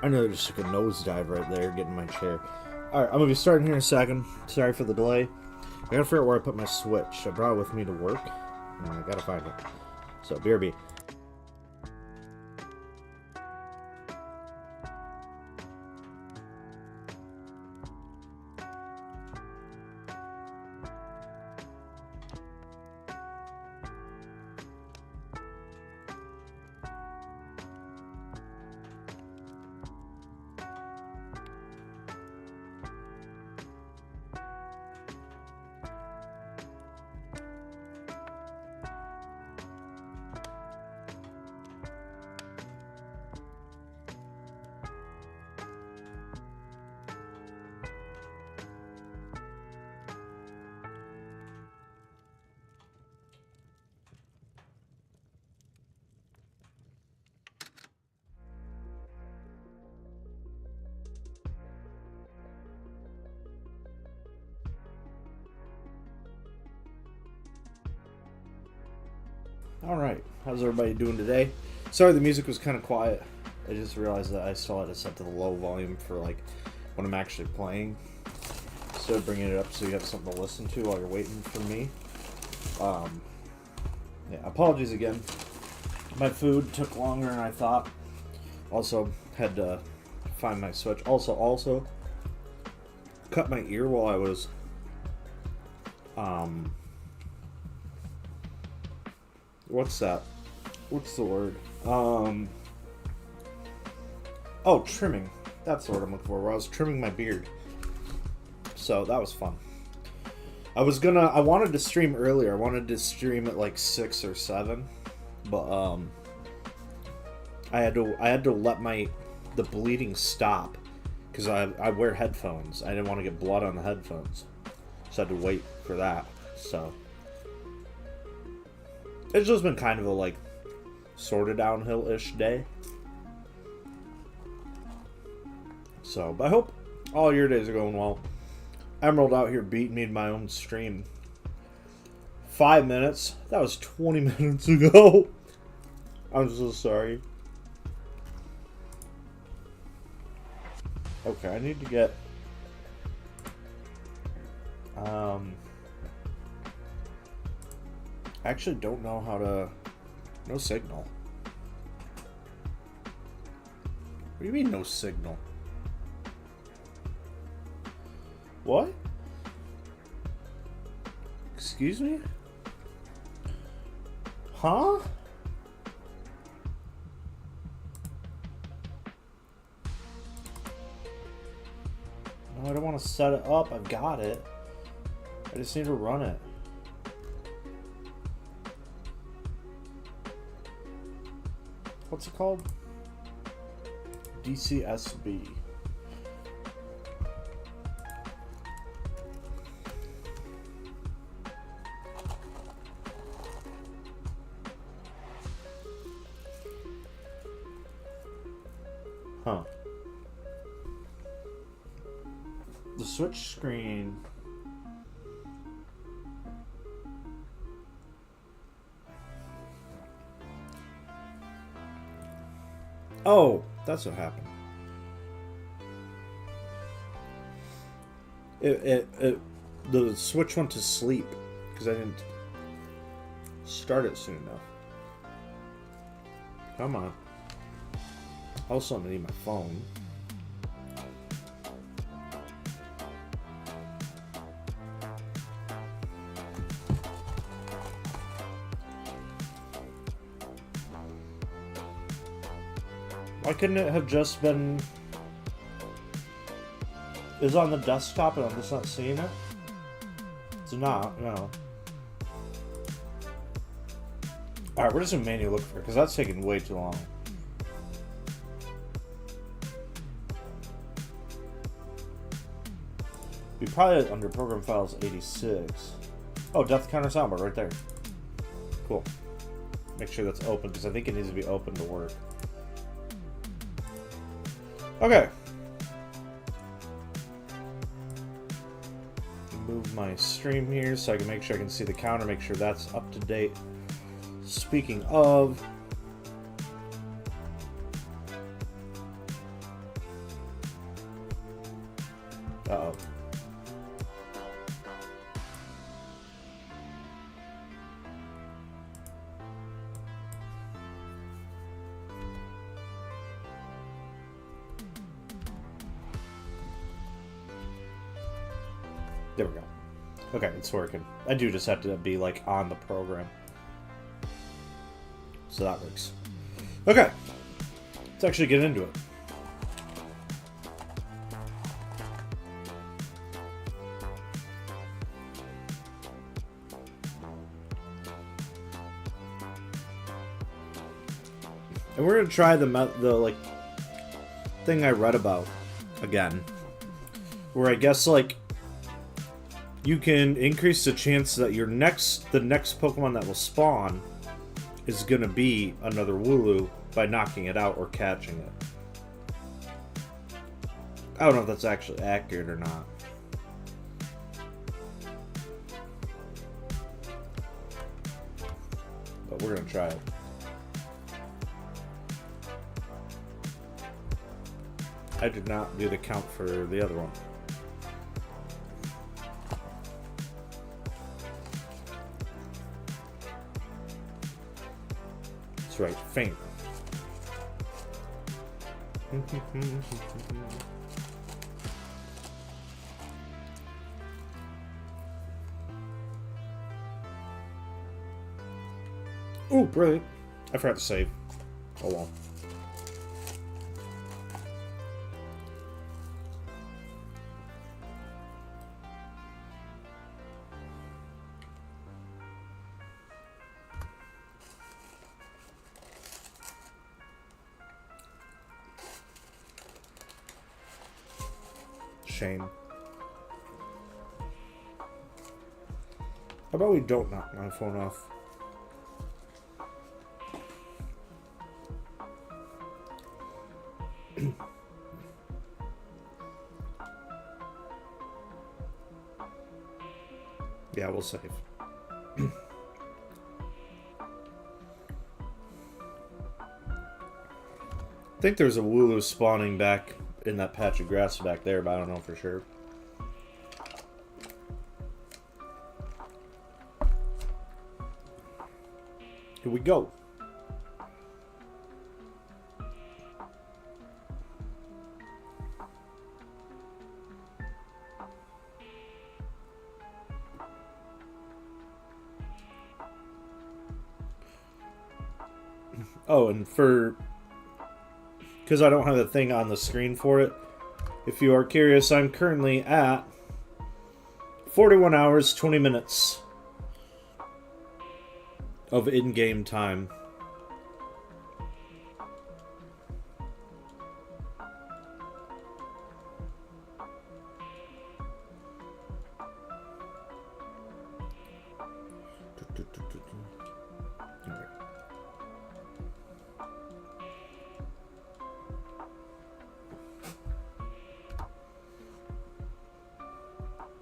I know, just took a nosedive right there, getting my chair. Alright, I'm gonna be starting here in a second. Sorry for the delay. I gotta figure out where I put my Switch. I brought it with me to work, and I gotta find it. So, BRB. Alright, how's everybody doing today? Sorry the music was kind of quiet. I just realized that I still had it set to the low volume for like when I'm actually playing. Instead of bringing it up so you have something to listen to while you're waiting for me. Yeah, apologies again. My food took longer than I thought. Also, had to find my Switch. Also, cut my ear while I was what's that? What's the word? Oh, trimming. That's the word I'm looking for. Where I was trimming my beard. So that was fun. I wanted to stream earlier. I wanted to stream at like 6 or 7, but I had to let the bleeding stop because I wear headphones. I didn't want to get blood on the headphones, so I had to wait for that. So it's just been kind of a like sort of downhill-ish day. So, but I hope all your days are going well. Emerald out here beating me in my own stream. 5 minutes? That was 20 minutes ago. I'm so sorry. Okay, I need to get I actually don't know how to... No signal. What do you mean, no signal? What? Excuse me? Huh? No, I don't want to set it up. I've got it. I just need to run it. What's it called? DCSB. Huh. The Switch screen. Oh, that's what happened. The Switch went to sleep because I didn't start it soon enough. Come on. Also, I'm gonna need my phone. Why couldn't it have just been... Is it on the desktop and I'm just not seeing it? It's not, no. Alright, we're just gonna manually look for it, because that's taking way too long. We probably under program files 86. Oh, death counter soundboard right there. Cool. Make sure that's open, because I think it needs to be open to work. Okay. Move my stream here so I can make sure I can see the counter, make sure that's up to date. Speaking of, There we go. Okay, it's working. I do just have to be, like, on the program. So that works. Okay. Let's actually get into it. And we're gonna try the like thing I read about again, where I guess like you can increase the chance that the next Pokemon that will spawn is gonna be another Wooloo by knocking it out or catching it. I don't know if that's actually accurate or not. But we're gonna try it. I did not do the count for the other one. That's right, faint. Ooh, brilliant. I forgot to save. Oh well. Shame. How about we don't knock my phone off? Yeah, we'll save. I think there's a Wooloo spawning back in that patch of grass back there, but I don't know for sure. Here we go. Oh, and because I don't have the thing on the screen for it, if you are curious, I'm currently at 41 hours, 20 minutes of in-game time.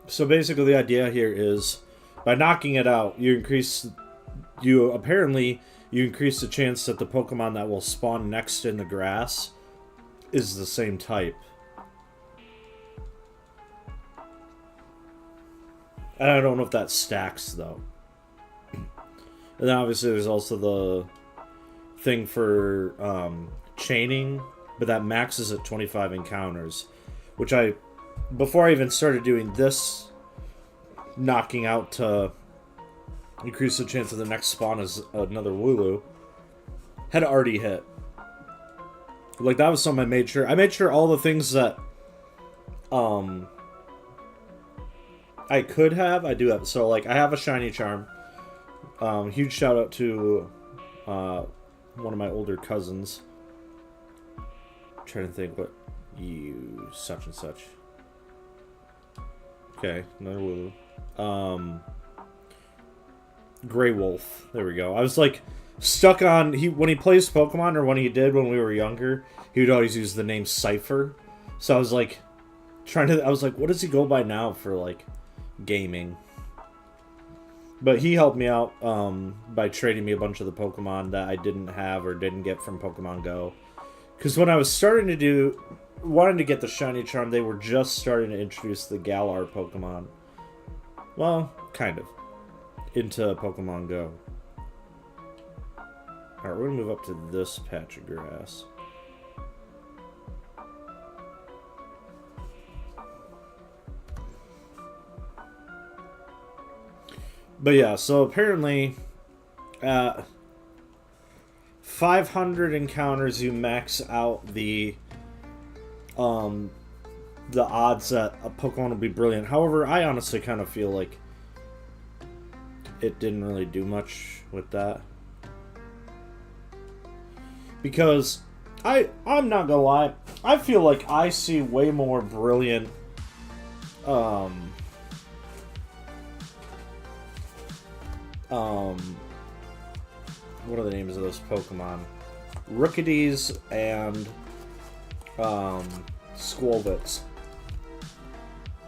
So basically the idea here is by knocking it out, you increase the chance that the Pokemon that will spawn next in the grass is the same type. And I don't know if that stacks though. And then obviously there's also the thing for chaining, but that maxes at 25 encounters, which before I even started doing this knocking out to increase the chance of the next spawn is another Wooloo, had already hit. Like, that was something I made sure. I made sure all the things that I could have, I do have. So, like, I have a shiny charm. Huge shout out to one of my older cousins. I'm trying to think what you such and such. Okay, another Wooloo. Grey Wolf. There we go. I was like stuck on when he plays Pokemon, or when he did when we were younger, he would always use the name Cypher. So I was like I was like, what does he go by now for like gaming? But he helped me out by trading me a bunch of the Pokemon that I didn't have or didn't get from Pokemon Go. Because when I was wanting to get the shiny charm, they were just starting to introduce the Galar Pokemon. Well, kind of. Into Pokemon Go. Alright, we're going to move up to this patch of grass. But yeah, so apparently at 500 encounters you max out the odds that a Pokemon will be brilliant. However, I honestly kind of feel like it didn't really do much with that. Because I'm not gonna lie, I feel like I see way more brilliant what are the names of those Pokemon? Rookies and Squirvets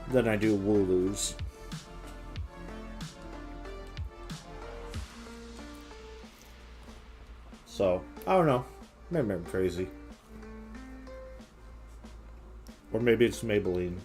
than I do Wooloos. So, I don't know. Maybe I'm crazy. Or maybe it's Maybelline.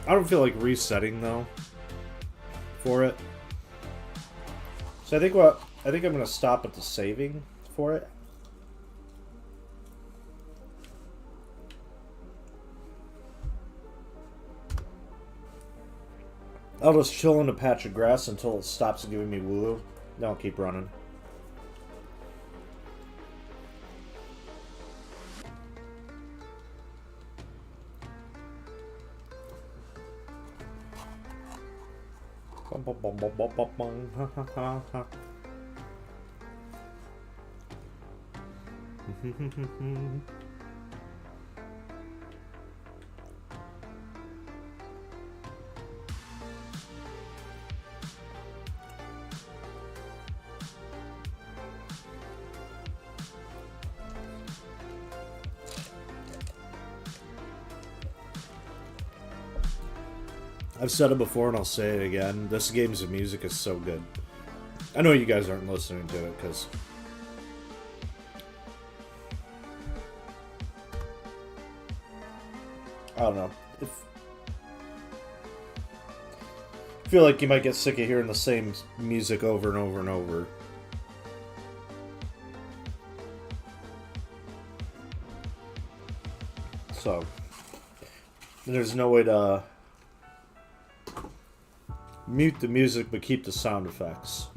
I don't feel like resetting though for it. So I think I'm gonna stop at the saving for it. I'll just chill in a patch of grass until it stops giving me Wooloo. Then I'll keep running. I've said it before and I'll say it again. This game's music is so good. I know you guys aren't listening to it because I don't know. I feel like you might get sick of hearing the same music over and over and over. So there's no way to mute the music but keep the sound effects.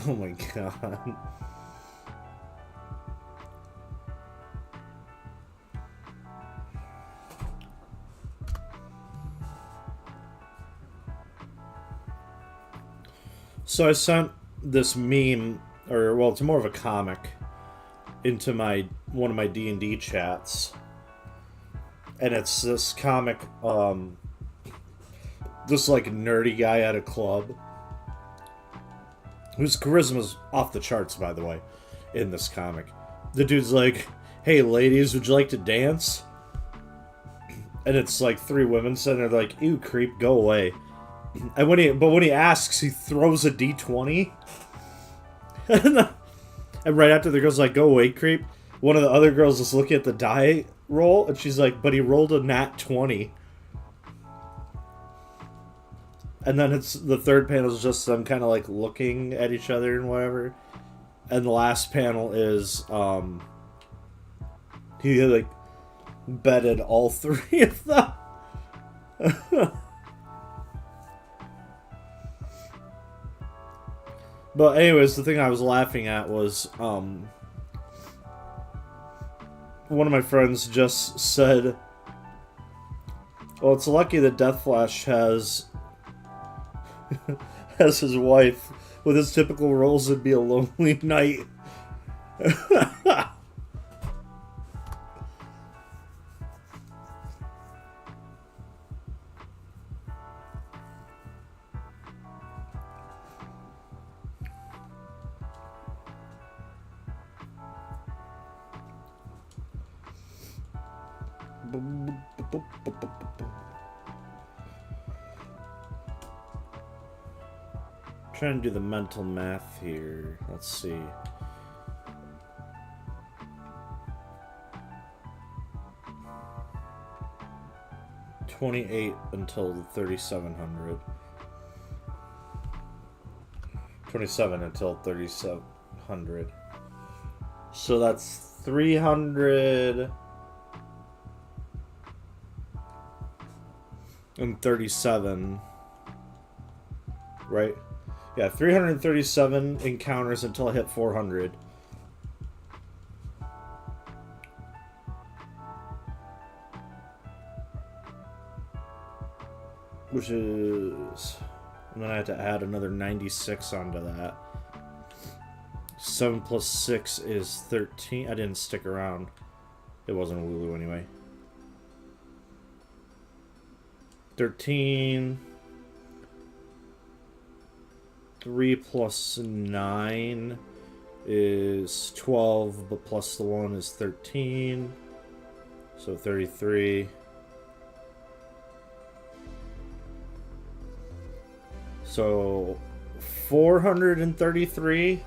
Oh my god. So I sent this meme, or well, it's more of a comic, into one of my D&D chats. And it's this comic, this like nerdy guy at a club, whose charisma's off the charts, by the way, in this comic. The dude's like, "Hey ladies, would you like to dance?" And it's like 3 women sitting there like, "Ew, creep, go away." And when he asks, he throws a D20. And right after the girl's like, "Go away, creep," one of the other girls is looking at the die roll, and she's like, "But he rolled a nat 20. And then it's the third panel is just them kind of like looking at each other and whatever. And the last panel is He like bedded all three of them. But anyways, the thing I was laughing at was one of my friends just said, well, it's lucky that Deathflash has has his wife. With his typical roles, it'd be a lonely night. Trying to do the mental math here. Let's see. $28 until 3,700. 27 until 3,700. So that's 337, right? Yeah, 337 encounters until I hit 400. Which is... And then I had to add another 96 onto that. 7 plus 6 is 13. I didn't stick around. It wasn't a Wooloo anyway. 13... 3 plus 9 is 12, but plus the 1 is 13. So 33. So 433.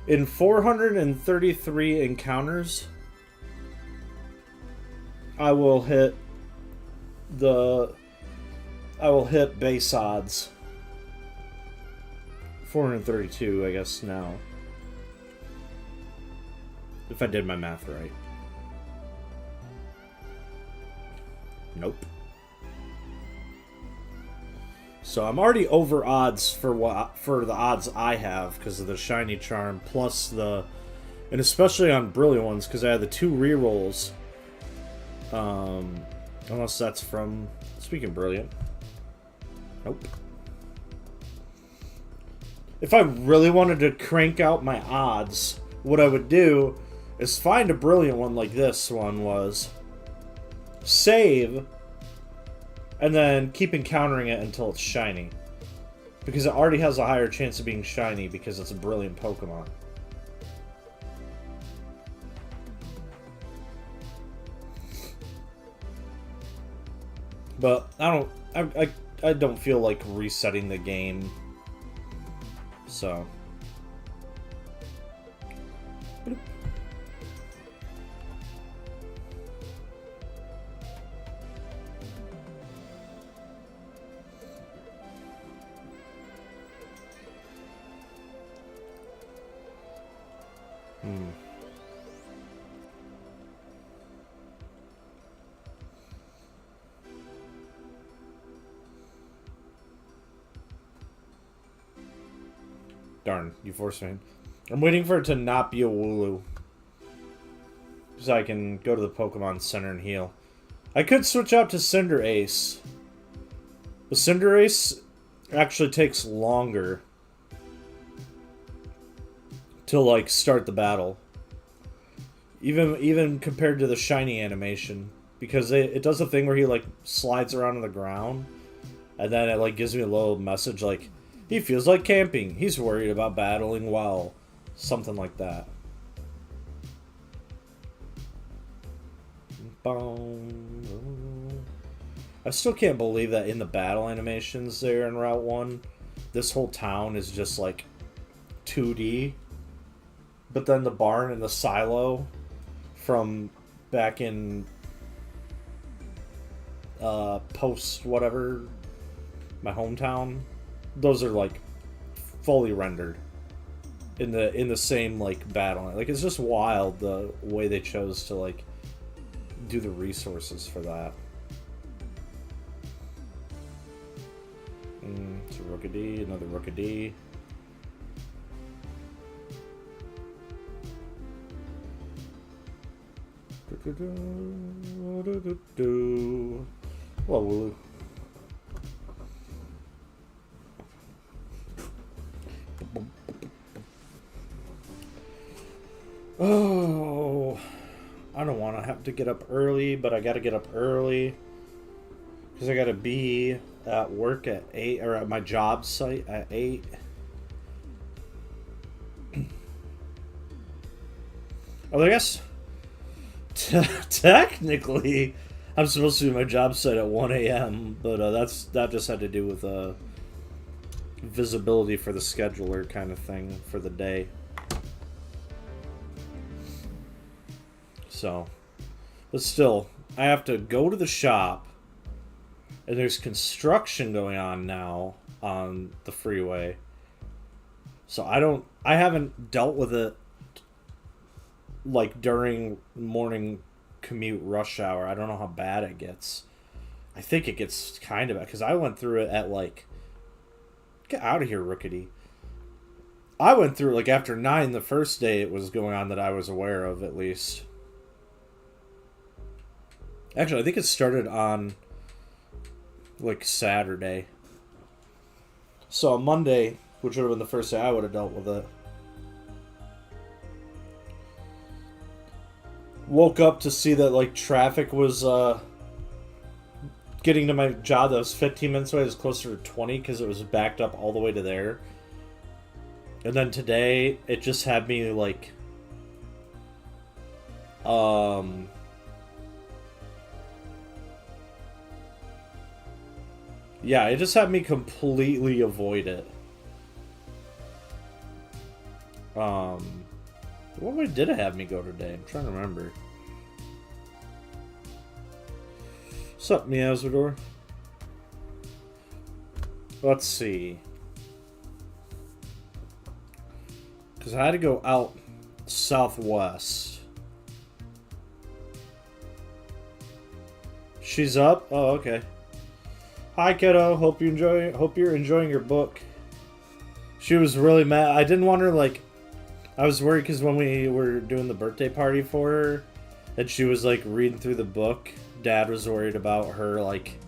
In 433 encounters, I will hit base odds. 432, I guess, now. If I did my math right. Nope. So I'm already over odds for the odds I have because of the shiny charm plus the, and especially on brilliant ones because I had the 2 rerolls. Unless that's from, speaking brilliant. Nope. If I really wanted to crank out my odds, what I would do is find a brilliant one like this one was, save, and then keep encountering it until it's shiny. Because it already has a higher chance of being shiny because it's a brilliant Pokemon. But I don't feel like resetting the game. So. Bloop. Darn, you forced me. I'm waiting for it to not be a Wooloo. So I can go to the Pokemon Center and heal. I could switch out to Cinderace. The Cinderace actually takes longer to, like, start the battle. Even compared to the shiny animation. Because it does a thing where he, like, slides around on the ground. And then it, like, gives me a little message, like, he feels like camping. He's worried about battling well. Something like that. I still can't believe that in the battle animations there in Route 1, this whole town is just like 2D. But then the barn and the silo from back in post whatever, my hometown, those are like fully rendered in the same like battle. Like it's just wild the way they chose to like do the resources for that. It's a Rookady, another Rookady. Well, Wooloo. Oh, I don't want to have to get up early, but I got to get up early because I got to be at work at 8, or at my job site at 8. Oh, I guess technically I'm supposed to be at my job site at 1 a.m., but that just had to do with visibility for the scheduler kind of thing for the day. So, but still, I have to go to the shop, and there's construction going on now on the freeway. So I haven't dealt with it like during morning commute rush hour. I don't know how bad it gets. I think it gets kind of bad because I went through it at like, get out of here, Rookady. I went through it like after 9 the first day it was going on that I was aware of, at least. Actually, I think it started on like Saturday. So on Monday, which would have been the first day I would have dealt with it, woke up to see that like traffic was getting to my job that was 15 minutes away. It was closer to 20 because it was backed up all the way to there. And then today it just had me like yeah, it just had me completely avoid it. What way did it have me go today? I'm trying to remember. Sup, Meowsador? Let's see. Because I had to go out southwest. She's up? Oh, okay. Hi, kiddo. Hope you're enjoying your book. She was really mad. I didn't want her, like... I was worried because when we were doing the birthday party for her, and she was, like, reading through the book, Dad was worried about her, like,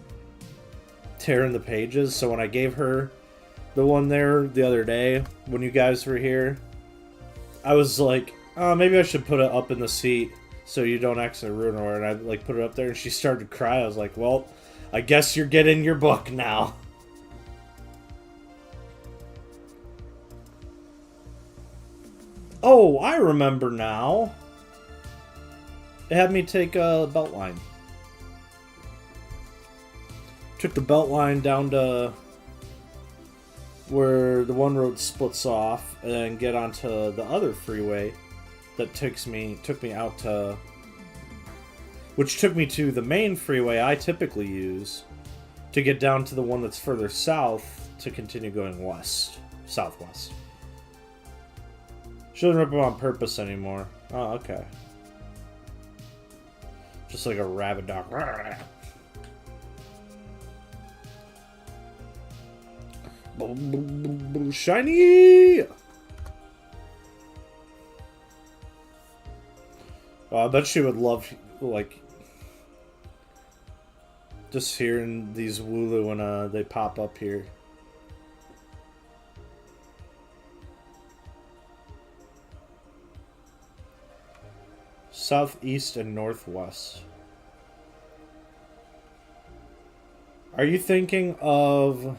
tearing the pages. So when I gave her the one there the other day, when you guys were here, I was like, oh, maybe I should put it up in the seat so you don't actually ruin her. And I, like, put it up there, and she started to cry. I was like, well, I guess you're getting your book now. Oh, I remember now. It had me take a belt line. Took the belt line down to where the one road splits off, and then get onto the other freeway that took me out to, which took me to the main freeway I typically use to get down to the one that's further south to continue going southwest. She doesn't rip them on purpose anymore. Oh, okay. Just like a rabid dog. Shiny! I bet she would love, like, just hearing these Wooloo when they pop up here. Southeast and northwest. Are you thinking of...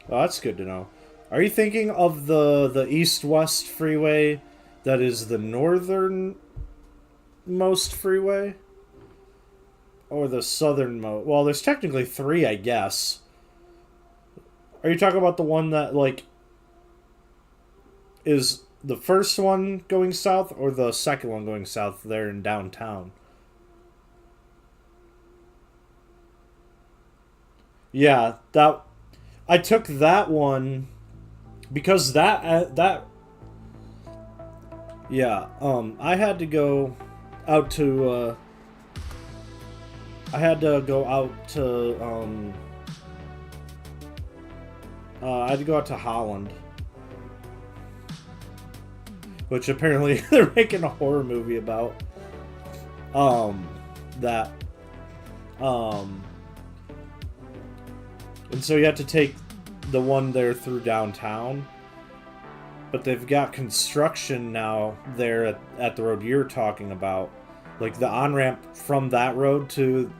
Oh, that's good to know. Are you thinking of the east-west freeway that is the northernmost freeway? Or the southernmost? Well, there's technically 3, I guess. Are you talking about the one that, like, is the first one going south or the second one going south there in downtown? Yeah, that I took that one because that yeah, I had to go out to I had to go out to I had to go out to Holland, which apparently they're making a horror movie about that um and so you have to take the one there through downtown, but they've got construction now there at the road you're talking about, like the on-ramp from that road to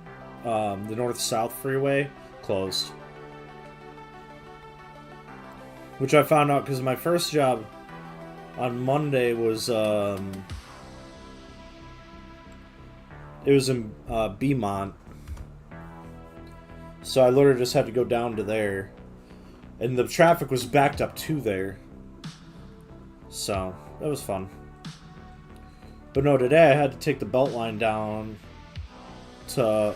the north-south freeway closed, which I found out because my first job on Monday was it was in Beaumont, so I literally just had to go down to there, and the traffic was backed up to there, so that was fun. But no, today I had to take the Beltline down to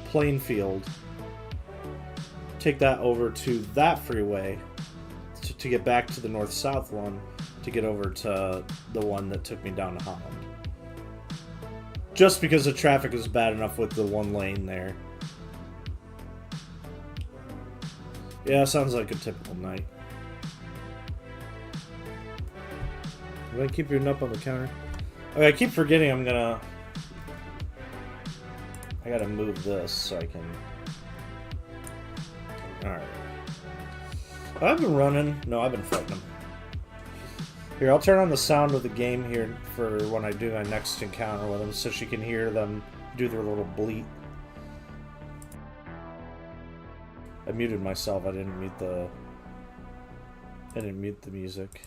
Plainfield, take that over to that freeway to get back to the north-south one, to get over to the one that took me down to Holland. Just because the traffic is bad enough with the one lane there. Yeah, sounds like a typical night. I'm gonna keep your up on the counter. Okay, I keep forgetting I gotta move this so I can... Alright. I've been running. No, I've been fighting them. Here, I'll turn on the sound of the game here for when I do my next encounter with them, so she can hear them do their little bleat. I muted myself. I didn't mute the music.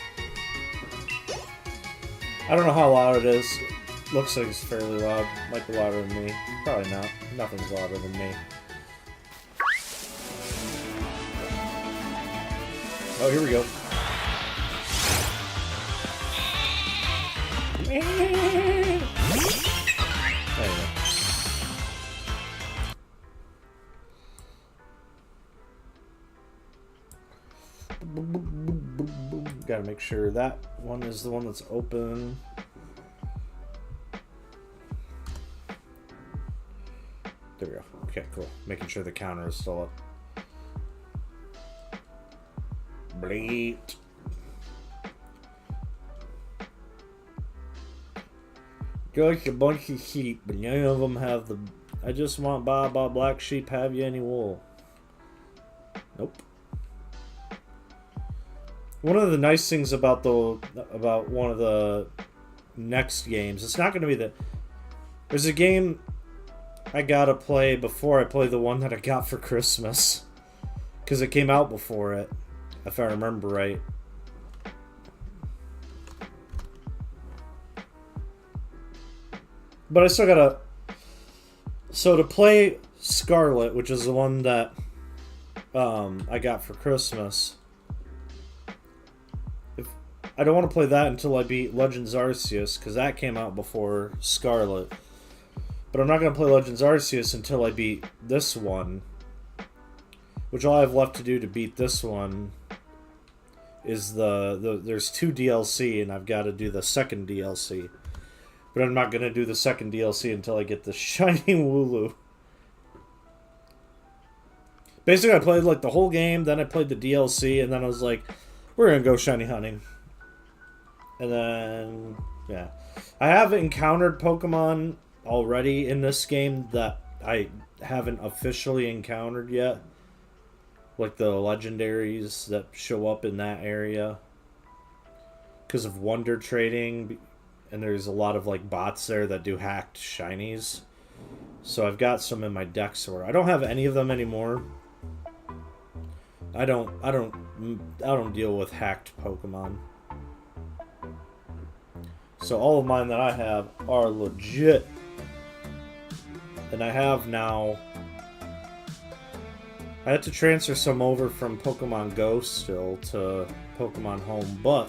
I don't know how loud it is. Looks like it's fairly loud. Might be louder than me. Probably not. Nothing's louder than me. Oh, here we go. There you go. Gotta make sure that one is the one that's open. There we go. Okay, cool. Making sure the counter is still up. Bleat. Like a bunch of sheep, but none of them have the... I just want Baba Black Sheep, have you any wool? Nope. One of the nice things about one of the next games, it's not going to be the... There's a game I gotta play before I play the one that I got for Christmas. Because it came out before it, if I remember right. But I still gotta... So to play Scarlet, which is the one that I got for Christmas, I don't want to play that until I beat Legends Arceus, because that came out before Scarlet. But I'm not going to play Legends Arceus until I beat this one. Which all I have left to do to beat this one is there's 2 DLC, and I've got to do the second DLC. But I'm not going to do the second DLC until I get the shiny Wooloo. Basically, I played like the whole game, then I played the DLC, and then I was like, we're going to go shiny hunting. And then, yeah. I have encountered Pokemon already in this game that I haven't officially encountered yet. Like the legendaries that show up in that area. Because of Wonder Trading. And there's a lot of like bots there that do hacked shinies. So I've got some in my deck store. I don't have any of them anymore. I don't deal with hacked Pokemon. So all of mine that I have are legit. And I have now... I had to transfer some over from Pokemon Go still to Pokemon Home, but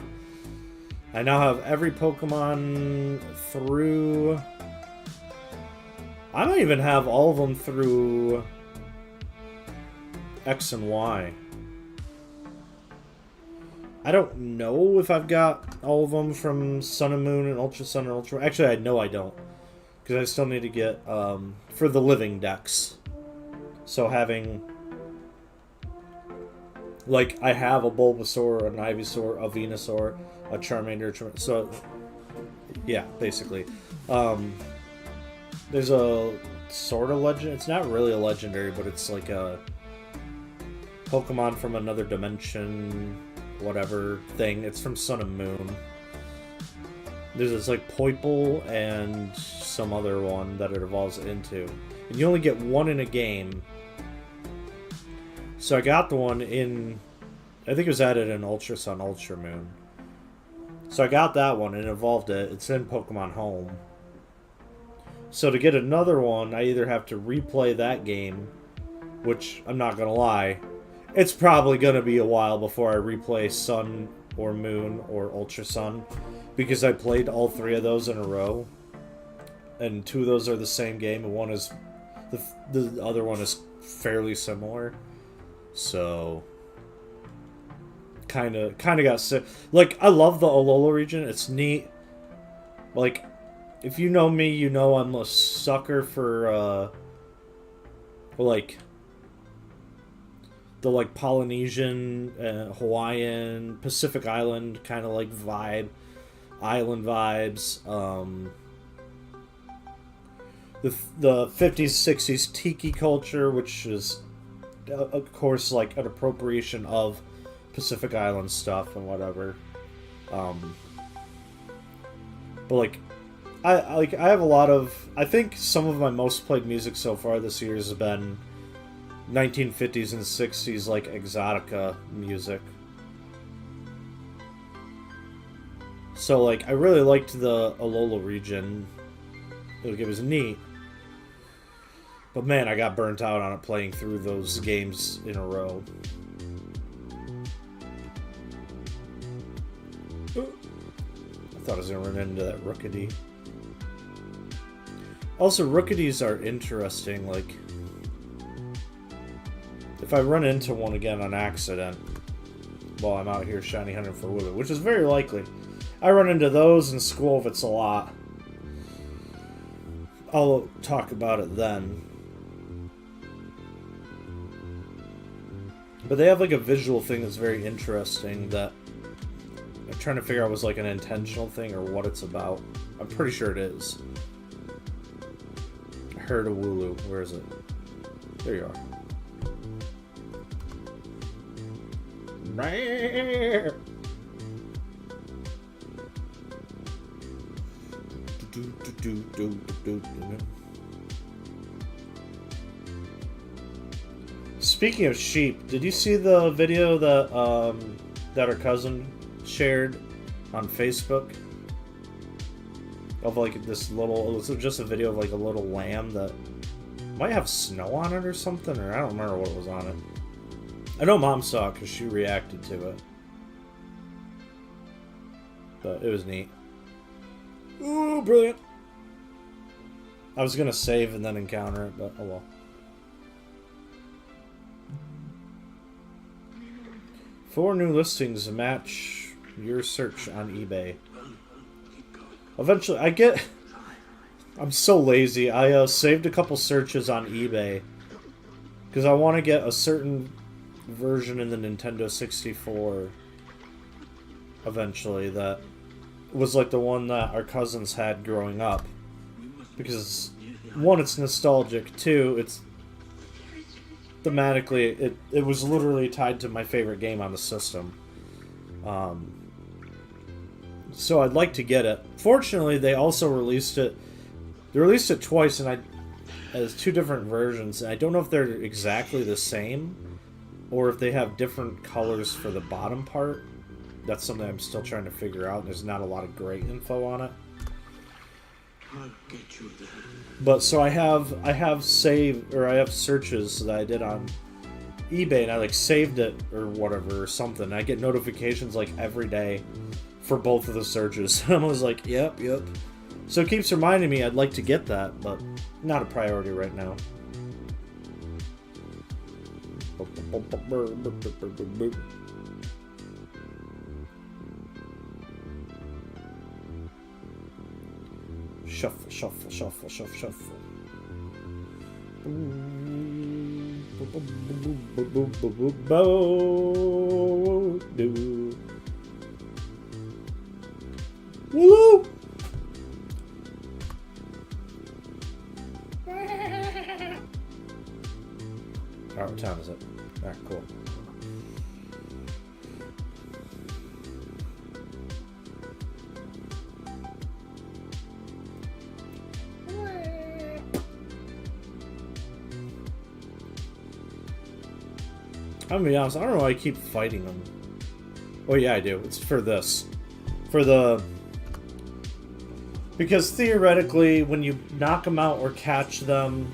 I now have every Pokemon through... I might even have all of them through X and Y. I don't know if I've got all of them from Sun and Moon and Ultra Sun and Ultra... Actually, I know I don't. Because I still need to get, for the living decks. So having... Like, I have a Bulbasaur, an Ivysaur, a Venusaur, a Charmander... So, yeah, basically. There's a sort of legend... It's not really a legendary, but it's like a Pokemon from another dimension... whatever thing. It's from Sun and Moon. There's this like Poiple and some other one that it evolves into. And you only get one in a game. So I got the one in... I think it was added in Ultra Sun, Ultra Moon. So I got that one and evolved it. It's in Pokemon Home. So to get another one, I either have to replay that game, which I'm not gonna lie, it's probably going to be a while before I replay Sun or Moon or Ultra Sun, because I played all three of those in a row, and two of those are the same game, and one is the other one is fairly similar. So kind of got sick. Like, I love the Alola region. It's neat. Like, if you know me, you know I'm a sucker for like the like Polynesian, Hawaiian, Pacific Island kind of like vibe, island vibes. The 50s, 60s tiki culture, which is of course like an appropriation of Pacific Island stuff and whatever. But like I have a lot of... I think some of my most played music so far this year has been 1950s and 60s, like, exotica music. So, like, I really liked the Alola region. It was neat. But, man, I got burnt out on it playing through those games in a row. I thought I was going to run into that Rookidee. Also, Rookidees are interesting, like... If I run into one again on accident while I'm out here shiny hunting for Wooloo, which is very likely. I run into those in school if it's a lot. I'll talk about it then. But they have like a visual thing that's very interesting that I'm trying to figure out was like an intentional thing or what it's about. I'm pretty sure it is. I heard a Wooloo. Where is it? There you are. Speaking of sheep, did you see the video that that our cousin shared on Facebook of like this little? It was just a video of like a little lamb that might have snow on it or something, or I don't remember what was on it. I know Mom saw it because she reacted to it. But it was neat. Ooh, brilliant. I was going to save and then encounter it, but oh well. Four new listings match your search on eBay. Eventually, I'm so lazy. I saved a couple searches on eBay because I want to get a certain version in the Nintendo 64 eventually that was like the one that our cousins had growing up, because one, it's nostalgic, two, it's thematically it was literally tied to my favorite game on the system. So I'd like to get it. Fortunately, they also released it twice, and as two different versions, and I don't know if they're exactly the same or if they have different colors for the bottom part. That's something I'm still trying to figure out. There's not a lot of great info on it. I'll get you there. But so I have searches that I did on eBay, and I like saved it or whatever or something. I get notifications like every day for both of the searches. I was like, yep. So it keeps reminding me I'd like to get that, but not a priority right now. Shuffle, shuffle, shuffle, shuffle, shuffle. Wooloo! Alright, what time is it? Alright, cool. I'm gonna be honest, I don't know why I keep fighting them. Oh yeah, I do. It's for this. For the... Because theoretically, when you knock them out or catch them...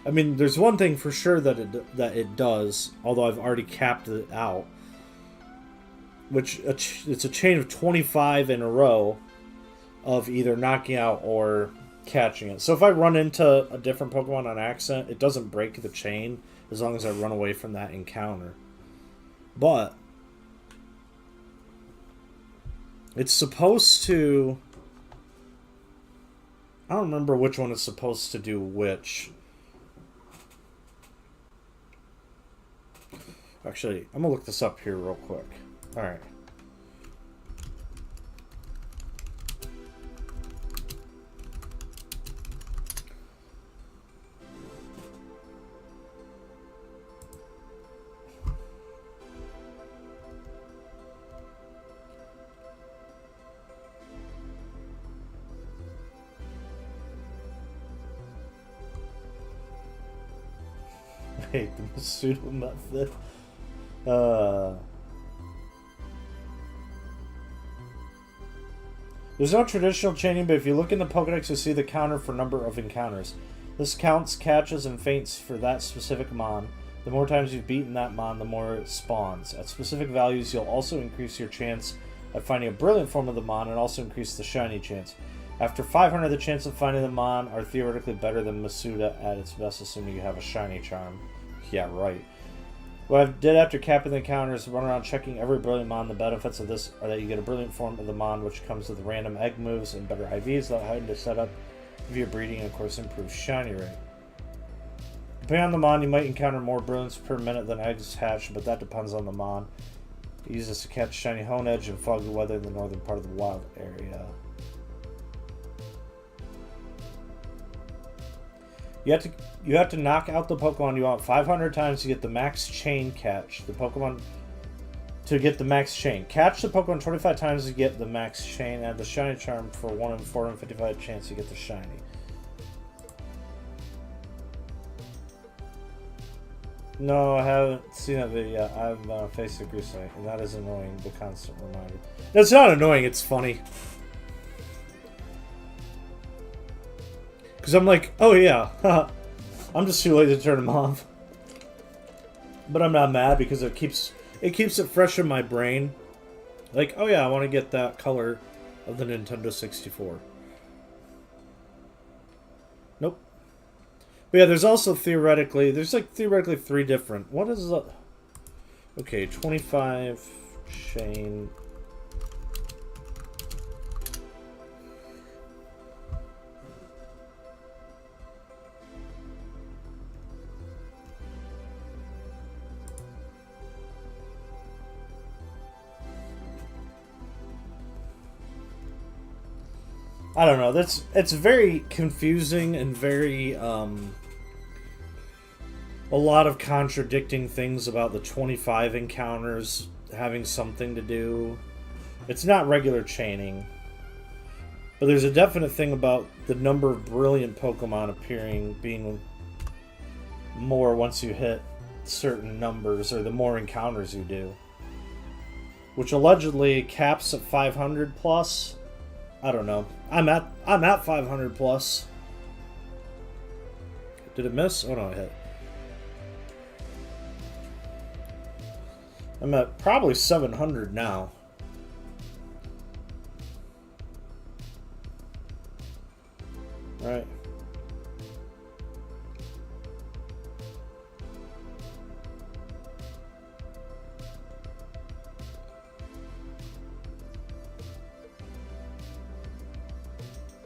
I mean, there's one thing for sure that it does, although I've already capped it out. Which, it's a chain of 25 in a row of either knocking out or catching it. So if I run into a different Pokemon on accident, it doesn't break the chain as long as I run away from that encounter. But it's supposed to... I don't remember which one is supposed to do which. Actually, I'm going to look this up here real quick. Alright. Wait, the pseudo method. There's no traditional chaining, but if you look in the Pokedex, you'll see the counter for number of encounters. This counts catches and feints for that specific Mon. The more times you've beaten that Mon, the more it spawns. At specific values, you'll also increase your chance of finding a brilliant form of the Mon and also increase the shiny chance. After 500, the chance of finding the Mon are theoretically better than Masuda at its best, assuming you have a shiny charm. Yeah, right. What I did after capping the encounter is run around checking every brilliant Mon. The benefits of this are that you get a brilliant form of the Mon, which comes with random egg moves and better IVs without having to set up via breeding, and of course improves shiny rate. Depending on the Mon, you might encounter more brilliance per minute than eggs hatched, but that depends on the Mon. You use this to catch shiny Honedge and foggy weather in the northern part of the wild area. You have to knock out the Pokemon you want 500 times to get the max chain catch. The Pokemon to get the max chain. Catch the Pokemon 25 times to get the max chain. Add the shiny charm for 1 in 455 chance to get the shiny. No, I haven't seen that video yet. I haven't been on Facebook recently, and that is annoying, the constant reminder. No, it's not annoying, it's funny. Because I'm like, oh yeah, I'm just too lazy to turn them off. But I'm not mad because it keeps it fresh in my brain. Like, oh yeah, I want to get that color of the Nintendo 64. Nope. But yeah, there's also theoretically 3 different. What is the... Okay, 25 chain... I don't know. It's very confusing and very a lot of contradicting things about the 25 encounters having something to do. It's not regular chaining, but there's a definite thing about the number of brilliant Pokemon appearing being more once you hit certain numbers, or the more encounters you do, which allegedly caps at 500 plus. I don't know. I'm at 500 plus. Did it miss? Oh no, it hit. I'm at probably 700 now. right?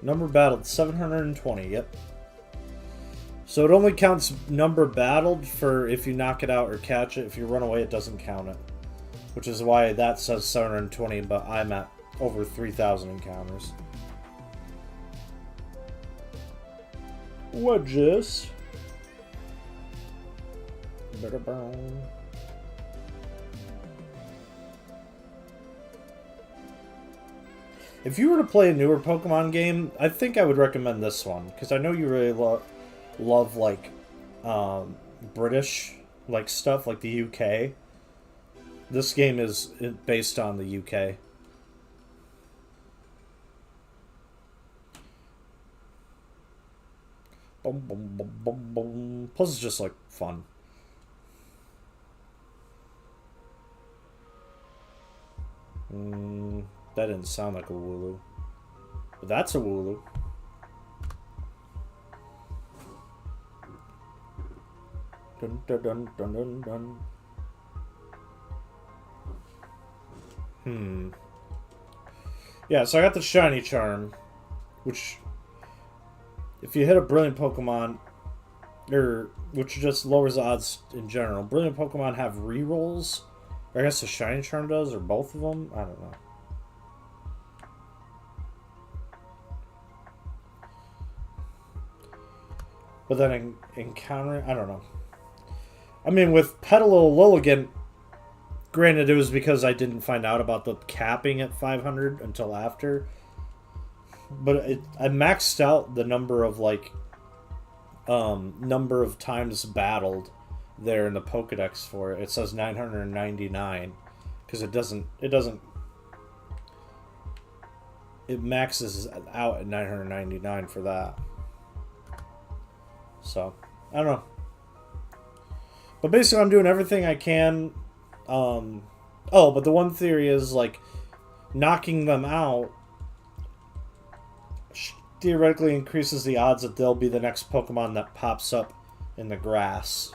Number battled, 720, yep. So it only counts number battled for if you knock it out or catch it. If you run away, it doesn't count it. Which is why that says 720, but I'm at over 3,000 encounters. Wedges. Better burn. If you were to play a newer Pokemon game, I think I would recommend this one. Because I know you really love like, British, like, stuff, like the UK. This game is based on the UK. Boom, boom, boom, boom, boom. Plus, it's just, like, fun. That didn't sound like a Wooloo. But that's a Wooloo. Dun, dun, dun, dun, dun, dun. Yeah, so I got the Shiny Charm, which, if you hit a Brilliant Pokemon, which just lowers the odds in general. Brilliant Pokemon have rerolls. Or I guess the Shiny Charm does, or both of them. I don't know. But then encountering, I don't know. I mean, with Petalil Lilligant, granted, it was because I didn't find out about the capping at 500 until after. But I maxed out the number of, like, number of times battled there in the Pokedex for it. It says 999 because it maxes out at 999 for that. So, I don't know. But basically, I'm doing everything I can. But the one theory is, like, knocking them out theoretically increases the odds that they'll be the next Pokemon that pops up in the grass.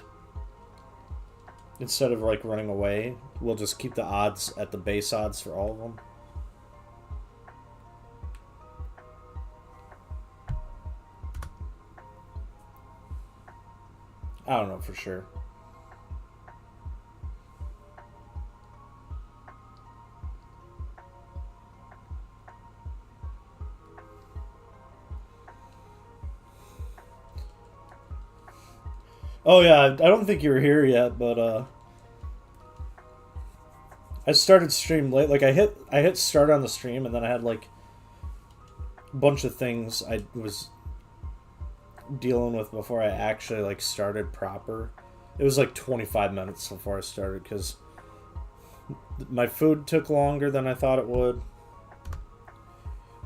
Instead of, like, running away, we'll just keep the odds at the base odds for all of them. I don't know for sure. Oh yeah, I don't think you were here yet, but I started stream late. Like I hit start on the stream, and then I had like a bunch of things I was dealing with before I actually like started proper. It was like 25 minutes before I started because my food took longer than I thought it would,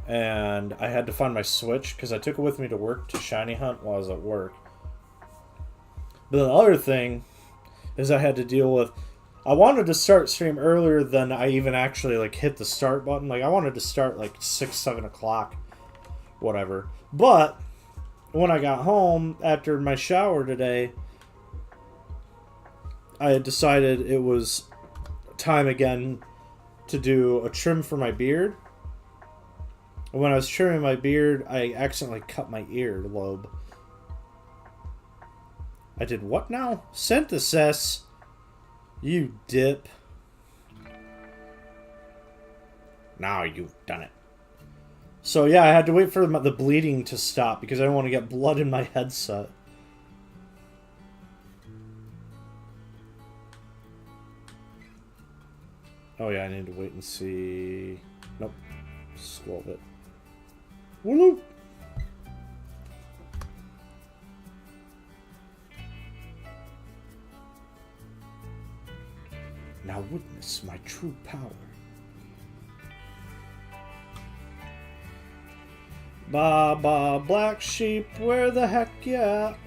and I had to find my Switch because I took it with me to work to shiny hunt while I was at work. But the other thing is I had to deal with... I wanted to start stream earlier than I even actually like hit the start button. Like I wanted to start like 6, 7 o'clock, whatever. But when I got home after my shower today, I had decided it was time again to do a trim for my beard. And when I was trimming my beard, I accidentally cut my earlobe. I did what now? Synthesis? You dip. Now you've done it. So yeah, I had to wait for the bleeding to stop because I don't want to get blood in my headset. Oh yeah, I need to wait and see. Nope. Scroll it. Wooloo! Now witness my true power. Baba, black sheep, where the heck you at?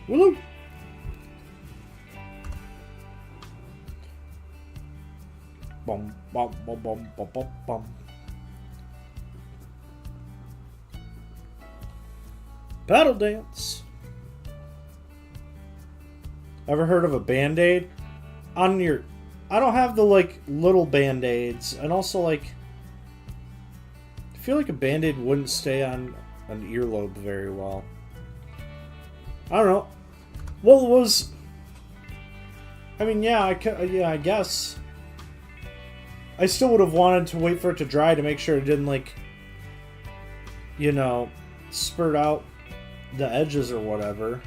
Wooloo! bum, bum, bum, bum, bum, bum, bum. Battle dance. Ever heard of a Band-Aid? On your... I don't have the, like, little Band-Aids. And also, like... I feel like a Band-Aid wouldn't stay on an earlobe very well. I don't know. Well, it was... I mean, yeah, I guess. I still would have wanted to wait for it to dry to make sure it didn't, like... You know, spurt out the edges or whatever.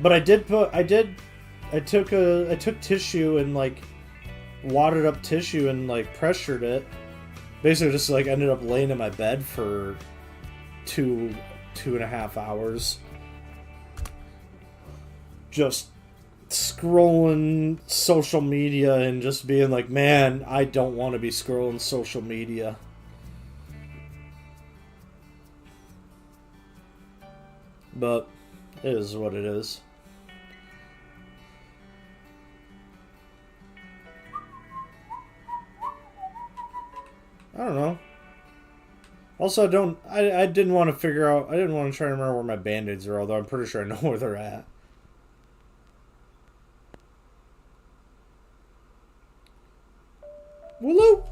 But I took tissue and, like, wadded up tissue and, like, pressured it. Basically just, like, ended up laying in my bed for 2.5 hours. Just scrolling social media and just being like, man, I don't want to be scrolling social media. But it is what it is. I don't know. Also, I didn't want to figure out, I didn't want to try to remember where my Band-Aids are, although I'm pretty sure I know where they're at. Wooloo!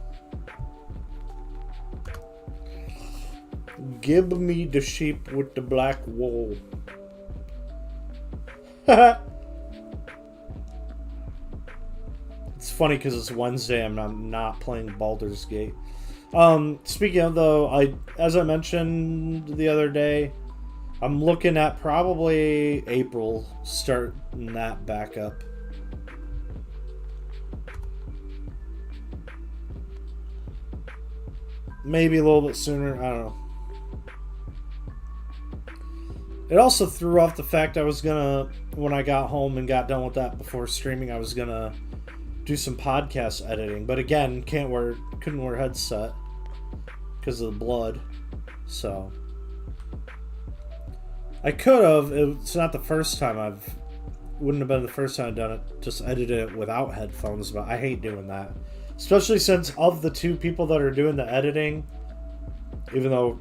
Give me the sheep with the black wool. It's funny because it's Wednesday and I'm not playing Baldur's Gate. Speaking of though, as I mentioned the other day, I'm looking at probably April starting that back up. Maybe a little bit sooner, I don't know. It also threw off the fact I was gonna, when I got home and got done with that before streaming, I was gonna do some podcast editing. But again, couldn't wear a headset because of the blood. So I could have. It's not the first time wouldn't have been the first time I've done it. Just edited it without headphones, but I hate doing that. Especially since of the two people that are doing the editing, even though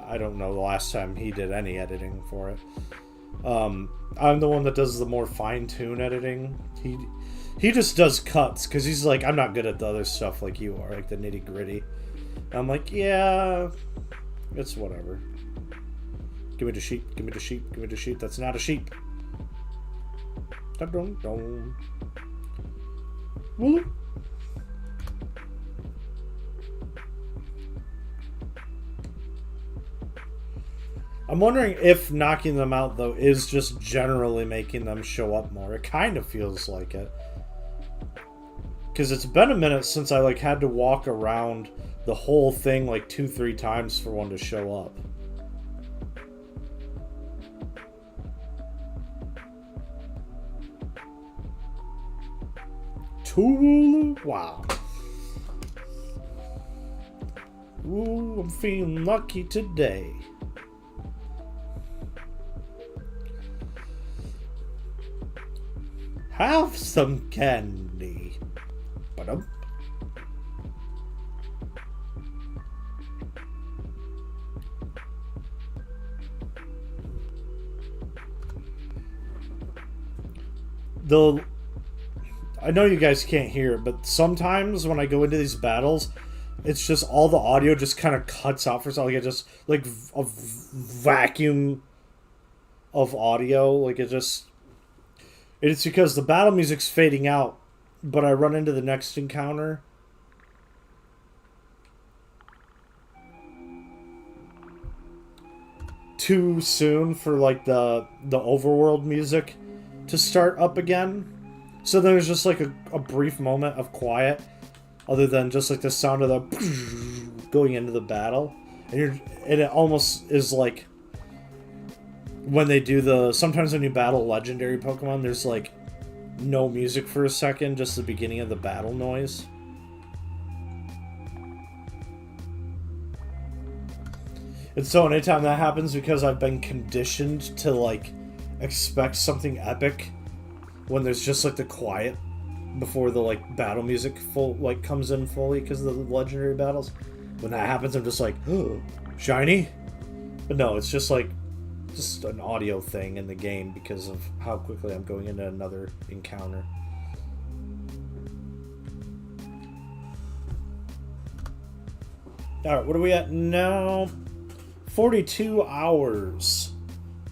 I don't know the last time he did any editing for it. I'm the one that does the more fine-tune editing. He just does cuts because he's like, I'm not good at the other stuff like you are, like the nitty-gritty. I'm like, yeah, it's whatever. Give me the sheep, give me the sheep, give me the sheep. That's not a sheep. Dun-dun-dun. Wooloo. I'm wondering if knocking them out, though, is just generally making them show up more. It kind of feels like it. Because it's been a minute since I, like, had to walk around the whole thing, like, 2-3 times for one to show up. Wooloo. Wow. Ooh, I'm feeling lucky today. Have some candy. Ba-dum. I know you guys can't hear it, but sometimes when I go into these battles, it's just all the audio just kind of cuts out for something. Like it just, like a vacuum of audio. Like it just... It's because the battle music's fading out, but I run into the next encounter. Too soon for like the overworld music to start up again. So there's just like a brief moment of quiet, other than just like the sound of the going into the battle. And it almost is like when they do sometimes when you battle legendary Pokemon, there's like no music for a second, just the beginning of the battle noise. And so anytime that happens, because I've been conditioned to like expect something epic when there's just like the quiet before the like battle music comes in fully because of the legendary battles. When that happens, I'm just like, oh, shiny. But no, it's just like just an audio thing in the game because of how quickly I'm going into another encounter. Alright, what are we at now? 42 hours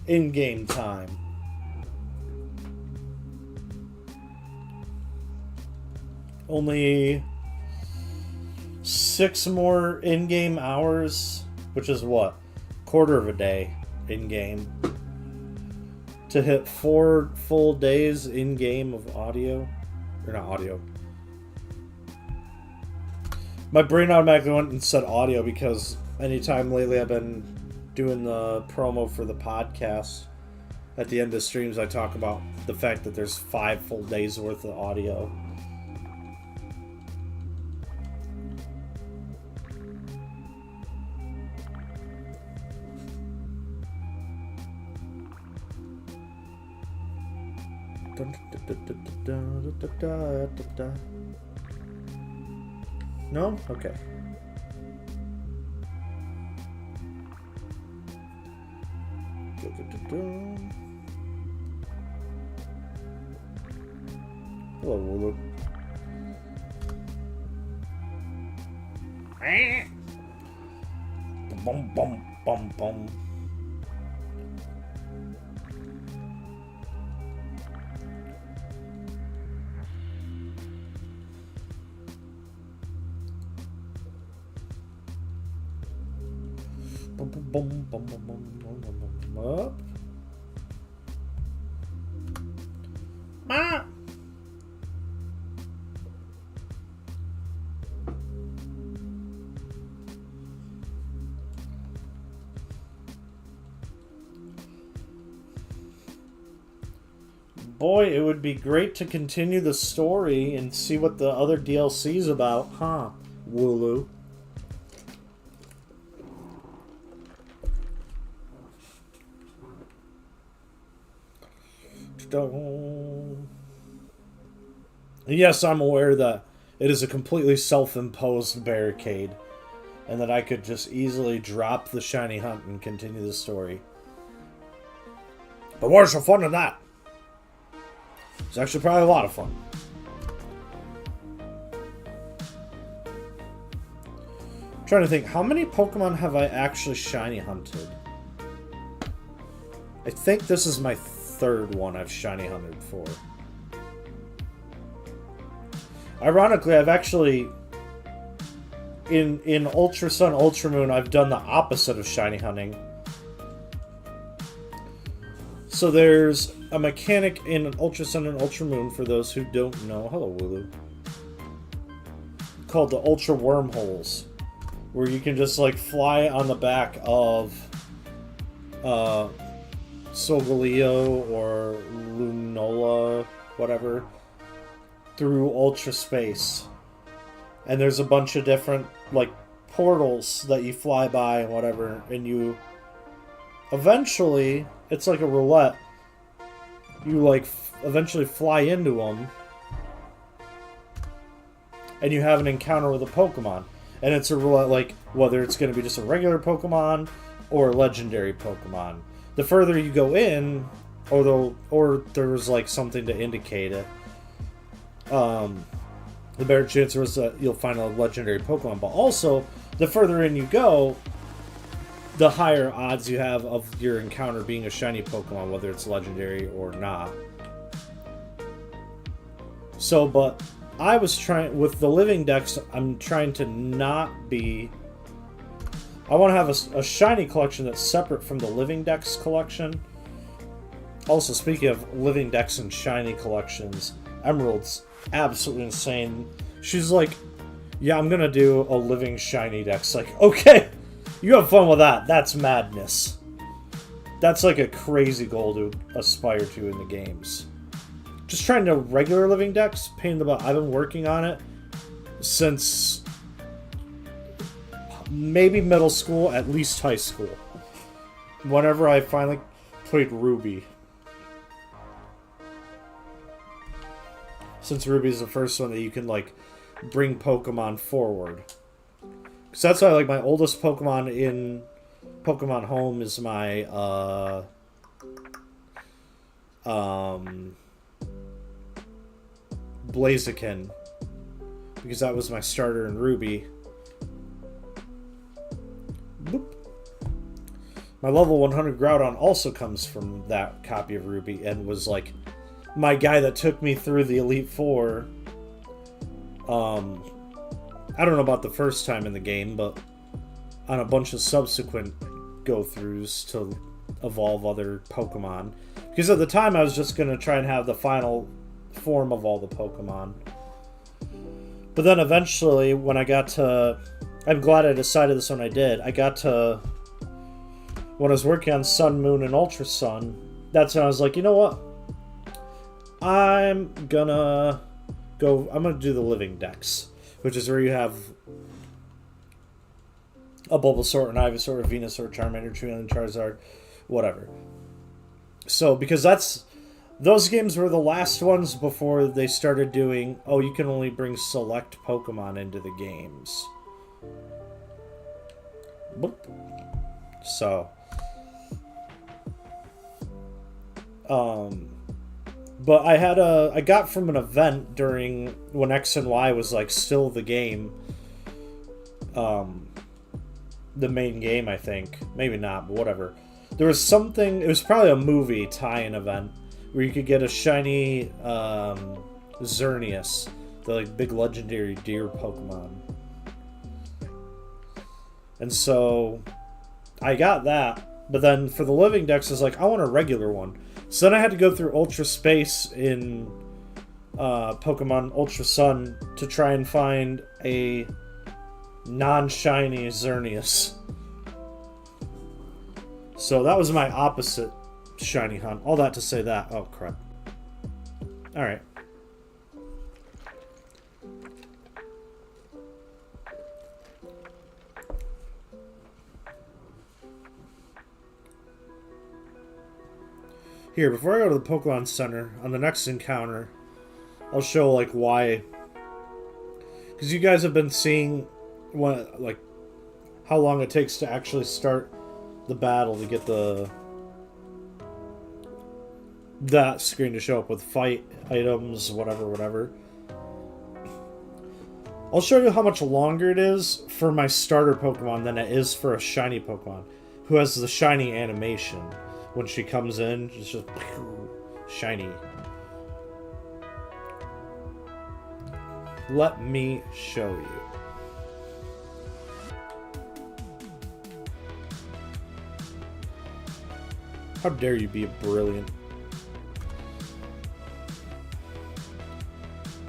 in-game time. Only 6 more in-game hours, which is what? Quarter of a day in-game. To hit 4 full days in-game of audio. Or not audio. My brain automatically went and said audio because anytime lately I've been doing the promo for the podcast, at the end of streams I talk about the fact that there's 5 full days worth of audio. No? Okay. Hello, Wooloo. Bum bum bum bum. Bum bum bum bum bum bum bum bum up. Ah. Boy, it would be great to continue the story and see what the other DLC's about, huh, Wooloo? Yes, I'm aware that it is a completely self-imposed barricade, and that I could just easily drop the shiny hunt and continue the story. But where's the fun in that? It's actually probably a lot of fun. I'm trying to think, how many Pokemon have I actually shiny hunted? I think this is my 3rd one I've shiny hunted for. Ironically, I've actually in Ultra Sun, Ultra Moon, I've done the opposite of shiny hunting. So there's a mechanic in Ultra Sun and Ultra Moon, for those who don't know, hello Wooloo, called the Ultra Wormholes, where you can just like fly on the back of Solgaleo or Lunola, whatever, through ultra space. And there's a bunch of different like portals that you fly by and whatever, and you eventually, it's like a roulette, you like eventually fly into them and you have an encounter with a Pokemon, and it's a roulette, like whether it's going to be just a regular Pokemon or a legendary Pokemon. The further you go in, or there's like something to indicate it, the better chance there is that you'll find a legendary Pokemon. But also, the further in you go, the higher odds you have of your encounter being a shiny Pokemon, whether it's legendary or not. So, but I was trying, with the living dex, I'm trying to not be... I want to have a shiny collection that's separate from the living dex collection. Also, speaking of living dex and shiny collections, Emerald's absolutely insane. She's like, yeah, I'm gonna do a living shiny dex. Like, okay, you have fun with that. That's madness. That's like a crazy goal to aspire to in the games. Just trying to regular living dex, pain in the butt. I've been working on it since maybe middle school, at least high school. Whenever I finally played Ruby. since Ruby is the first one that you can like bring Pokemon forward. Because that's why like my oldest Pokemon in Pokemon Home is my Blaziken, because that was my starter in Ruby. Boop. My level 100 Groudon also comes from that copy of Ruby and was like my guy that took me through the Elite Four. I don't know about the first time in the game, but on a bunch of subsequent go-throughs to evolve other Pokemon. Because at the time I was just going to try and have the final form of all the Pokemon. But then eventually, when I got to... I'm glad I decided this when I did. I got to... When I was working on Sun, Moon, and Ultra Sun, that's when I was like, you know what? I'm gonna do the Living Dex, which is where you have a Bulbasaur, an Ivysaur, a Venusaur, Charmander, Charmeleon, Charizard, whatever. So, because those games were the last ones before they started doing, oh, you can only bring select Pokemon into the games. Boop. So, but I got from an event during when X and Y was like still the game, the main game, I think. Maybe not, but whatever. There was something, it was probably a movie tie-in event where you could get a shiny Xerneas, the like big legendary deer Pokemon. And so I got that, but then for the Living Dex, I was like, I want a regular one. So then I had to go through Ultra Space in Pokemon Ultra Sun to try and find a non-shiny Xerneas. So that was my opposite shiny hunt. All that to say that. Oh, crap. Alright. Here, before I go to the Pokemon Center, on the next encounter, I'll show, like, why... Because you guys have been seeing what, like, how long it takes to actually start the battle to get that screen to show up with fight items, whatever. I'll show you how much longer it is for my starter Pokemon than it is for a shiny Pokemon, who has the shiny animation. When she comes in, it's just shiny. Let me show you. How dare you be brilliant.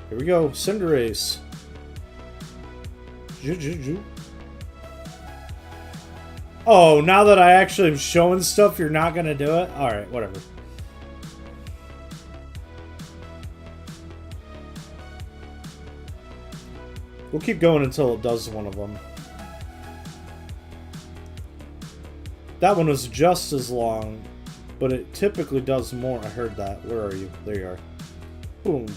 Here we go, Cinderace. Oh, now that I actually am showing stuff, you're not gonna do it? Alright, whatever. We'll keep going until it does one of them. That one was just as long, but it typically does more. I heard that. Where are you? There you are. Boom.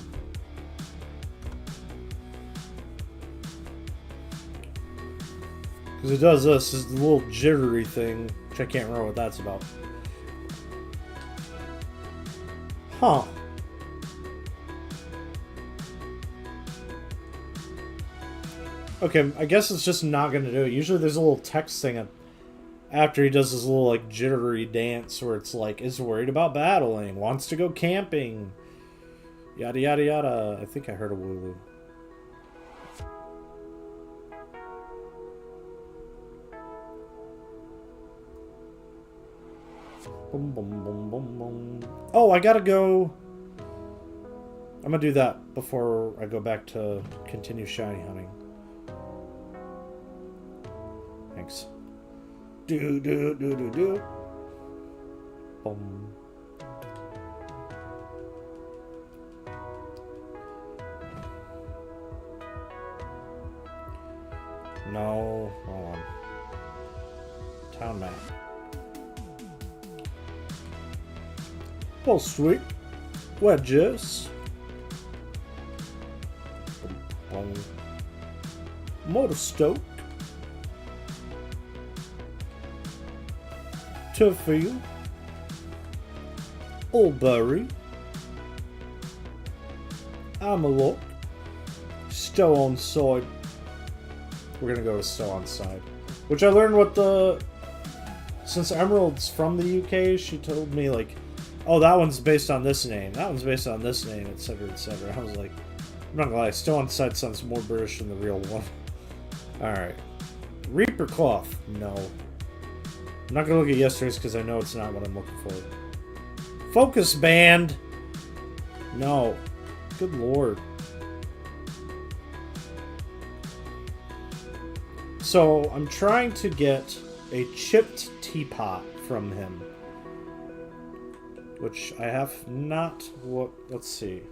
Because it does this is the little jittery thing, which I can't remember what that's about. Huh. Okay, I guess it's just not going to do it. Usually there's a little text thing after he does his little like jittery dance where it's like, is worried about battling, wants to go camping, yada yada yada. I think I heard a Wooloo. Boom, boom, boom, boom, boom. Oh, I gotta go. I'm gonna do that before I go back to continue shiny hunting. Thanks. Do. Boom. No, hold on. Town map. Well, sweet. Wedges. home. Motorstoke. Turfield. Albury. Amalok. Stow on side. We're gonna go to Stow on side. Which I learned what the... Since Emerald's from the UK, she told me, like, oh, that one's based on this name. That one's based on this name, etc., etc. I was like, I'm not gonna lie, Stow on side sounds more British than the real one. Alright. Reaper Cloth. No. I'm not gonna look at yesterday's because I know it's not what I'm looking for. Focus Band. No. Good lord. So, I'm trying to get a chipped teapot from him. Which I have not... What? Let's see.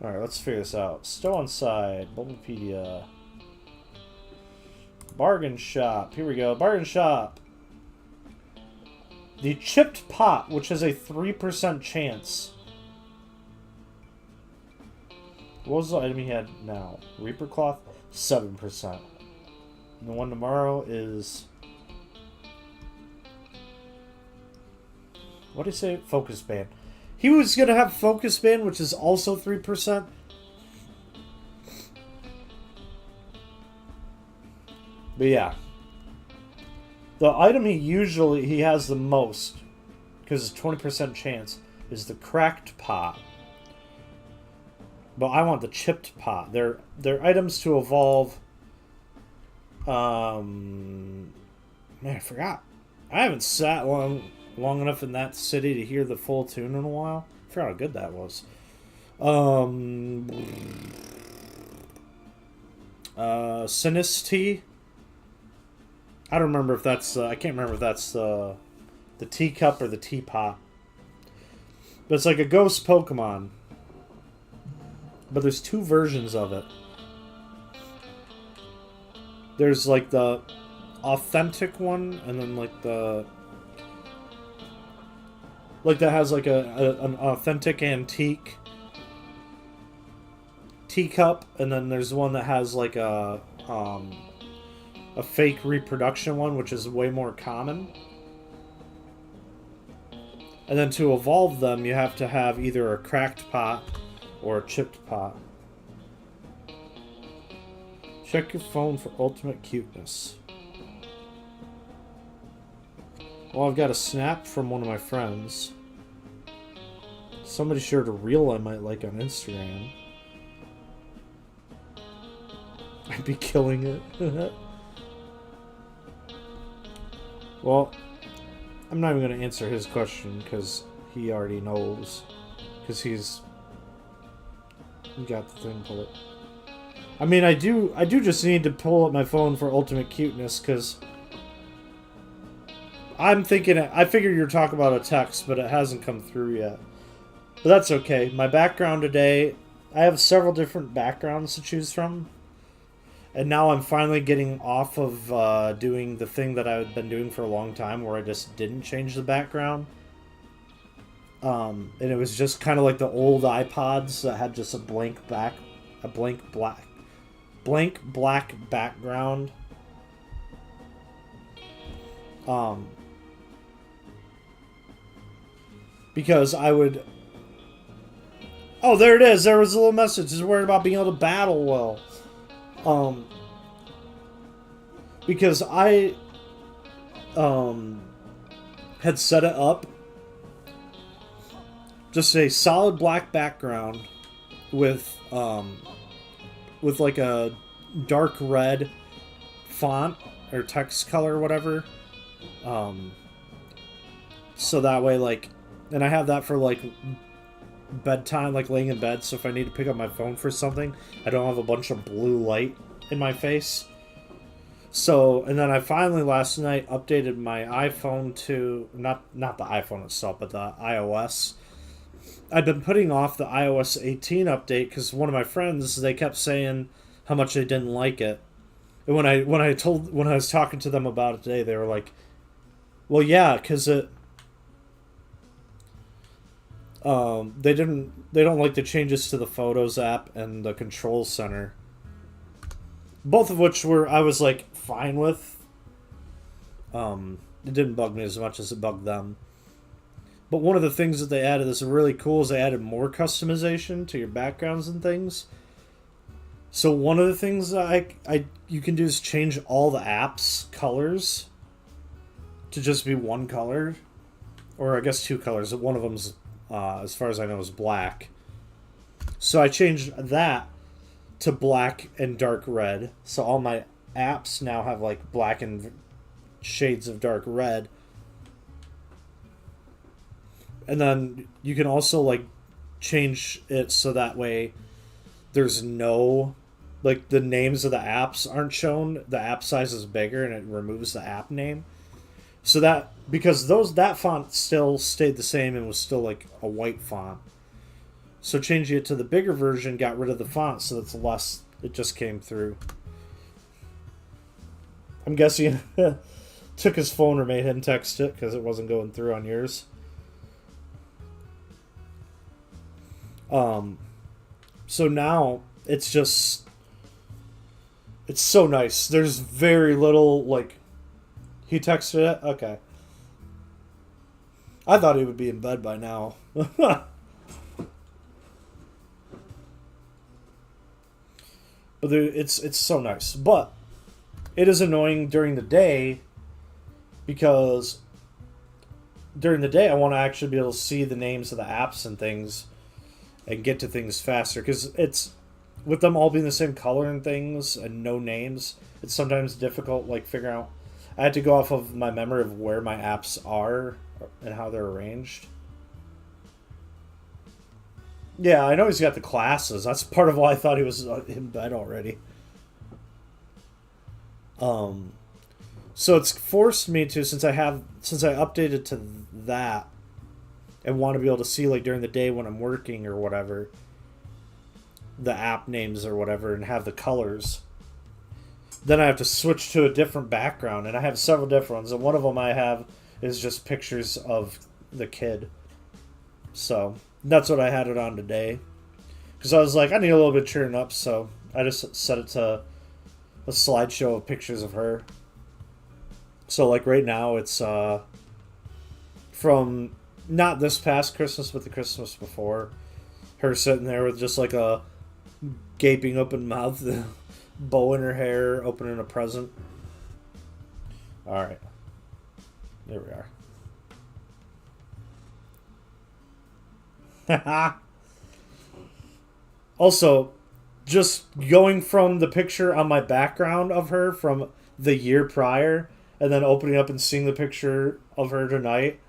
Alright, let's figure this out. Stow on side. Bulbapedia. Bargain shop. Here we go. Bargain shop. The chipped pot, which has a 3% chance. What was the item he had now? Reaper Cloth? 7%. And the one tomorrow is... What did he say? Focus Band. He was going to have Focus Band, which is also 3%. But yeah. The item he has the most, because it's 20% chance, is the cracked pot. But I want the chipped pot. They're items to evolve. Man, I forgot. I haven't sat long enough in that city to hear the full tune in a while. I forgot how good that was. Sinistea. I don't remember if that's... I can't remember if that's the teacup or the teapot. But it's like a ghost Pokemon. But there's two versions of it. There's like the authentic one, and then like the... Like that has like an authentic antique teacup, and then there's one that has like a fake reproduction one, which is way more common. And then to evolve them, you have to have either a cracked pot or a chipped pot. Check your phone for ultimate cuteness. Well, I've got a snap from one of my friends. Somebody shared a reel I might like on Instagram. I'd be killing it. Well, I'm not even going to answer his question because he already knows. Because he got the thing pulled up. I mean, I do just need to pull up my phone for ultimate cuteness because I'm thinking... I figured you were talking about a text, but it hasn't come through yet. But that's okay. My background today... I have several different backgrounds to choose from. And now I'm finally getting off of doing the thing that I've been doing for a long time where I just didn't change the background. And it was just kind of like the old iPods that had just a blank black background. Because I would... Oh, there it is. There was a little message. Just worried about being able to battle well. Because I had set it up just a solid black background with like a dark red font or text color or whatever. So that way, like, and I have that for like bedtime, like laying in bed, so if I need to pick up my phone for something, I don't have a bunch of blue light in my face. So, and then I finally last night updated my iPhone to, not the iPhone itself, but the iOS. I'd been putting off the iOS 18 update because one of my friends, they kept saying how much they didn't like it. And when I was talking to them about it today, they were like, well, yeah, because They don't like the changes to the Photos app and the Control Center. Both of which I was like fine with. It didn't bug me as much as it bugged them. But one of the things that they added that's really cool is they added more customization to your backgrounds and things. So one of the things you can do is change all the apps colors to just be one color, or I guess two colors. One of them's, as far as I know, is black. So I changed that to black and dark red. So all my apps now have like black and shades of dark red. And then you can also like change it so that way there's no, like, the names of the apps aren't shown. The app size is bigger and it removes the app name. So that, because that font still stayed the same and was still like a white font. So changing it to the bigger version got rid of the font so that's less, it just came through. I'm guessing took his phone or made him text it because it wasn't going through on yours. So now it's so nice. There's very little, like, he texted it? Okay. I thought he would be in bed by now. But it's so nice. But it is annoying during the day because during the day I want to actually be able to see the names of the apps and things and get to things faster, because it's, with them all being the same color and things and no names, it's sometimes difficult, like, figuring out. I had to go off of my memory of where my apps are and how they're arranged. Yeah, I know he's got the classes. That's part of why I thought he was in bed already. So it's forced me to, since I updated to that and want to be able to see, like, during the day when I'm working or whatever, the app names or whatever, and have the colors. Then I have to switch to a different background, and I have several different ones, and one of them I have is just pictures of the kid. So that's what I had it on today, because I was like, I need a little bit cheering up, so I just set it to a slideshow of pictures of her. So, like, right now it's from not this past Christmas, but the Christmas before, her sitting there with just like a gaping open mouth, bow in her hair, opening a present. Alright. There we are. Also, just going from the picture on my background of her from the year prior, and then opening up and seeing the picture of her tonight,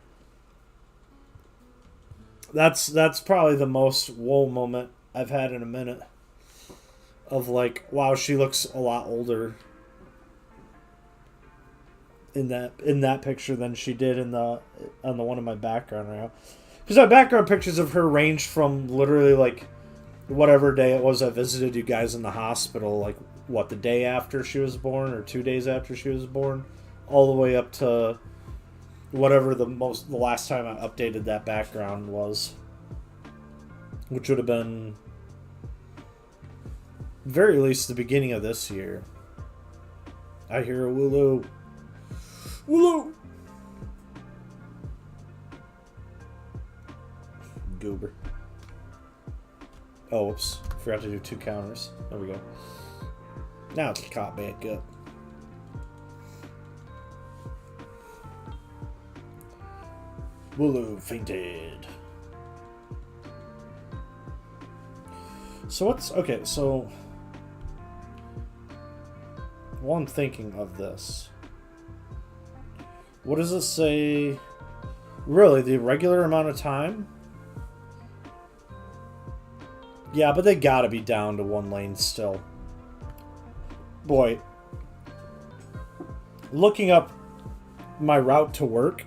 that's probably the most whoa moment I've had in a minute. Of like, wow, she looks a lot older in that picture than she did on the one in my background right now. Because my background pictures of her ranged from literally like whatever day it was I visited you guys in the hospital, like what, the day after she was born or 2 days after she was born, all the way up to whatever the last time I updated that background was, which would have been very least the beginning of this year. I hear a Wooloo. Wooloo! Goober. Oh, whoops. Forgot to do 2 counters. There we go. Now it's caught back up. Wooloo fainted. So what's... Okay, so... While I'm thinking of this, what does it say? Really, the regular amount of time? Yeah, but they gotta be down to 1 lane still. Boy. Looking up my route to work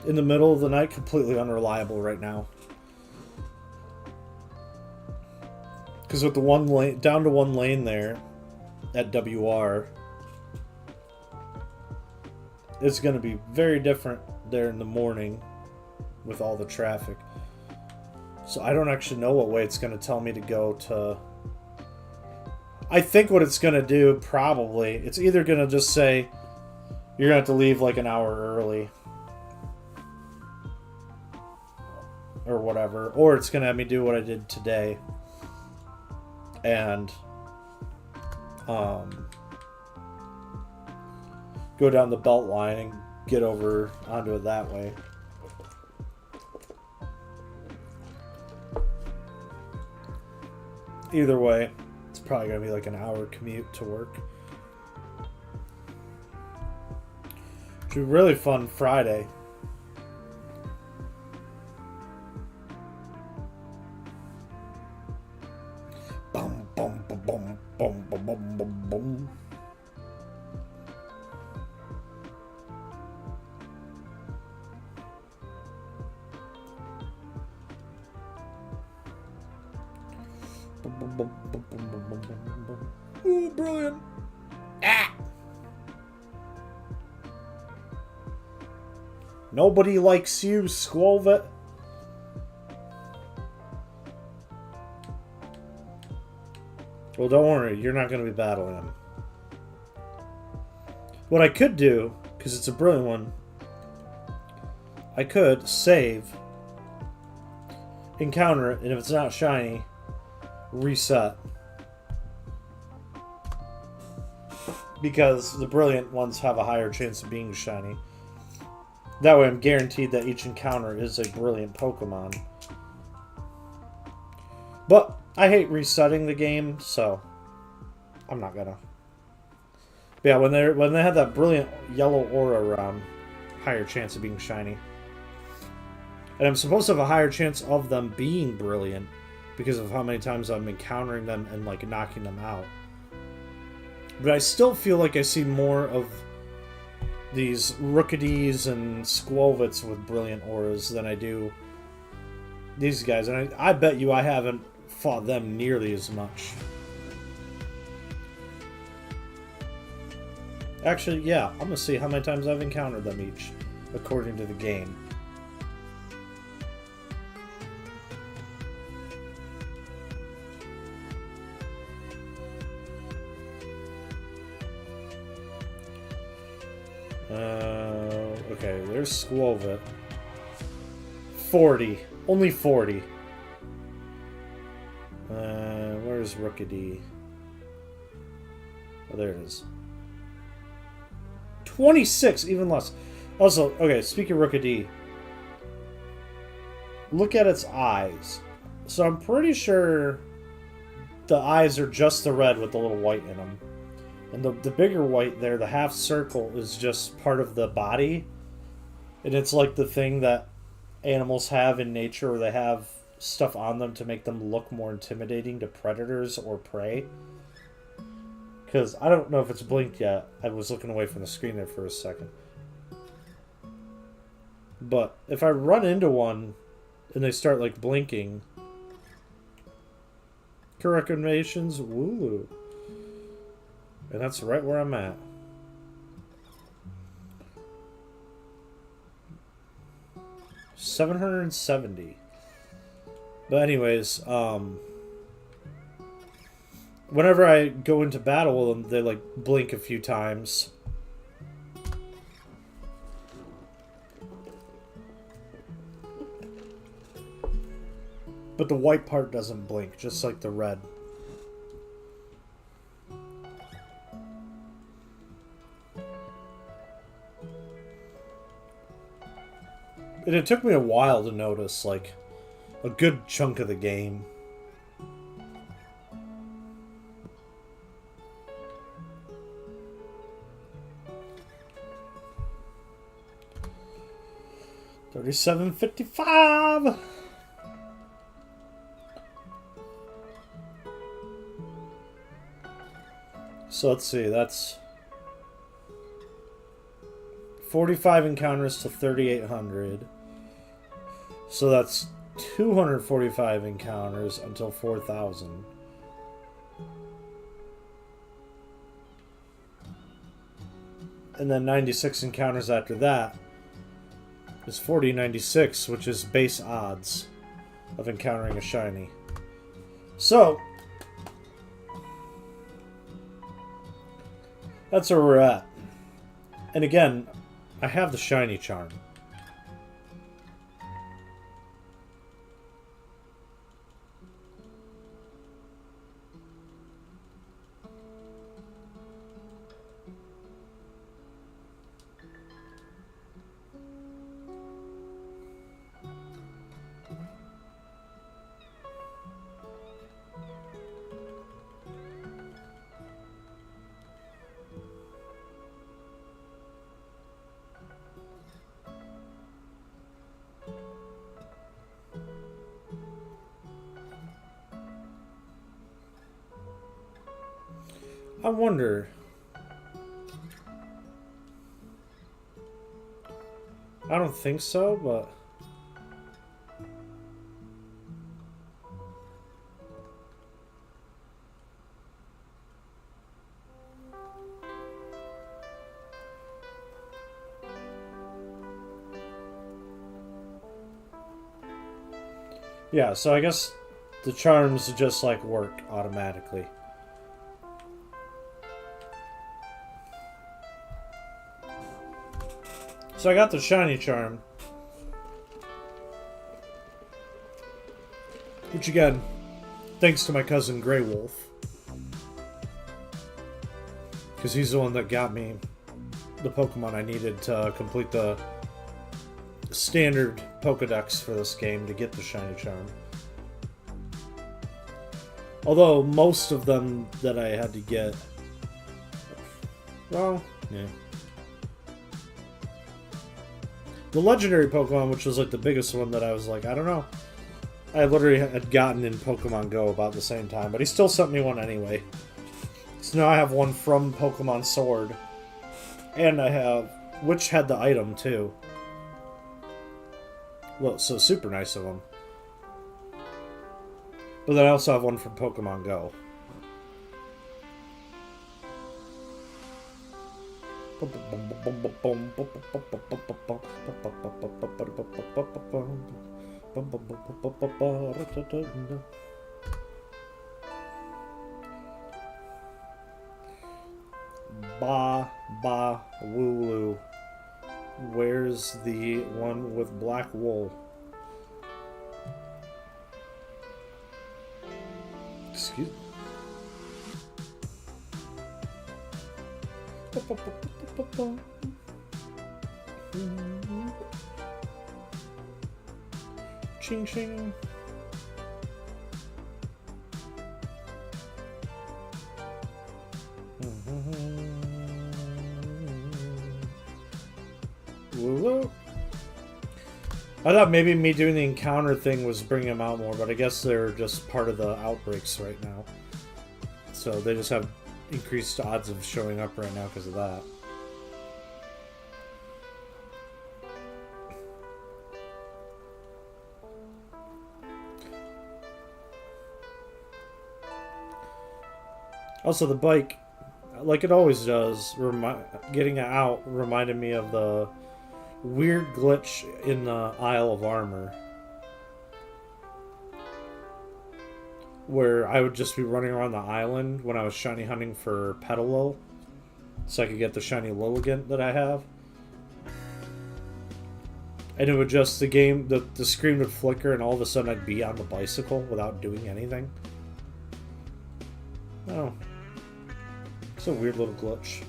in the middle of the night, completely unreliable right now. Because with the 1 lane, down to 1 lane there at WR, it's going to be very different there in the morning with all the traffic. So I don't actually know what way it's going to tell me to go to... I think what it's going to do, probably, it's either going to just say, you're going to have to leave like an hour early. Or whatever. Or it's going to have me do what I did today. And... go down the belt line and get over onto it that way. Either way, it's probably going to be like an hour commute to work. Should be really fun Friday. Bum, bum, bum, bum, bum, bum, bum, bum, bum. Ooh, brilliant. Ah! Nobody likes you, Squolvet. Well, don't worry. You're not going to be battling him. What I could do, because it's a brilliant one, I could save, encounter it, and if it's not shiny, reset. Because the brilliant ones have a higher chance of being shiny. That way I'm guaranteed that each encounter is a brilliant Pokemon. But I hate resetting the game, so I'm not gonna. But yeah, when they have that brilliant yellow aura around, higher chance of being shiny. And I'm supposed to have a higher chance of them being brilliant because of how many times I'm encountering them and like knocking them out. But I still feel like I see more of these Rookidees and Squolvets with brilliant auras than I do these guys. And I bet you I haven't fought them nearly as much. Actually, yeah, I'm going to see how many times I've encountered them each, according to the game. Okay, there's Squolvet. 40. Only 40. Where's Rookidee? Oh, there it is. 26, even less. Also, okay, speaking of Rookidee, look at its eyes. So I'm pretty sure the eyes are just the red with the little white in them. And the bigger white there, the half circle, is just part of the body. And it's like the thing that animals have in nature where they have stuff on them to make them look more intimidating to predators or prey. Because I don't know if it's blinked yet. I was looking away from the screen there for a second. But if I run into one and they start like blinking... Recommendations, Wooloo. And that's right where I'm at. $770. But anyways, whenever I go into battle with them, they like blink a few times. But the white part doesn't blink, just like the red. And it took me a while to notice, like, a good chunk of the game. $37.55. So let's see, that's 45 encounters to 3,800. So that's 245 encounters until 4,000. And then 96 encounters after that is 4096, which is base odds. of encountering a shiny. So, that's where we're at. And again, I have the shiny charm. I wonder. I don't think so, but yeah, so I guess the charms just like work automatically. So I got the shiny charm. Which again, thanks to my cousin Grey Wolf. Because he's the one that got me the Pokemon I needed to complete the standard Pokedex for this game to get the shiny charm. Although most of them that I had to get... Well, yeah. The legendary Pokemon, which was like the biggest one that I was like, I don't know. I literally had gotten in Pokemon Go about the same time, but he still sent me one anyway. So now I have one from Pokemon Sword. And I have, which had the item too. Well, so super nice of him. But then I also have one from Pokemon Go. Wooloo. Where's the one with black wool? Excuse me. Ching ching. Wooloo. I thought maybe me doing the encounter thing was bringing them out more, but I guess they're just part of the outbreaks right now. So they just have increased odds of showing up right now because of that. Also, the bike, like it always does, getting it out reminded me of the weird glitch in the Isle of Armor. Where I would just be running around the island when I was shiny hunting for Petalil. So I could get the shiny Lilligant that I have. And it would just, the game, the screen would flicker and all of a sudden I'd be on the bicycle without doing anything. Oh. It's a weird little glitch.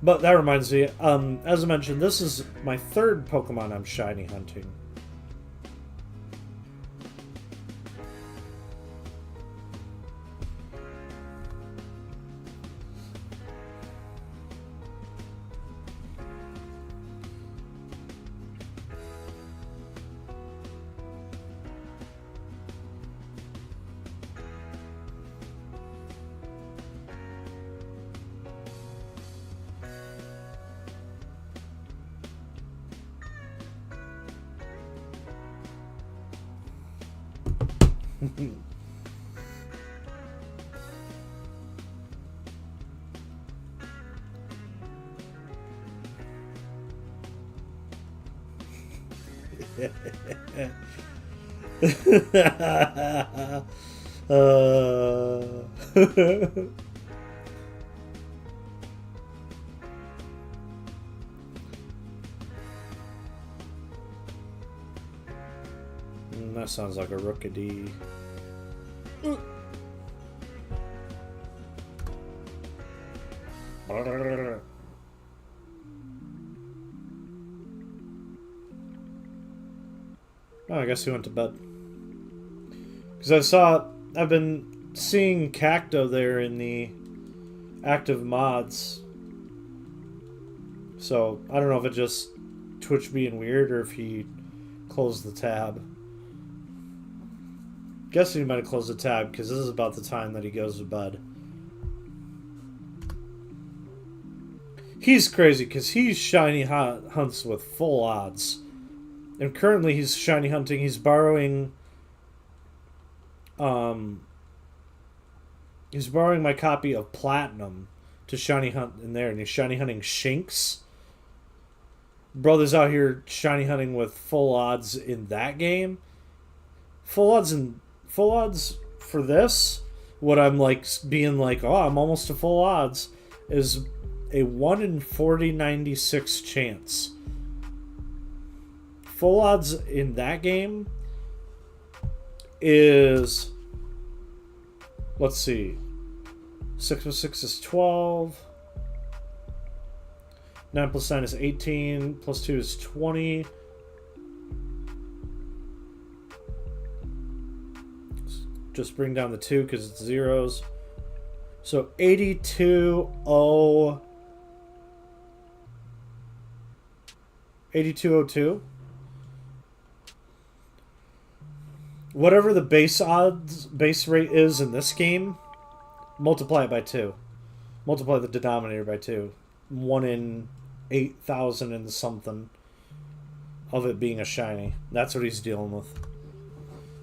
But that reminds me, as I mentioned, this is my third Pokemon I'm shiny hunting. uh... That sounds like a rookity. Oh, I guess he went to bed. Because I've been seeing Cacto there in the active mods. So, I don't know if it just Twitch being weird or if he closed the tab. Guessing he might have closed the tab because this is about the time that he goes to bed. He's crazy because he's shiny hunts with full odds. And currently he's shiny hunting. He's borrowing my copy of Platinum to shiny hunt in there, and he's shiny hunting Shinx. Brother's out here shiny hunting with full odds in that game. Full odds for this, what I'm like being like, oh, I'm almost to full odds, is a 1 in 4096 chance. Full odds in that game is, let's see, 6 plus 6 is 12, 9 plus 9 is 18, plus 2 is 20. Just bring down the 2 because it's zeros. So 8202. Whatever the base rate is in this game, multiply it by 2. Multiply the denominator by 2. 1 in 8,000 and something of it being a shiny. That's what he's dealing with.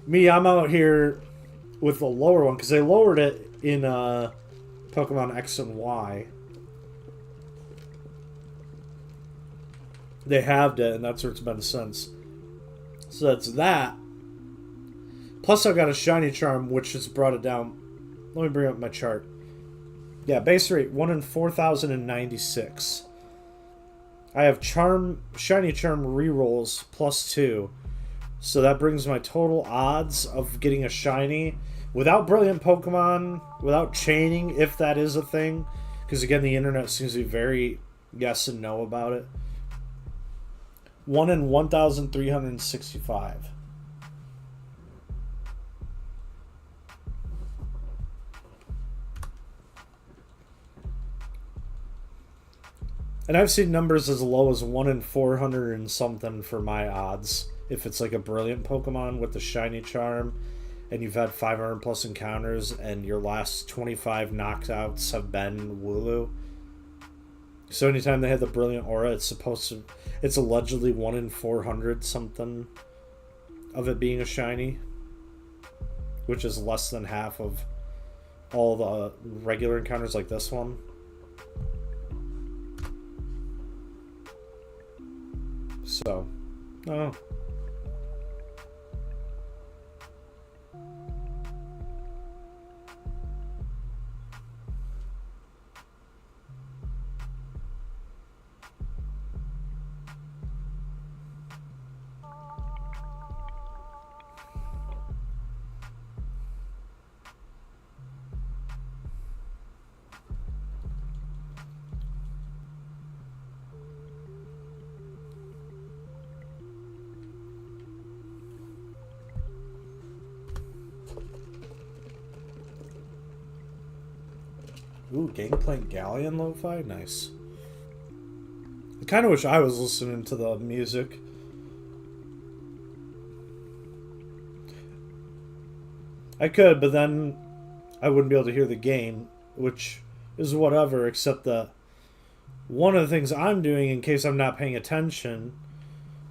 Me, I'm out here with the lower one because they lowered it in Pokemon X and Y. They halved it, and that's where it's been since. So that's that. Plus, I got a shiny charm, which has brought it down. Let me bring up my chart. Yeah, base rate 1 in 4096. I have shiny charm rerolls plus 2. So that brings my total odds of getting a shiny without brilliant Pokemon, without chaining, if that is a thing. Because again, the internet seems to be very yes and no about it. 1 in 1365. And I've seen numbers as low as 1 in 400 and something for my odds. If it's like a brilliant Pokemon with the shiny charm, and you've had 500 plus encounters, and your last 25 knockouts have been Wooloo. So anytime they have the brilliant aura, it's allegedly 1 in 400 something of it being a shiny, which is less than half of all the regular encounters like this one. So, oh. Ooh, Gangplank Galleon lo-fi? Nice. I kind of wish I was listening to the music. I could, but then I wouldn't be able to hear the game, which is whatever, except that one of the things I'm doing in case I'm not paying attention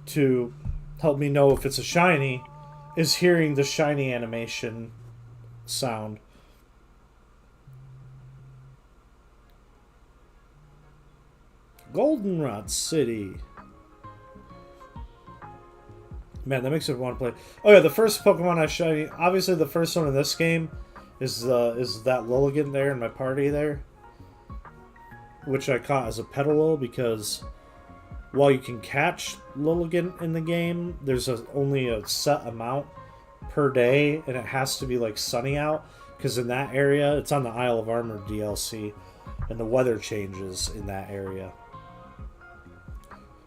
to help me know if it's a shiny is hearing the shiny animation sound. Goldenrod City. Man, that makes me want to play. Oh yeah, the first Pokemon I shiny. Obviously, the first one in this game is that Lilligant there in my party there, which I caught as a Petalil because while you can catch Lilligant in the game, there's only a set amount per day, and it has to be like sunny out because in that area, it's on the Isle of Armor DLC, and the weather changes in that area.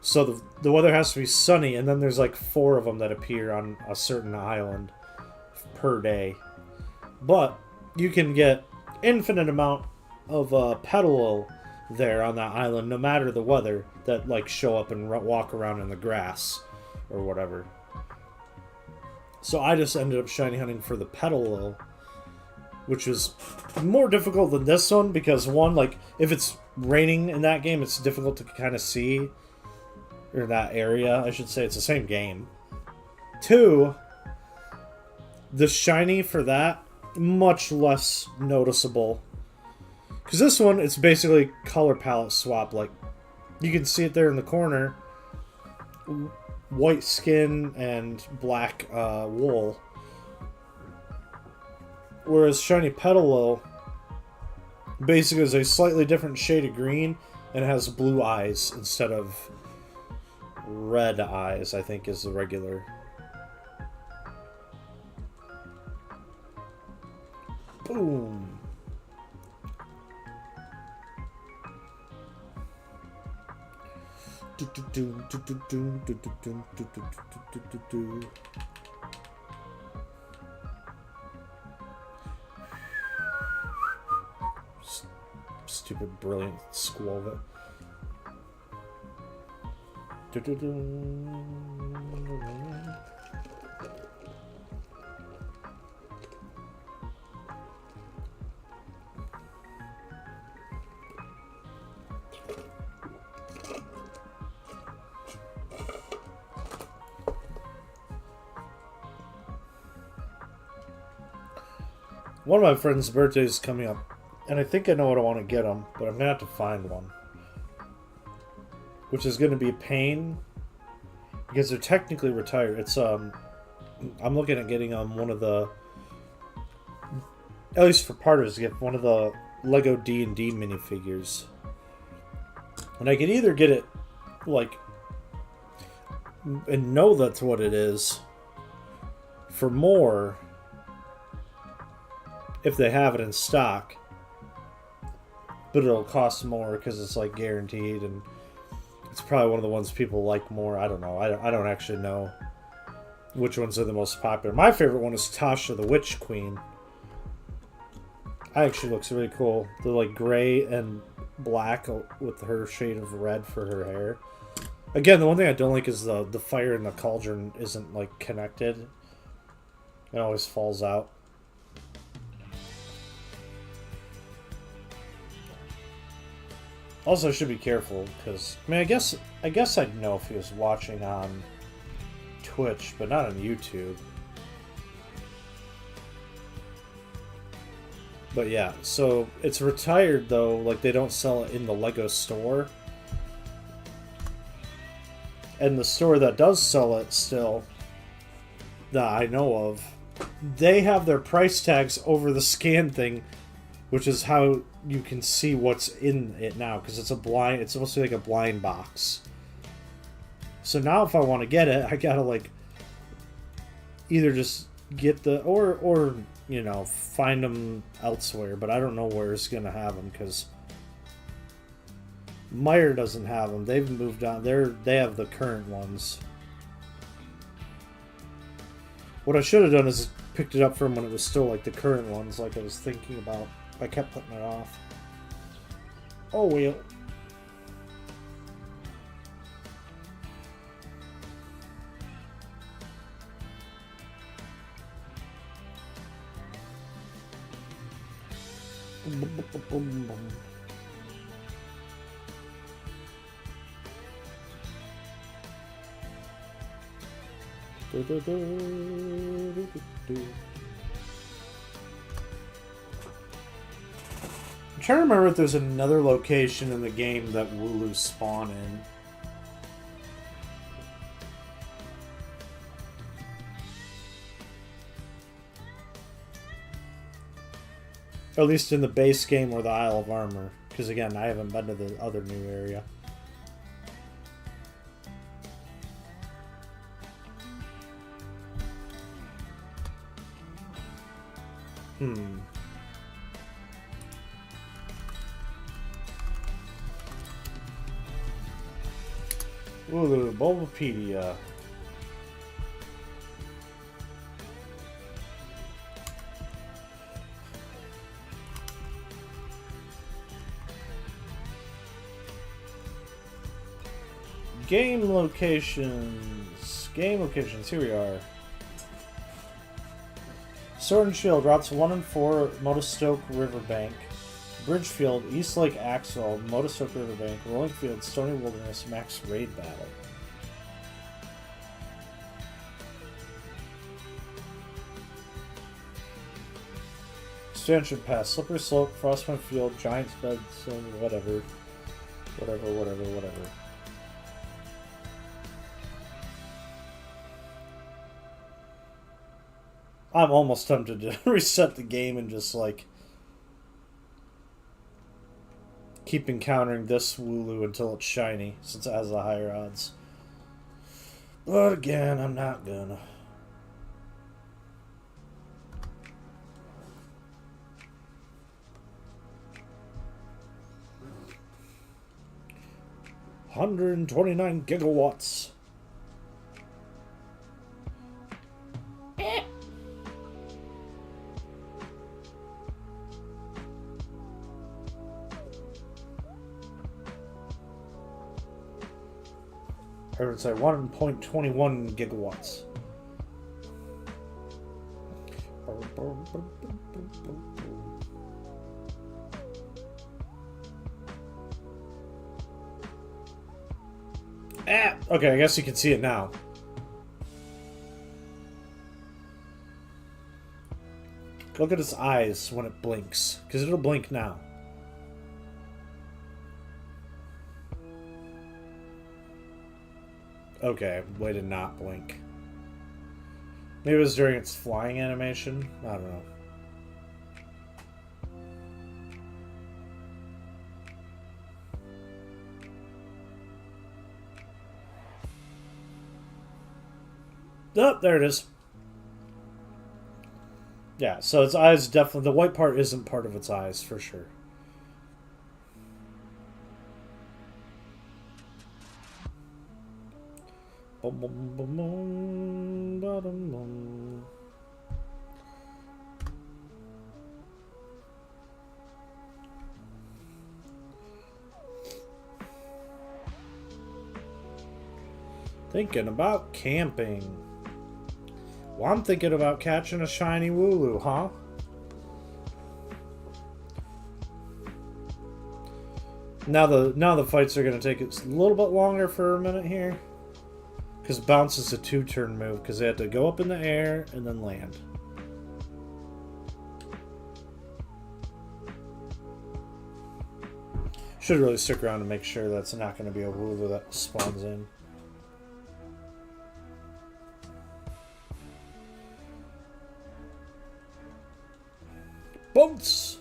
So the weather has to be sunny, and then there's like 4 of them that appear on a certain island per day. But you can get infinite amount of Petalil there on that island, no matter the weather, that like show up and walk around in the grass or whatever. So I just ended up shiny hunting for the Petalil, which was more difficult than this one because one, like if it's raining in that game, it's difficult to kind of see. Or that area, I should say. It's the same game. 2, the shiny for that, much less noticeable. Because this one, it's basically color palette swap. Like, you can see it there in the corner. White skin and black wool. Whereas shiny Petalil basically is a slightly different shade of green and has blue eyes instead of red eyes, I think, is the regular. Boom. Stupid, brilliant Squelvet. One of my friends' birthdays is coming up, and I think I know what I want to get him, but I'm gonna have to find one. Which is going to be a pain because they're technically retired. It's I'm looking at getting one of the, at least for part of his gift, one of the Lego D&D minifigures. And I could either get it like and know that's what it is for more if they have it in stock, but it'll cost more because it's like guaranteed, and it's probably one of the ones people like more. I don't know. I don't actually know which ones are the most popular. My favorite one is Tasha the Witch Queen. Actually looks really cool. The like gray and black with her shade of red for her hair. Again, the one thing I don't like is the fire in the cauldron isn't like connected. It always falls out. Also, I should be careful because I mean, I guess I'd know if he was watching on Twitch, but not on YouTube. But yeah, so it's retired though. Like they don't sell it in the Lego store, and the store that does sell it still, that I know of, they have their price tags over the scan thing, which is how you can see what's in it now, because it's supposed to be like a blind box. So now if I want to get it, I gotta like either just get or you know, find them elsewhere, but I don't know where it's gonna have them because Meyer doesn't have them. They've moved on. They have the current ones. What I should have done is picked it up from when it was still like the current ones, like I was thinking about. I kept putting it off. Oh well. I'm trying to remember if there's another location in the game that Wooloo spawn in. At least in the base game or the Isle of Armor. Because again, I haven't been to the other new area. Wooloo, Bulbapedia. Game locations. Game locations. Here we are. Sword and Shield, routes 1 and 4, Motostoke Riverbank. Bridgefield, East Lake Axel, Motostoke Riverbank, Rolling Field, Stony Wilderness, Max Raid Battle. Expansion Pass, Slippery Slope, Frostmine Field, Giant's Bed, so whatever. Whatever. I'm almost tempted to reset the game and just, like, keep encountering this Wooloo until it's shiny, since it has the higher odds. But again, I'm not gonna. $129 gigawatts. I would say 1.21 gigawatts. Okay, I guess you can see it now. Look at its eyes when it blinks, because it'll blink now. Okay, way to not blink. Maybe it was during its flying animation? I don't know. Oh, there it is. Yeah, so its eyes definitely... The white part isn't part of its eyes, for sure. Thinking about camping. Well, I'm thinking about catching a shiny Wooloo, huh? Now the fights are going to take a little bit longer for a minute here. Because bounce is a 2-turn move, because they had to go up in the air and then land. Should really stick around to make sure that's not going to be a Wooloo that spawns in. Bounce!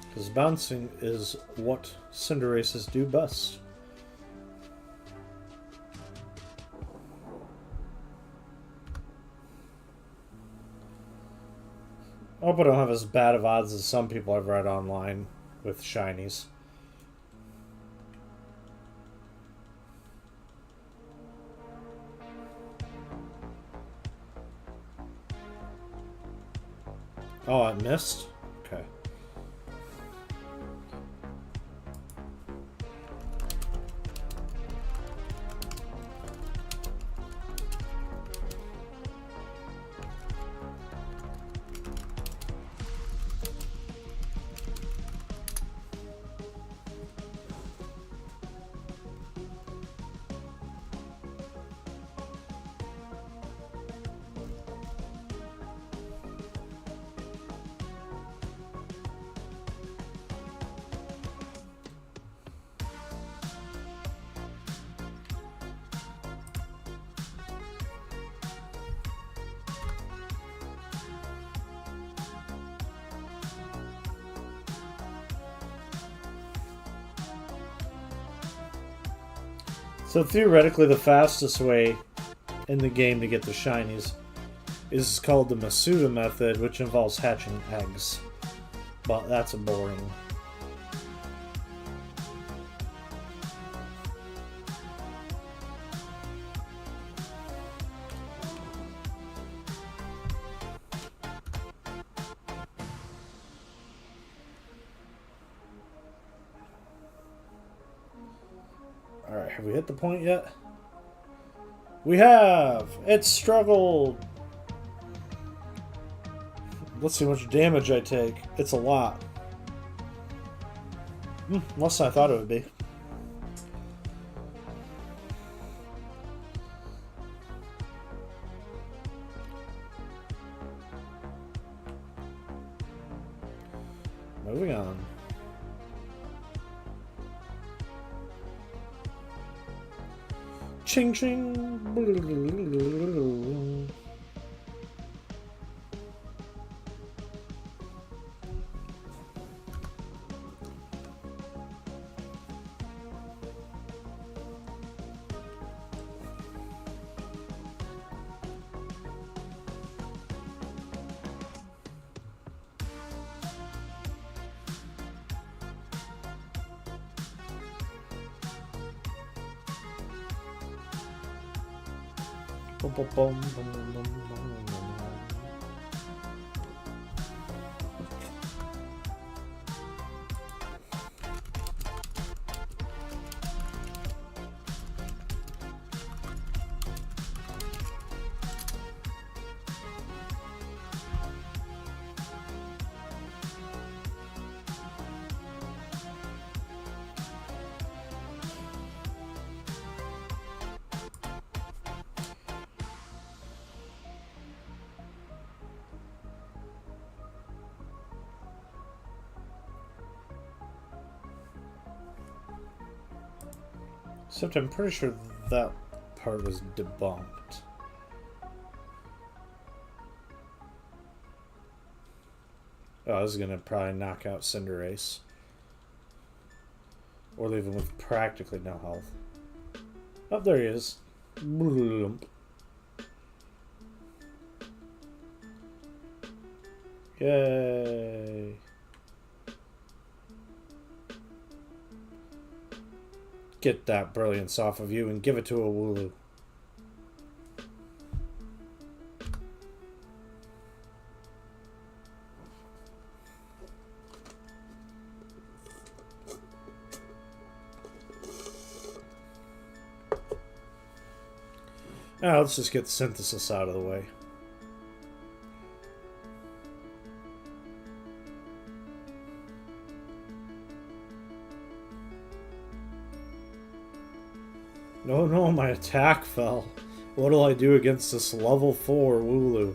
Because bouncing is what Cinderaces do best. I hope I don't have as bad of odds as some people I've read online with shinies. Oh, I missed? Okay. So theoretically, the fastest way in the game to get the shinies is called the Masuda method, which involves hatching eggs. But that's boring. Alright, have we hit the point yet? We have! It's struggled! Let's see how much damage I take. It's a lot. Less than I thought it would be. Moving on. Ching ching. Bum, bum, bum, bum, bum, bum, bum, bum. Except I'm pretty sure that part was debunked. Oh, I was gonna probably knock out Cinderace. Or leave him with practically no health. Oh, there he is. Yay. Get that brilliance off of you and give it to a Wooloo. Now let's just get the synthesis out of the way. No, my attack fell. What'll I do against this level 4 Wooloo?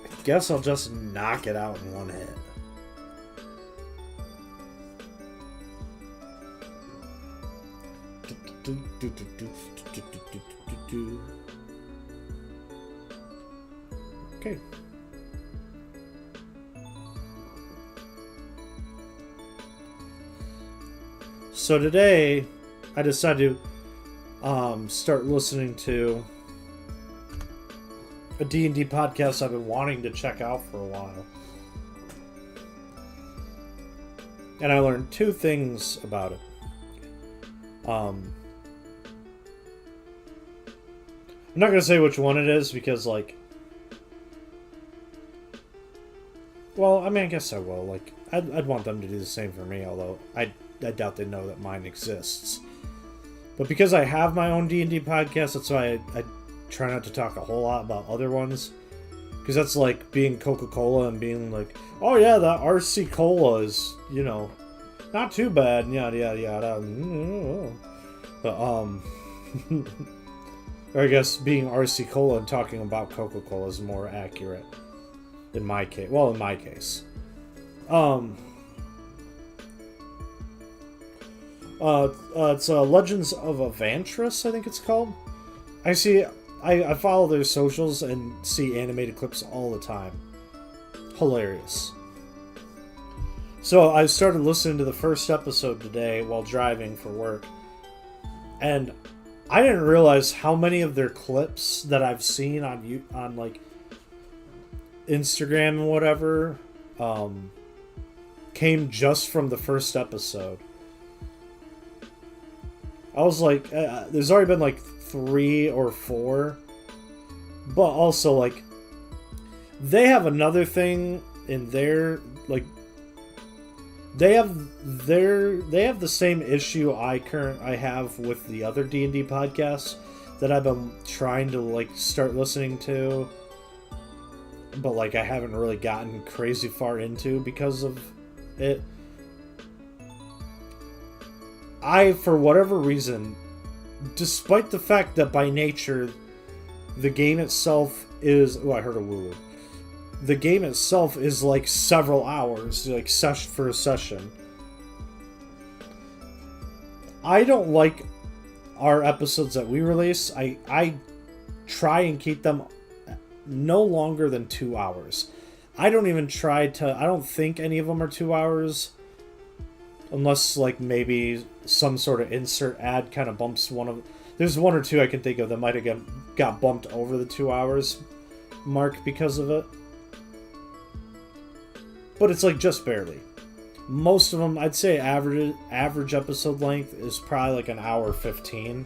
I guess I'll just knock it out in one hit. Okay. So today, I decided to start listening to a D&D podcast I've been wanting to check out for a while. And I learned two things about it. I'm not going to say which one it is because, like... Well, I mean, I guess I will. Like, I'd want them to do the same for me, although I doubt they know that mine exists. But because I have my own D&D podcast, that's why I try not to talk a whole lot about other ones. Because that's like being Coca-Cola and being like, oh yeah, that RC Cola is, you know, not too bad, yada yada yada. But, or I guess being RC Cola and talking about Coca-Cola is more accurate. In my case. Well, in my case. It's Legends of Avantris, I think it's called. I see. I follow their socials and see animated clips all the time. Hilarious. So I started listening to the first episode today while driving for work, and I didn't realize how many of their clips that I've seen on like Instagram and whatever came just from the first episode. I was like, there's already been like 3 or 4, but also like they have another thing in their like they have the same issue I have with the other D&D podcasts that I've been trying to like start listening to, but like I haven't really gotten crazy far into because of it. For whatever reason, despite the fact that by nature the game itself is... Oh, I heard a Wooloo. The game itself is like several hours, like for a session. I don't like our episodes that we release. I try and keep them no longer than 2 hours. I don't even try to... I don't think any of them are 2 hours. Unless, like, maybe some sort of insert ad kind of bumps one of... There's 1 or 2 I can think of that might have got bumped over the 2 hours mark because of it. But it's, like, just barely. Most of them, I'd say average episode length is probably, like, an hour 15.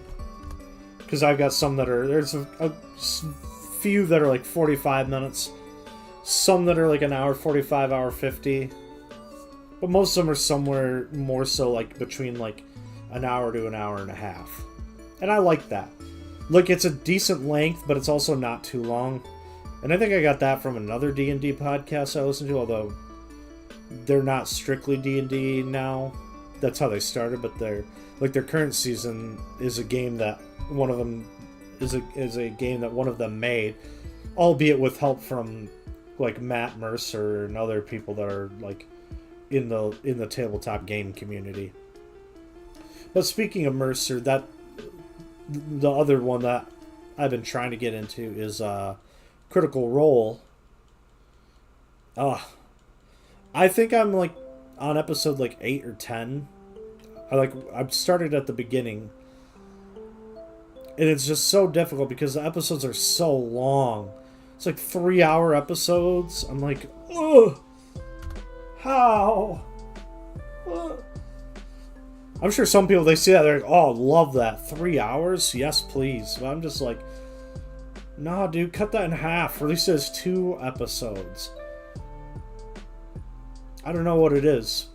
Because I've got some that are... There's a few that are, like, 45 minutes. Some that are, like, an hour 45, hour 50. But most of them are somewhere more so like between like an hour to an hour and a half. And I like that. Like, it's a decent length, but it's also not too long. And I think I got that from another D&D podcast I listened to, although they're not strictly D&D now. That's how they started, but their current season is a game that one of them is a game that one of them made, albeit with help from like Matt Mercer and other people that are like in the tabletop game community. But speaking of Mercer, the other one that I've been trying to get into is Critical Role. I think I'm like on episode like 8 or 10. I've started at the beginning, and it's just so difficult because the episodes are so long. It's like 3-hour episodes. I'm like, ugh. How? I'm sure some people, they see that, they're like, oh, love that. 3 hours? Yes, please. But I'm just like, nah, dude, cut that in half. Release it as 2 episodes. I don't know what it is.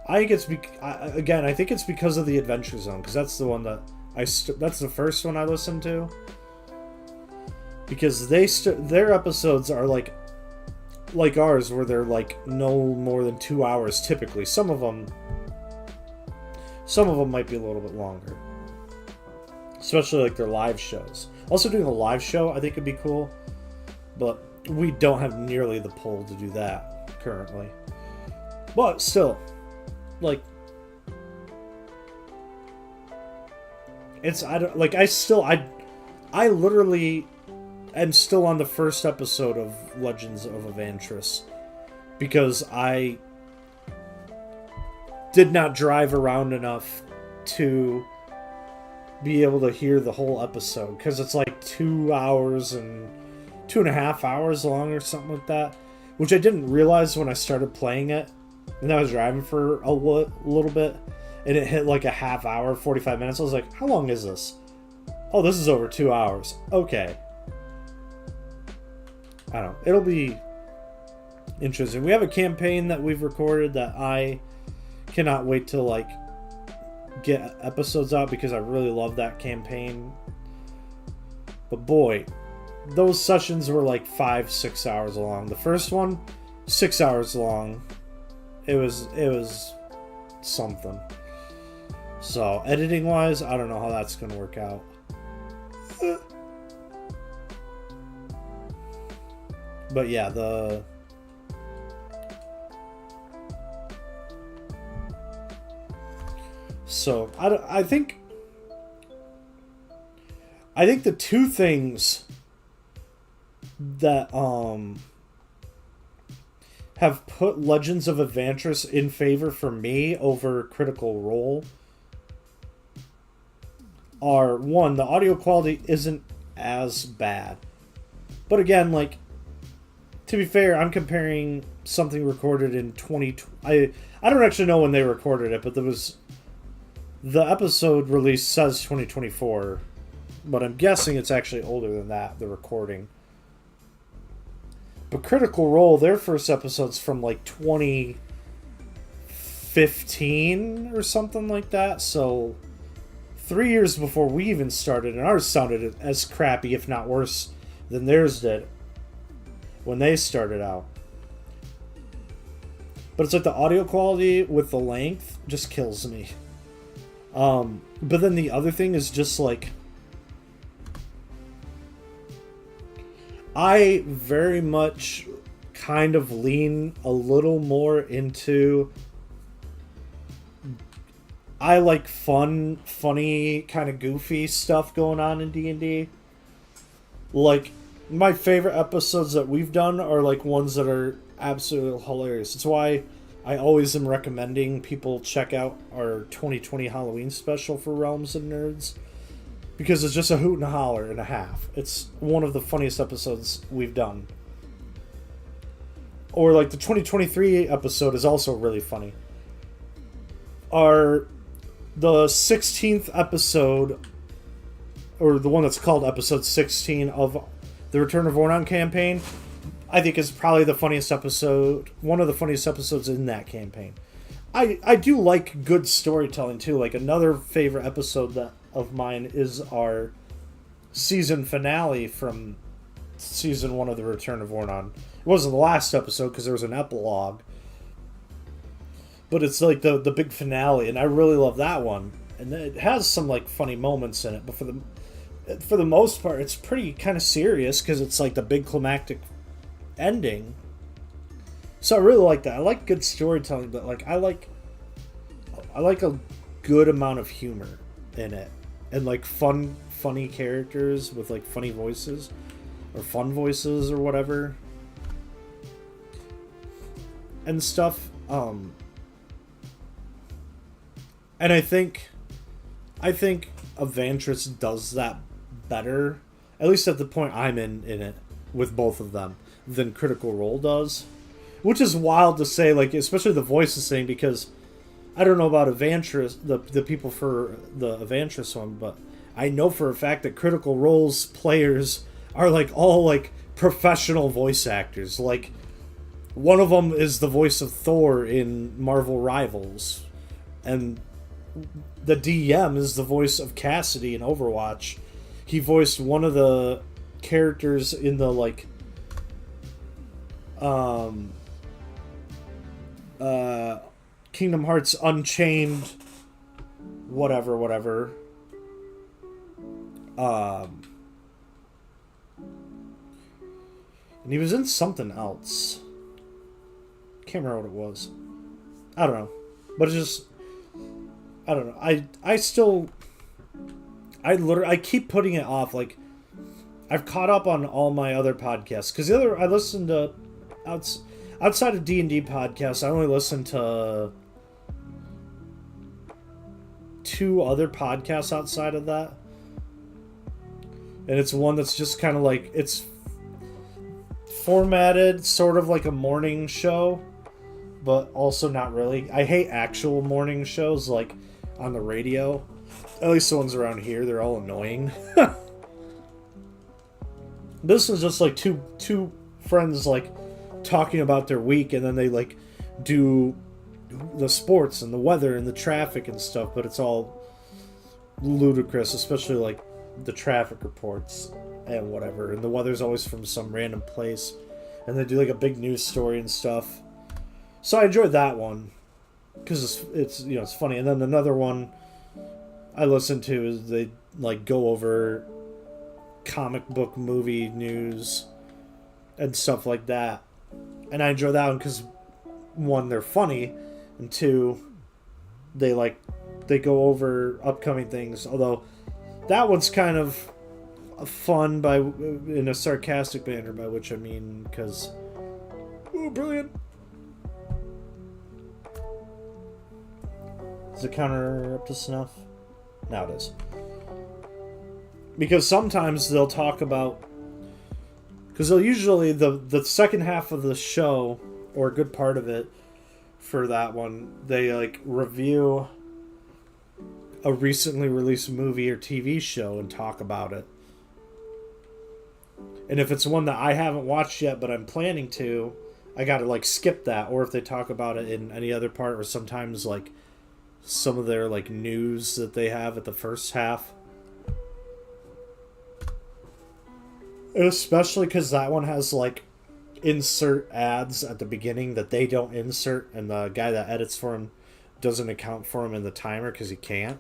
I think it's, I think it's because of the Adventure Zone, because that's the one that that's the first one I listened to. Because their episodes are like ours, where they're like no more than 2 hours typically. Some of them might be a little bit longer, especially like their live shows. Also, doing a live show I think would be cool, but we don't have nearly the pull to do that currently. But still, like, it's I literally am still on the first episode of Legends of Evantris because I did not drive around enough to be able to hear the whole episode, because it's like 2 hours and 2.5 hours long or something like that, which I didn't realize when I started playing it. And I was driving for a little bit, and it hit like a half hour, 45 minutes. I was like, how long is this? Oh, this is over 2 hours. Okay. I don't know. It'll be interesting. We have a campaign that we've recorded that I cannot wait to like get episodes out, because I really love that campaign. But boy, those sessions were like 5-6 hours long. The first one, 6 hours long. It was something. So editing wise, I don't know how that's gonna work out. But yeah, so I think I think the two things that have put Legends of Evantris in favor for me over Critical Role are, one, the audio quality isn't as bad. But again, like, to be fair, I'm comparing something recorded in 2020. I don't actually know when they recorded it, but the episode release says 2024, but I'm guessing it's actually older than that, the recording. But Critical Role, their first episode's from like 2015 or something like that, so 3 years before we even started, and ours sounded as crappy, if not worse, than theirs did when they started out. But it's like the audio quality with the length just kills me. But then the other thing is just like, I very much kind of lean a little more into, I like funny, kind of goofy stuff going on in D&D. Like, my favorite episodes that we've done are like ones that are absolutely hilarious. It's why I always am recommending people check out our 2020 Halloween special for Realms and Nerds, because it's just a hoot and a holler and a half. It's one of the funniest episodes we've done. Or like the 2023 episode is also really funny. The 16th episode, or the one that's called episode 16 of the Return of Ornon campaign, I think is probably the funniest episode, one of the funniest episodes in that campaign. I do like good storytelling too. Like, another favorite episode of mine is our season finale from season 1 of the Return of Ornon. It wasn't the last episode because there was an epilogue, but it's like the big finale, and I really love that one. And it has some like funny moments in it, but for the most part, it's pretty kind of serious because it's like the big climactic ending. So I really like that. I like good storytelling, but like I like a good amount of humor in it, and like funny characters with like funny voices or fun voices or whatever and stuff. And I think Evantris does that better, at least at the point I'm in it with both of them, than Critical Role does. Which is wild to say, like, especially the voices thing, because I don't know about Evantris, the people for the Evantris one, but I know for a fact that Critical Role's players are like all like professional voice actors. Like, one of them is the voice of Thor in Marvel Rivals, and the DM is the voice of Cassidy in Overwatch. He voiced one of the characters in the like Kingdom Hearts Unchained whatever. And he was in something else. Can't remember what it was. I don't know. But it's just, I don't know. I keep putting it off. Like, I've caught up on all my other podcasts, because I listen to outside of D&D podcasts, I only listen to 2 other podcasts outside of that, and it's one that's just kind of like, it's formatted sort of like a morning show, but also not really. I hate actual morning shows like on the radio. At least the ones around here, they're all annoying. This is just like two friends like talking about their week, and then they like do the sports and the weather and the traffic and stuff, but it's all ludicrous, especially like the traffic reports and whatever, and the weather's always from some random place, and they do like a big news story and stuff. So I enjoyed that one because it's you know, it's funny. And then another one I listen to is they like go over comic book movie news and stuff like that, and I enjoy that one because, one, they're funny, and 2, they go over upcoming things. Although that one's kind of, fun by in a sarcastic manner, by which I mean because, ooh, brilliant. Is the counter up to snuff? Now it is. Because sometimes they'll talk about, because they'll usually the second half of the show, or a good part of it for that one, they like review a recently released movie or TV show and talk about it. And if it's one that I haven't watched yet but I'm planning to, I gotta like skip that. Or if they talk about it in any other part, or sometimes like some of their like news that they have at the first half. And especially because that one has like insert ads at the beginning that they don't insert, and the guy that edits for him doesn't account for him in the timer because he can't.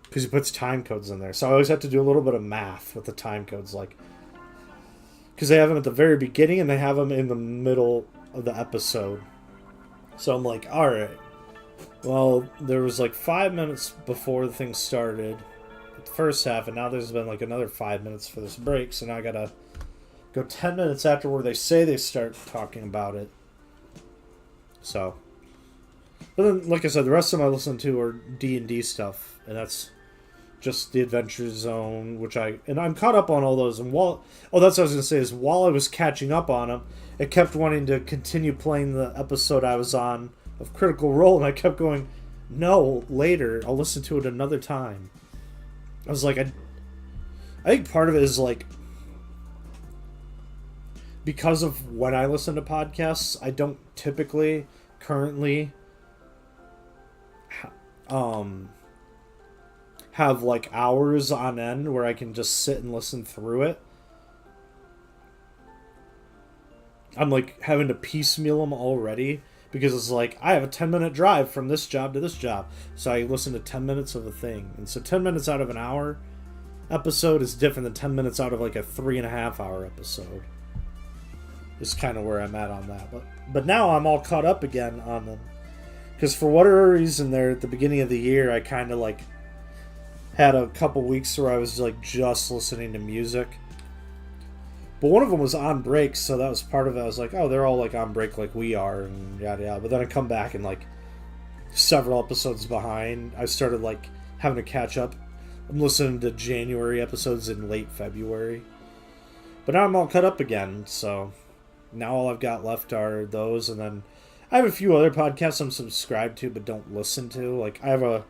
Because he puts time codes in there. So I always have to do a little bit of math with the time codes, like, because they have them at the very beginning and they have them in the middle of the episode. So I'm like, alright, well, there was like 5 minutes before the thing started, the first half, and now there's been like another 5 minutes for this break, so now I gotta go 10 minutes after where they say they start talking about it. So, but then, like I said, the rest of them I listen to are D&D stuff, and that's just the Adventure Zone, which I'm caught up on all those. And that's what I was gonna say, is while I was catching up on them, it kept wanting to continue playing the episode I was on of Critical Role, and I kept going, no, later, I'll listen to it another time. I was like, I think part of it is like, because of when I listen to podcasts, I don't typically currently have like hours on end where I can just sit and listen through it. I'm like having to piecemeal them already, because it's like I have a 10-minute drive from this job to this job, so I listen to 10 minutes of a thing. And so 10 minutes out of an hour episode is different than 10 minutes out of like a 3.5 hour episode. Is kind of where I'm at on that. But now I'm all caught up again on them, because for whatever reason there at the beginning of the year, I kind of like had a couple weeks where I was like just listening to music. But one of them was on break, so that was part of it. I was like, oh, they're all like on break like we are, and yada yada. But then I come back and like several episodes behind, I started like having to catch up. I'm listening to January episodes in late February. But now I'm all caught up again, so now all I've got left are those, and then I have a few other podcasts I'm subscribed to but don't listen to. Like I have a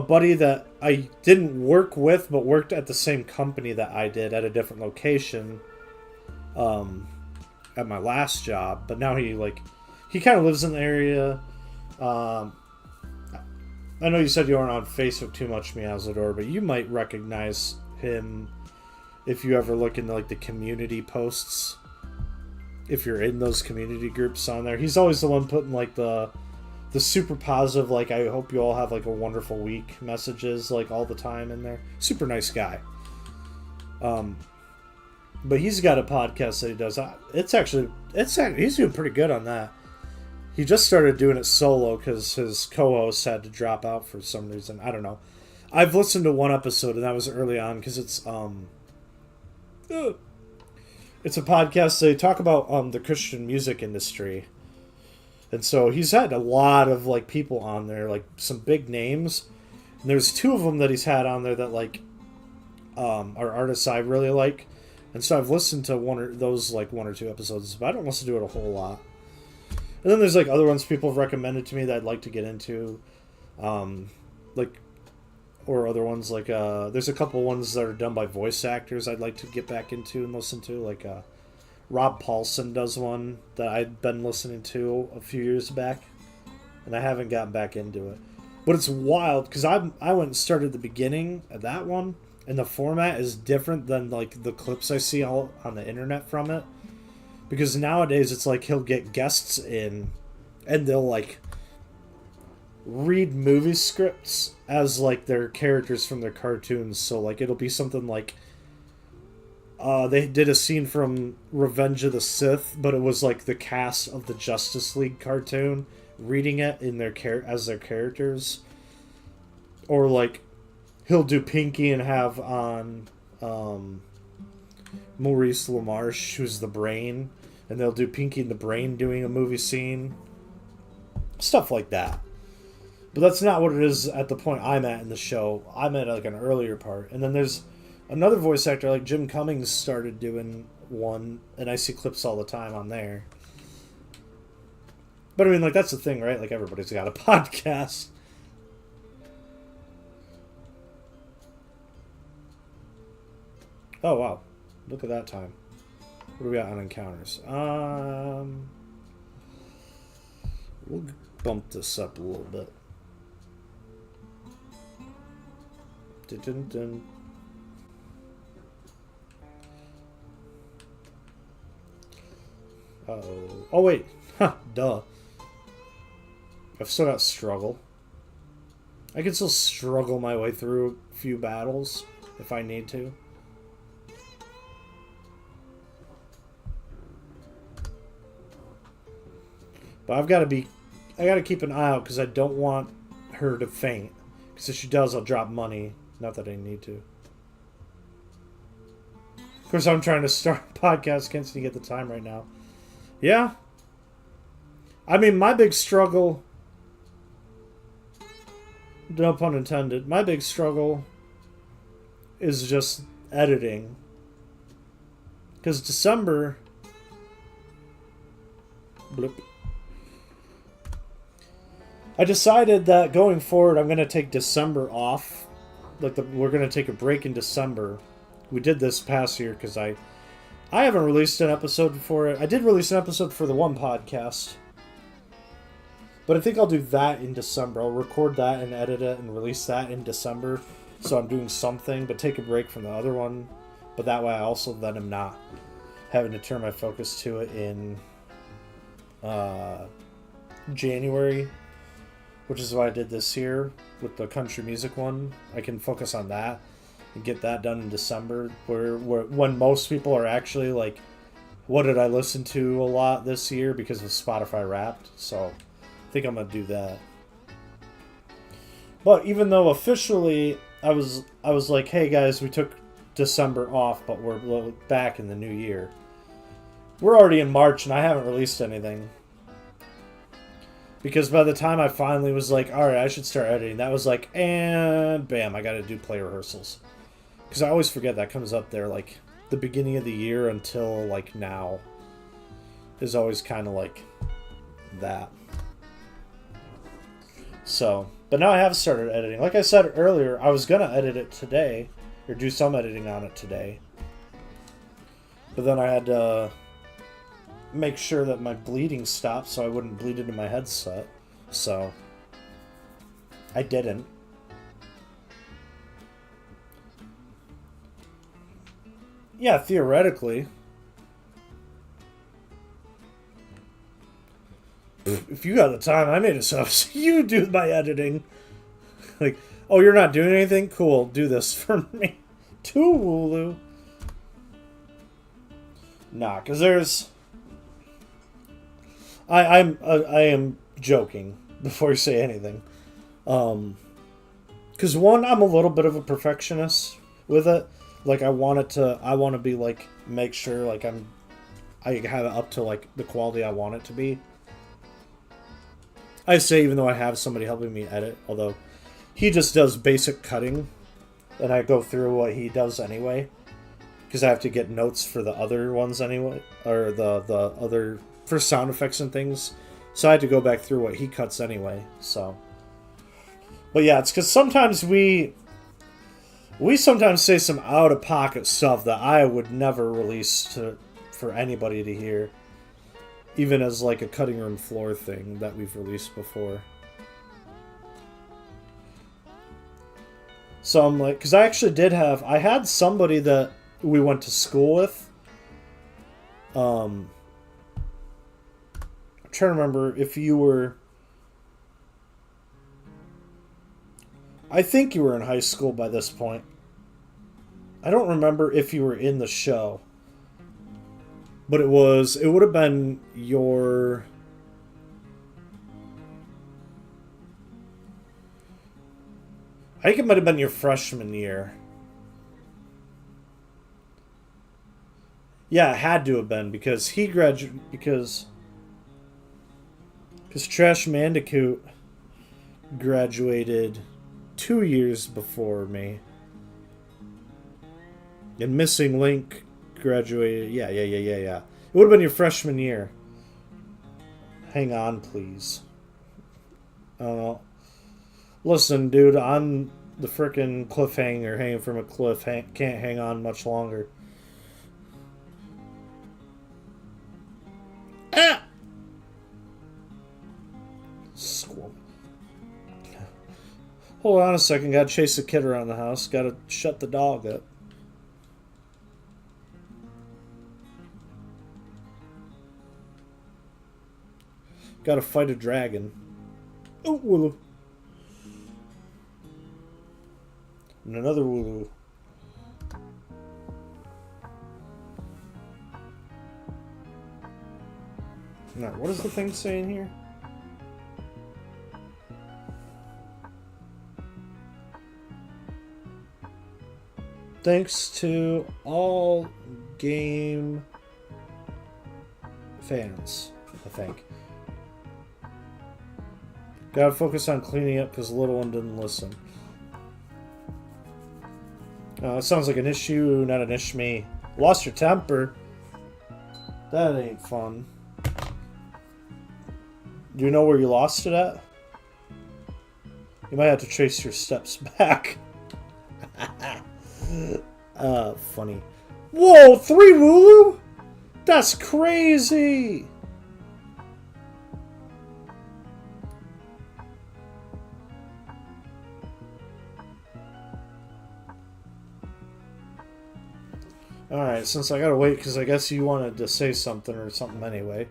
buddy that I didn't work with but worked at the same company that I did at a different location at my last job, but now he kind of lives in the area. I know you said you aren't on Facebook too much, Meowsador, but you might recognize him if you ever look into like the community posts, if you're in those community groups on there. He's always the one putting like the super positive, like, I hope you all have like a wonderful week messages like all the time in there. Super nice guy. But he's got a podcast that he does. He's doing pretty good on that. He just started doing it solo because his co-host had to drop out for some reason. I don't know. I've listened to one episode, and that was early on, because it's a podcast. They talk about the Christian music industry. And so he's had a lot of like people on there, like some big names. And there's two of them that he's had on there that like are artists I really like. And so I've listened to one or two episodes, but I don't listen to it a whole lot. And then there's like other ones people have recommended to me that I'd like to get into, or other ones like there's a couple ones that are done by voice actors I'd like to get back into and listen to, like Rob Paulson does one that I'd been listening to a few years back, and I haven't gotten back into it. But it's wild, because I went and started the beginning of that one, and the format is different than like the clips I see all on the internet from it. Because nowadays it's like he'll get guests in, and they'll like read movie scripts as like their characters from their cartoons. So like it'll be something like they did a scene from Revenge of the Sith, but it was like the cast of the Justice League cartoon reading it in their as their characters. Or like he'll do Pinky and have on Maurice LaMarche, who's the brain, and they'll do Pinky and the Brain doing a movie scene. Stuff like that. But that's not what it is at the point I'm at in the show. I'm at like an earlier part. And then there's another voice actor, like Jim Cummings started doing one, and I see clips all the time on there. But I mean, like, that's the thing, right? Like, everybody's got a podcast. Oh, wow. Look at that time. What do we got on encounters? We'll bump this up a little bit. Dun-dun-dun. Uh-oh. Oh, wait. Huh, duh. I've still got struggle. I can still struggle my way through a few battles if I need to. But I gotta keep an eye out because I don't want her to faint. Because if she does, I'll drop money. Not that I need to. Of course, I'm trying to start a podcast. Can't see get the time right now. Yeah. I mean, my big struggle... No pun intended. My big struggle is just editing. Because December... Blip. I decided that going forward, I'm going to take December off. We're going to take a break in December. We did this past year because I haven't released an episode for it. I did release an episode for the one podcast. But I think I'll do that in December. I'll record that and edit it and release that in December. So I'm doing something, but take a break from the other one. But that way I also then am not having to turn my focus to it in January. Which is why I did this year with the country music one. I can focus on that and get that done in December. Where when most people are actually like, what did I listen to a lot this year because of Spotify Wrapped? So I think I'm going to do that. But even though officially I was like, hey guys, we took December off, but we're back in the new year. We're already in March and I haven't released anything. Because by the time I finally was like, alright, I should start editing, that was like, and bam, I gotta do play rehearsals. Because I always forget that comes up there, like, the beginning of the year until, like, now is always kind of like that. So, but now I have started editing. Like I said earlier, I was gonna edit it today, or do some editing on it today. But then I had to make sure that my bleeding stopped so I wouldn't bleed into my headset. So I didn't. Yeah, theoretically. If you got the time, I made it so you do my editing. Like, oh, you're not doing anything? Cool, do this for me. To Wooloo. Nah, because there's... I am joking before you say anything. Because one, I'm a little bit of a perfectionist with it. Like, I want to be like, make sure like I have it up to like the quality I want it to be. I say even though I have somebody helping me edit, although he just does basic cutting, and I go through what he does anyway, because I have to get notes for the other ones anyway, or the other for sound effects and things. So I had to go back through what he cuts anyway. So, but yeah, it's because sometimes we sometimes say some out of pocket stuff that I would never release for anybody to hear. Even as like a cutting room floor thing that we've released before. So I'm like, because I actually I had somebody that we went to school with. I'm trying to remember if you were... I think you were in high school by this point. I don't remember if you were in the show. But it would have been your... I think it might have been your freshman year. Yeah, it had to have been because he graduated because Trash Bandicoot graduated 2 years before me. And Missing Link graduated. Yeah. It would have been your freshman year. Hang on, please. I don't know. Listen, dude, I'm the frickin' cliffhanger hanging from a cliff. Can't hang on much longer. Ah! Squirm. Hold on a second. Gotta chase the kid around the house. Gotta shut the dog up. Gotta fight a dragon. Oh, Wooloo. And another Wooloo. Now, what is the thing saying here? Thanks to all game fans, I think. Gotta focus on cleaning up because the little one didn't listen. It sounds like an issue, not an ishme. Lost your temper? That ain't fun. Do you know where you lost it at? You might have to trace your steps back. Funny. Whoa, 3 Wooloo? That's crazy! Alright, since I gotta wait, because I guess you wanted to say something or something anyway.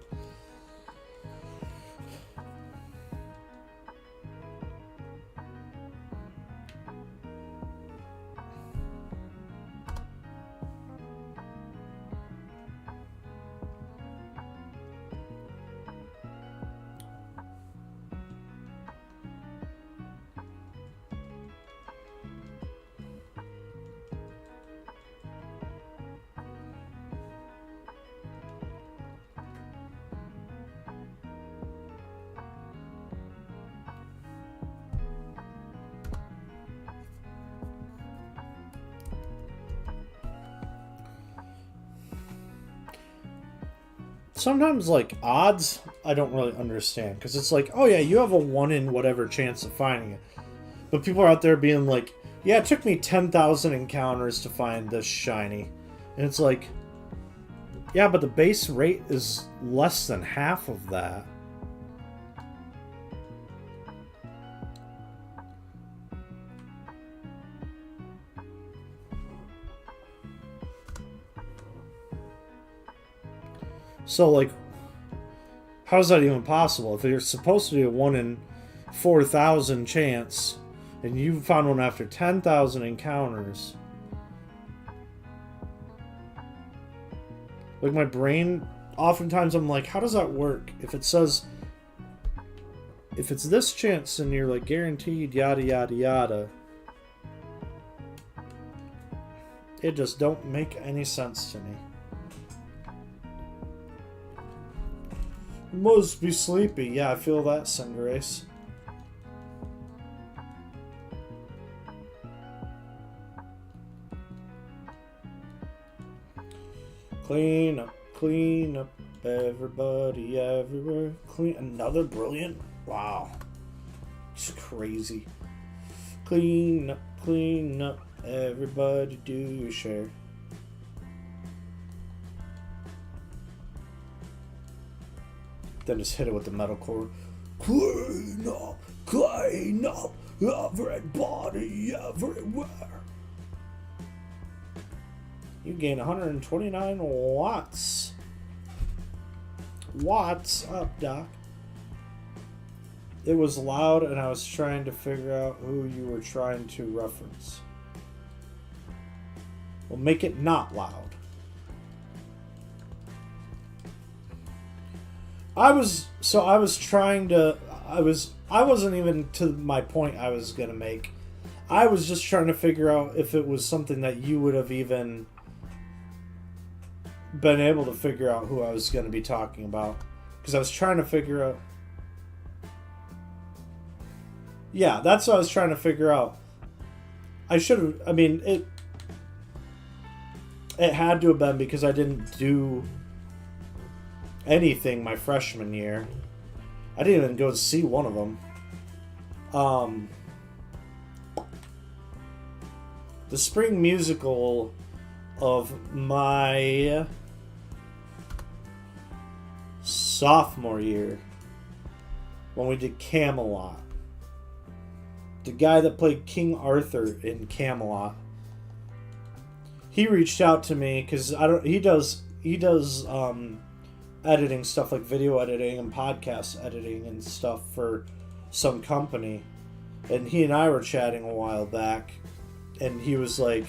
Sometimes, like, odds, I don't really understand. Because it's like, oh yeah, you have a 1 in whatever chance of finding it. But people are out there being like, yeah, it took me 10,000 encounters to find this shiny. And it's like, yeah, but the base rate is less than half of that. So, like, how is that even possible? If you're supposed to be a 1 in 4,000 chance, and you found one after 10,000 encounters. Like, my brain, oftentimes I'm like, how does that work? If it says, if it's this chance and you're like, guaranteed, yada, yada, yada. It just don't make any sense to me. Must be sleepy. Yeah, I feel that, Cinderace. Clean up, everybody, everywhere. Clean. Another brilliant? Wow. It's crazy. Clean up, everybody, do your share. Then just hit it with the metal cord. Clean up, everybody, everywhere. You gain 129 watts. Watts up, Doc. It was loud and I was trying to figure out who you were trying to reference. Well, make it not loud. I wasn't even to my point I was gonna make. I was just trying to figure out if it was something that you would have even been able to figure out who I was going to be talking about. Because I was trying to figure out... Yeah, that's what I was trying to figure out. I should have... I mean, it had to have been because I didn't do anything my freshman year. I didn't even go to see one of them. The spring musical of my sophomore year, when we did Camelot. The guy that played King Arthur in Camelot, he reached out to me because he does editing stuff like video editing and podcast editing and stuff for some company, and he and I were chatting a while back, and he was like,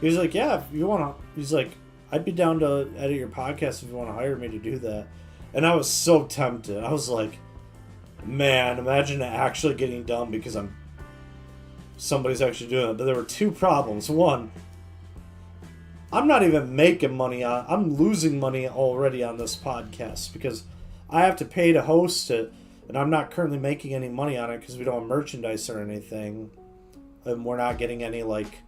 yeah, if you want to, he's like, I'd be down to edit your podcast if you want to hire me to do that. And I was so tempted. I was like, man, imagine it actually getting done because somebody's actually doing it. But there were two problems. One, I'm not even making money I'm losing money already on this podcast because I have to pay to host it, and I'm not currently making any money on it because we don't have merchandise or anything, and we're not getting any like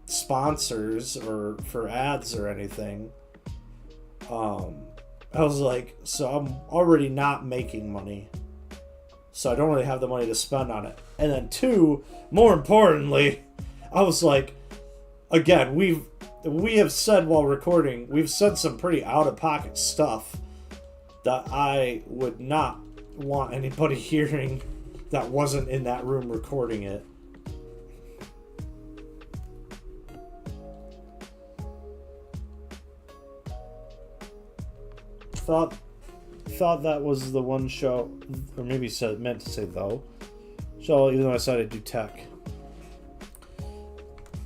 sponsors or for ads or anything. I was like, so I'm already not making money, so I don't really have the money to spend on it. And then two, more importantly, I was like, again, we have said while recording, we've said some pretty out-of-pocket stuff that I would not want anybody hearing that wasn't in that room recording it. Thought that was the one show, or maybe meant to say though. So even though I said I'd do tech.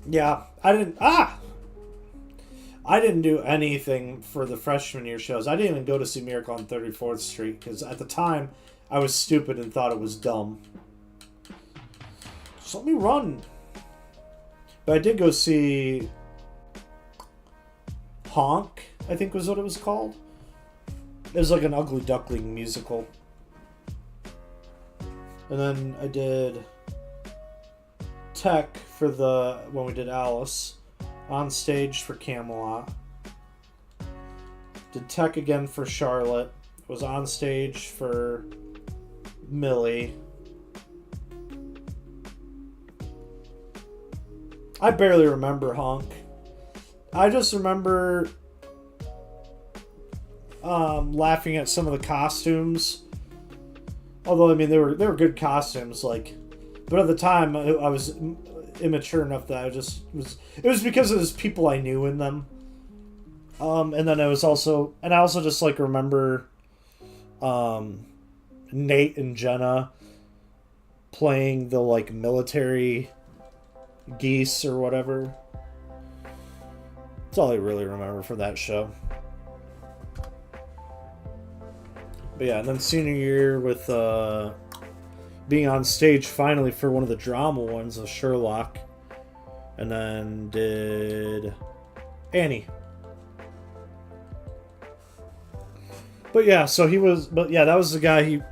Yeah, I didn't do anything for the freshman year shows. I didn't even go to see Miracle on 34th Street because at the time I was stupid and thought it was dumb. Just let me run. But I did go see Honk, I think was what it was called. It was like an Ugly Duckling musical. And then I did Tech for when we did Alice. On stage for Camelot. Did Tech again for Charlotte. Was on stage for Millie. I barely remember Honk. I just remember laughing at some of the costumes. Although, I mean, they were good costumes, like, but at the time I was immature enough that it was because it was people I knew in them. And then I also just like remember Nate and Jenna playing the like military geese or whatever. That's all I really remember for that show. But yeah, and then senior year with being on stage finally for one of the drama ones of Sherlock, and then did Annie. But yeah, that was the guy.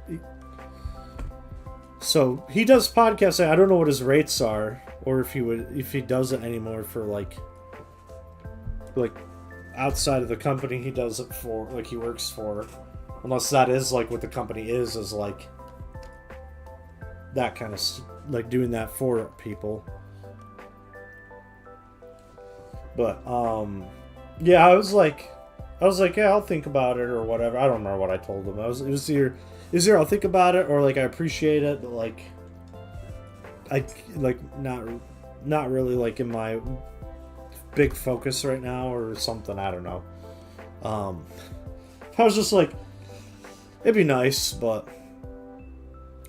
So he does podcasting. I don't know what his rates are, or if he does it anymore for like outside of the company he does it for, like he works for. Unless that is like what the company is like that kind of like doing that for people. But yeah, I was like, yeah, I'll think about it or whatever. I don't remember what I told him. It was either I'll think about it or like I appreciate it, but like I like not really like in my big focus right now or something. I don't know. I was just like, it'd be nice, but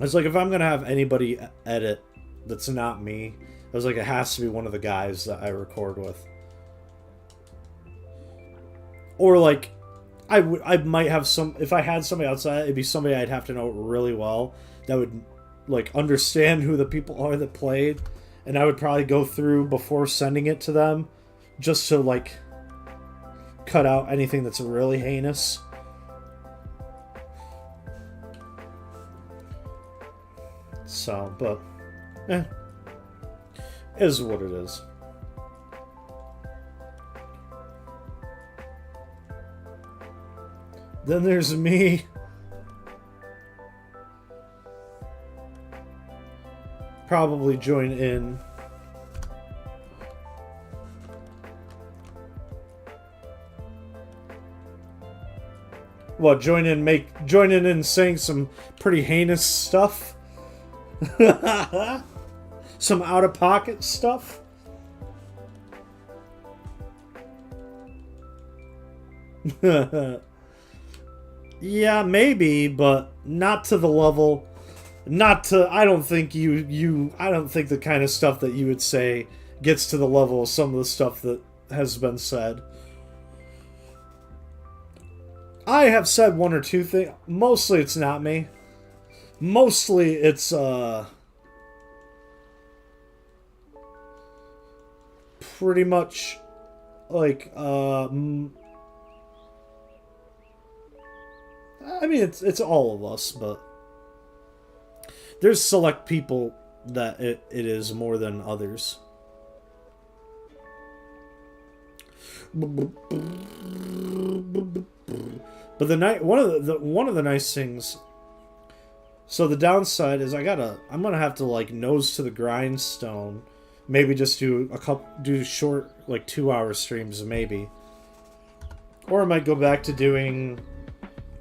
it's like if I'm gonna have anybody edit that's not me, I was like, it has to be one of the guys that I record with. Or like, I might have if I had somebody outside, it'd be somebody I'd have to know really well that would like understand who the people are that played, and I would probably go through before sending it to them just to like cut out anything that's really heinous. So, but is what it is. Then there's me. Probably join in. What, join in and saying some pretty heinous stuff? Some out-of-pocket stuff? Yeah, maybe, but not to the level. I don't think I don't think the kind of stuff that you would say gets to the level of some of the stuff that has been said. I have said one or two things. Mostly it's not me. Mostly it's, pretty much, like, I mean, it's all of us, but there's select people that it is more than others. But one of the nice things. So the downside is I'm gonna have to like nose to the grindstone. Maybe just do short like 2-hour streams maybe. Or I might go back to doing,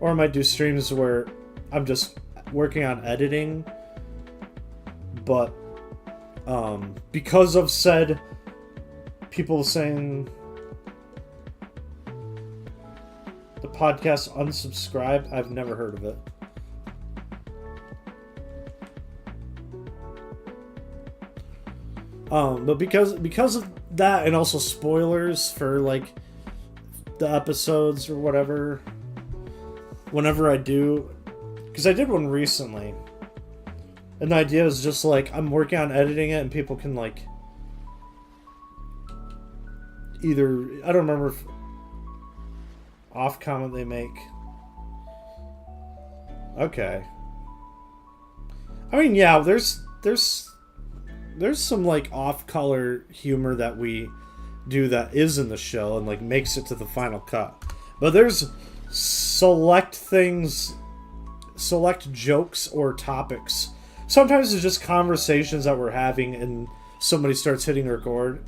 or I might do streams where I'm just working on editing. But because of said people saying the podcast unsubscribed, I've never heard of it. But because of that, and also spoilers for like the episodes or whatever, whenever I do, because I did one recently, and the idea is just like I'm working on editing it, and people can like either, I don't remember if off comment they make. Okay. I mean, yeah, there's some like off-color humor that we do that is in the show and like makes it to the final cut. But there's select things, select jokes or topics. Sometimes it's just conversations that we're having and somebody starts hitting record,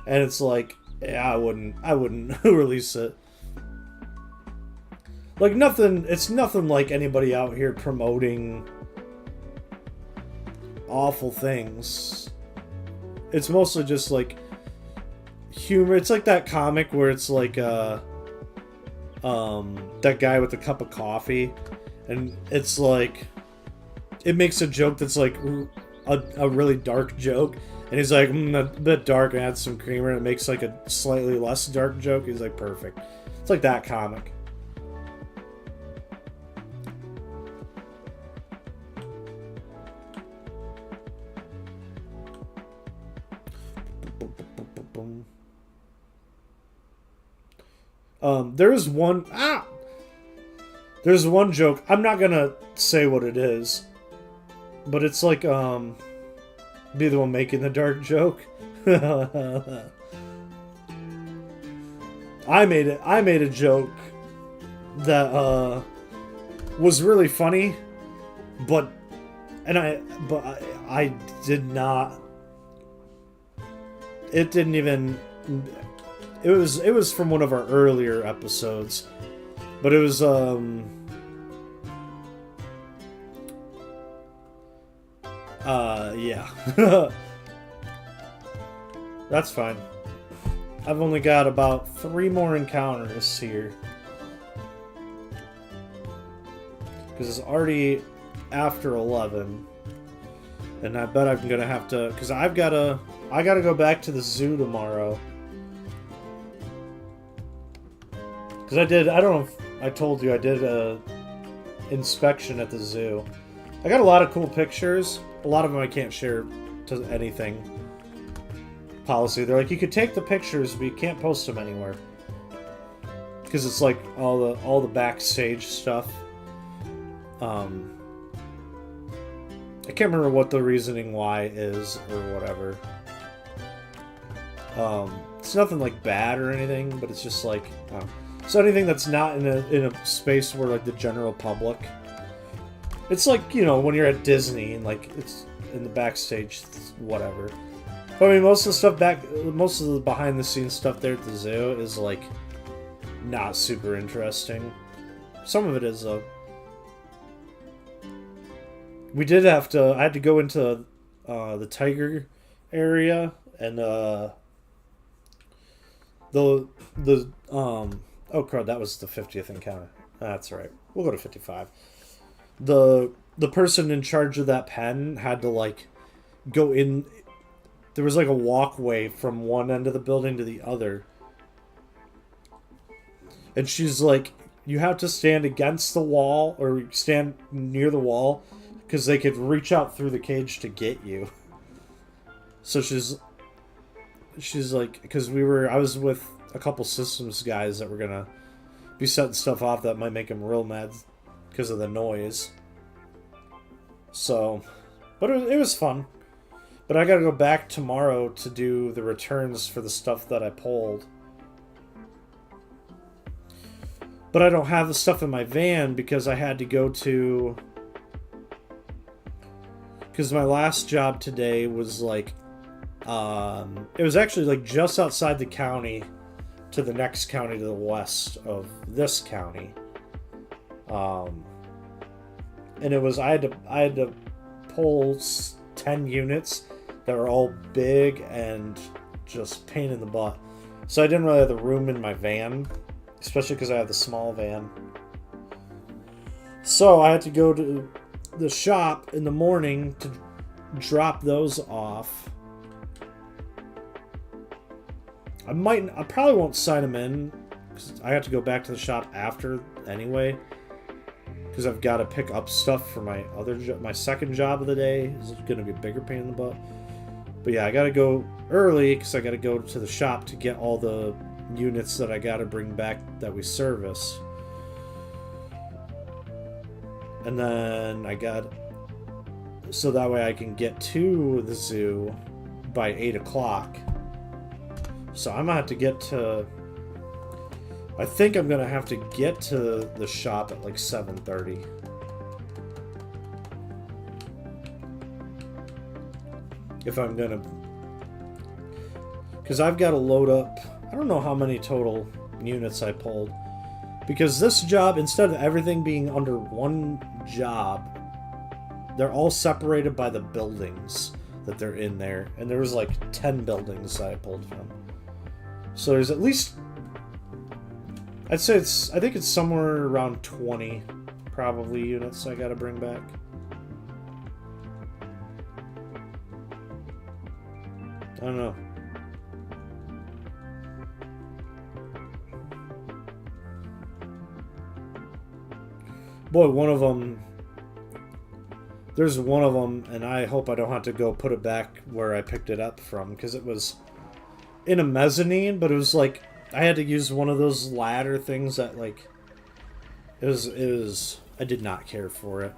and it's like, yeah, I wouldn't release it. Like it's nothing like anybody out here promoting awful things. It's mostly just like humor. It's like that comic where it's like that guy with the cup of coffee, and it's like it makes a joke that's like a really dark joke, and he's like, a bit dark, and add some creamer, and it makes like a slightly less dark joke. He's like, perfect. It's like that comic. There's one joke. I'm not gonna say what it is, but it's like, be the one making the dark joke. I made a joke that, was really funny, but I did not, it didn't even, it was from one of our earlier episodes, but it was yeah. That's fine. I've only got about 3 more encounters here, because it's already after 11, and I bet I'm gonna have to, because I gotta go back to the zoo tomorrow. Because I don't know if I told you, I did a inspection at the zoo. I got a lot of cool pictures. A lot of them I can't share to anything. Policy. They're like, you could take the pictures, but you can't post them anywhere. Because it's like all the backstage stuff. I can't remember what the reasoning why is or whatever. It's nothing like bad or anything, but it's just like so anything that's not in a space where like the general public. It's like, you know, when you're at Disney and like it's in the backstage, whatever. But I mean, most of the behind the scenes stuff there at the zoo is like not super interesting. Some of it is though. I had to go into the tiger area and oh crud, that was the 50th encounter. That's right. We'll go to 55. The person in charge of that pen had to like go in. There was like a walkway from one end of the building to the other. And she's like, you have to stand against the wall or stand near the wall because they could reach out through the cage to get you. So she's like, because I was with a couple systems guys that were gonna be setting stuff off that might make them real mad because of the noise. So, but it was fun. But I gotta go back tomorrow to do the returns for the stuff that I pulled. But I don't have the stuff in my van because I had to go to... Because my last job today was like... it was actually like just outside the county to the next county to the west of this county. And it was... I had to pull 10 units that were all big and just pain in the butt. So I didn't really have the room in my van, especially because I have the small van. So I had to go to the shop in the morning to drop those off. I probably won't sign them in because I have to go back to the shop after anyway. Because I've got to pick up stuff for my second job of the day. It's going to be a bigger pain in the butt. But yeah, I got to go early because I got to go to the shop to get all the units that I got to bring back that we service. And then so that way I can get to the zoo by 8 o'clock. So I'm going to have to get to... I think I'm going to have to get to the shop at like 7:30. If I'm going to... Because I've got to load up... I don't know how many total units I pulled. Because this job, instead of everything being under one job, they're all separated by the buildings that they're in there. And there was like 10 buildings that I pulled from. So there's at least... I think it's somewhere around 20 probably units I gotta bring back. I don't know. Boy, there's one of them, and I hope I don't have to go put it back where I picked it up from, because it was in a mezzanine, but it was like, I had to use one of those ladder things that, like, it was, I did not care for it.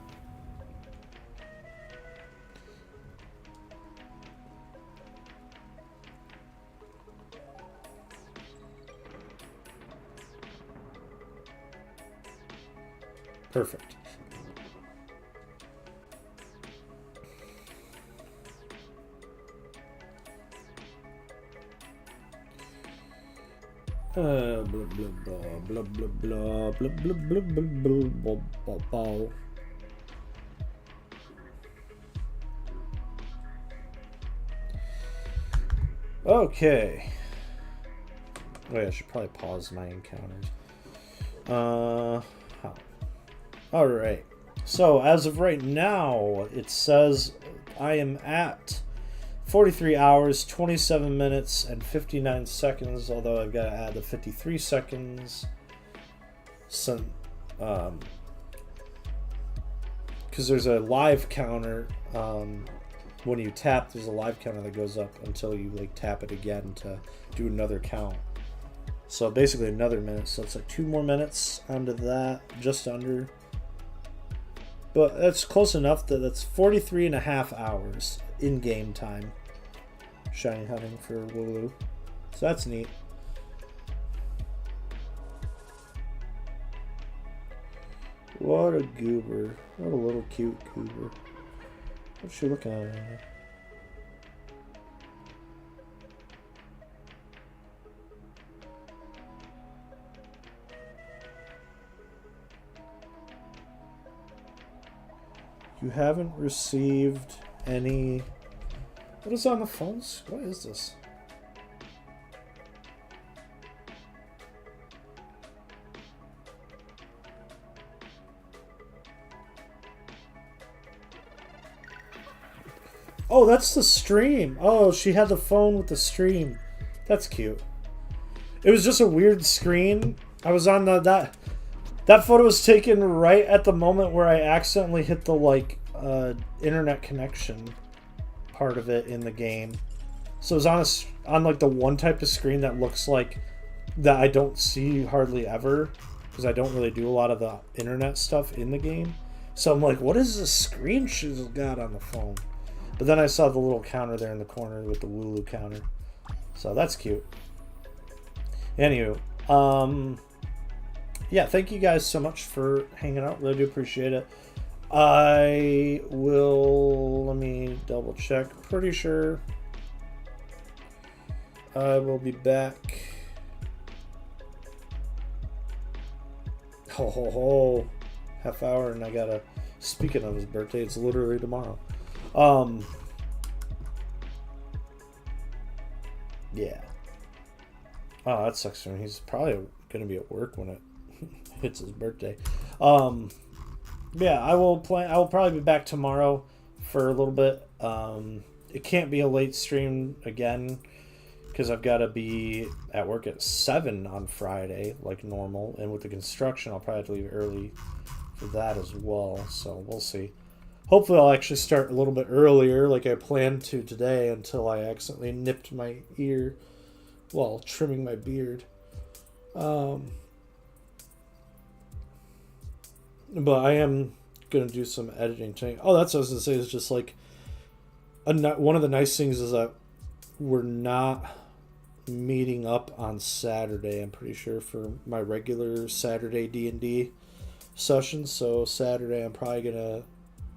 Perfect. Blah blah blah blah blah blah blah blah blah blah blah. Okay. Wait, I should probably pause my encounters. Alright. So, as of right now, it says I am at 43 hours, 27 minutes, and 59 seconds, although I've got to add the 53 seconds. Because because there's a live counter. When you tap, there's a live counter that goes up until you like tap it again to do another count. So basically another minute. So it's like 2 more minutes onto that, just under. But that's close enough that that's 43 and a half hours in-game time. Shiny hunting for Wooloo. So that's neat. What a goober. What a little cute goober. What's she looking at? You haven't received any... What is on the phones? What is this? Oh, that's the stream. Oh, she had the phone with the stream. That's cute. It was just a weird screen. I was on that photo was taken right at the moment where I accidentally hit the like internet connection part of it in the game. So it was on like the one type of screen that looks like that I don't see hardly ever because I don't really do a lot of the internet stuff in the game. So I'm like, what is this screen she's got on the phone? But then I saw the little counter there in the corner with the Wooloo counter. So that's cute. Anywho, yeah, thank you guys so much for hanging out. Really do appreciate it. I will... Let me double check. Pretty sure I will be back. Ho ho ho. Half hour and I gotta... Speaking of his birthday, it's literally tomorrow. Yeah. Oh, that sucks for him. He's probably gonna be at work when it hits his birthday. Yeah, I will probably be back tomorrow for a little bit. It can't be a late stream again because I've got to be at work at 7 on Friday like normal, and with the construction I'll probably have to leave early for that as well, so we'll see. Hopefully I'll actually start a little bit earlier like I planned to today until I accidentally nipped my ear while trimming my beard. But I am going to do some editing today. Oh, that's what I was going to say. Is just like one of the nice things is that we're not meeting up on Saturday, I'm pretty sure, for my regular Saturday D&D sessions. So Saturday I'm probably going to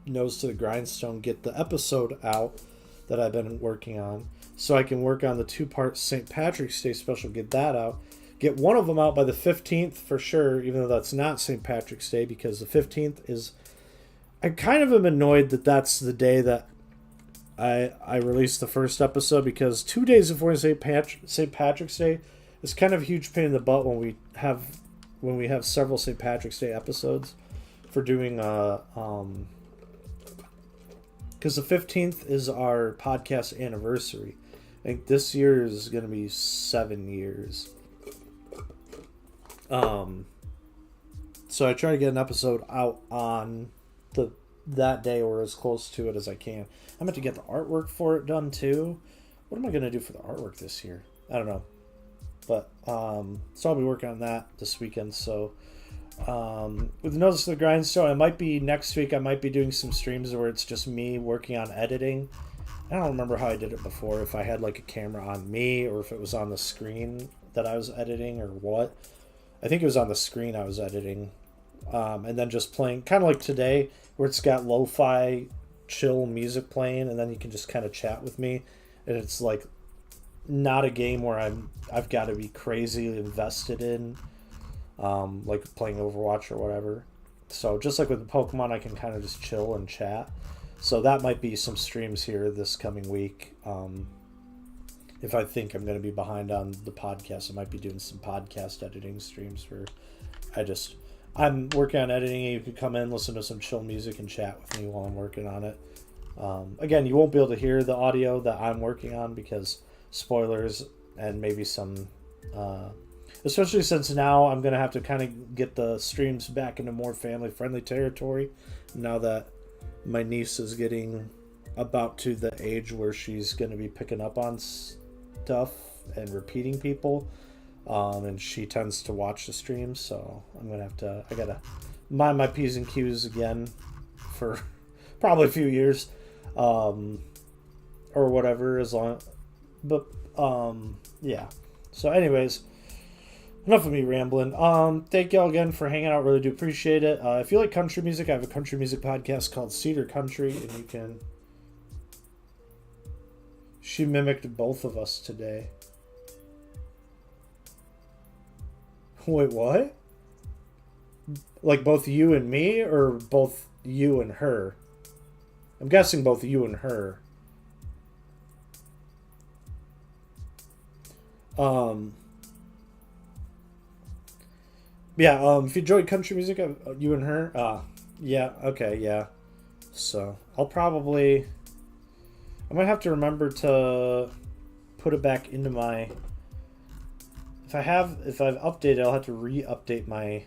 nose to the grindstone, get the episode out that I've been working on so I can work on the 2-part St. Patrick's Day special, get that out. Get one of them out by the 15th for sure, even though that's not St. Patrick's Day, because the 15th is... I kind of am annoyed that that's the day that I released the first episode, because 2 days before St. Patrick's Day is kind of a huge pain in the butt when we have several St. Patrick's Day episodes for doing... because the 15th is our podcast anniversary. I think this year is going to be 7 years. So I try to get an episode out on that day or as close to it as I can. I'm going to get the artwork for it done too. What am I going to do for the artwork this year? I don't know. But so I'll be working on that this weekend. So with the Nose to the Grindstone, next week I might be doing some streams where it's just me working on editing. I don't remember how I did it before, if I had like a camera on me or if it was on the screen that I was editing or what. I think it was on the screen I was editing. And then just playing, kind of like today, where it's got lo-fi, chill music playing, and then you can just kind of chat with me. And it's like not a game where I've got to be crazy invested in, like playing Overwatch or whatever. So just like with Pokemon, I can kind of just chill and chat. So that might be some streams here this coming week. If I think I'm going to be behind on the podcast, I might be doing some podcast editing streams where I'm working on editing, and you can come in, listen to some chill music, and chat with me while I'm working on it. Again, you won't be able to hear the audio that I'm working on because spoilers and maybe some... especially since now I'm going to have to kind of get the streams back into more family-friendly territory now that my niece is getting about to the age where she's going to be picking up on stuff and repeating people. And she tends to watch the streams, so I gotta mind my P's and Q's again for probably a few years, or whatever, as long, but, yeah. So anyways, enough of me rambling. Thank y'all again for hanging out, really do appreciate it. If you like country music, I have a country music podcast called Cedar Country, and you can, she mimicked both of us today. Wait, what? Like both you and me, or both you and her? I'm guessing both you and her. Yeah, if you enjoyed country music, you and her, yeah, okay, yeah. So, I might have to remember to put it back into my... If I've updated, I'll have to re-update my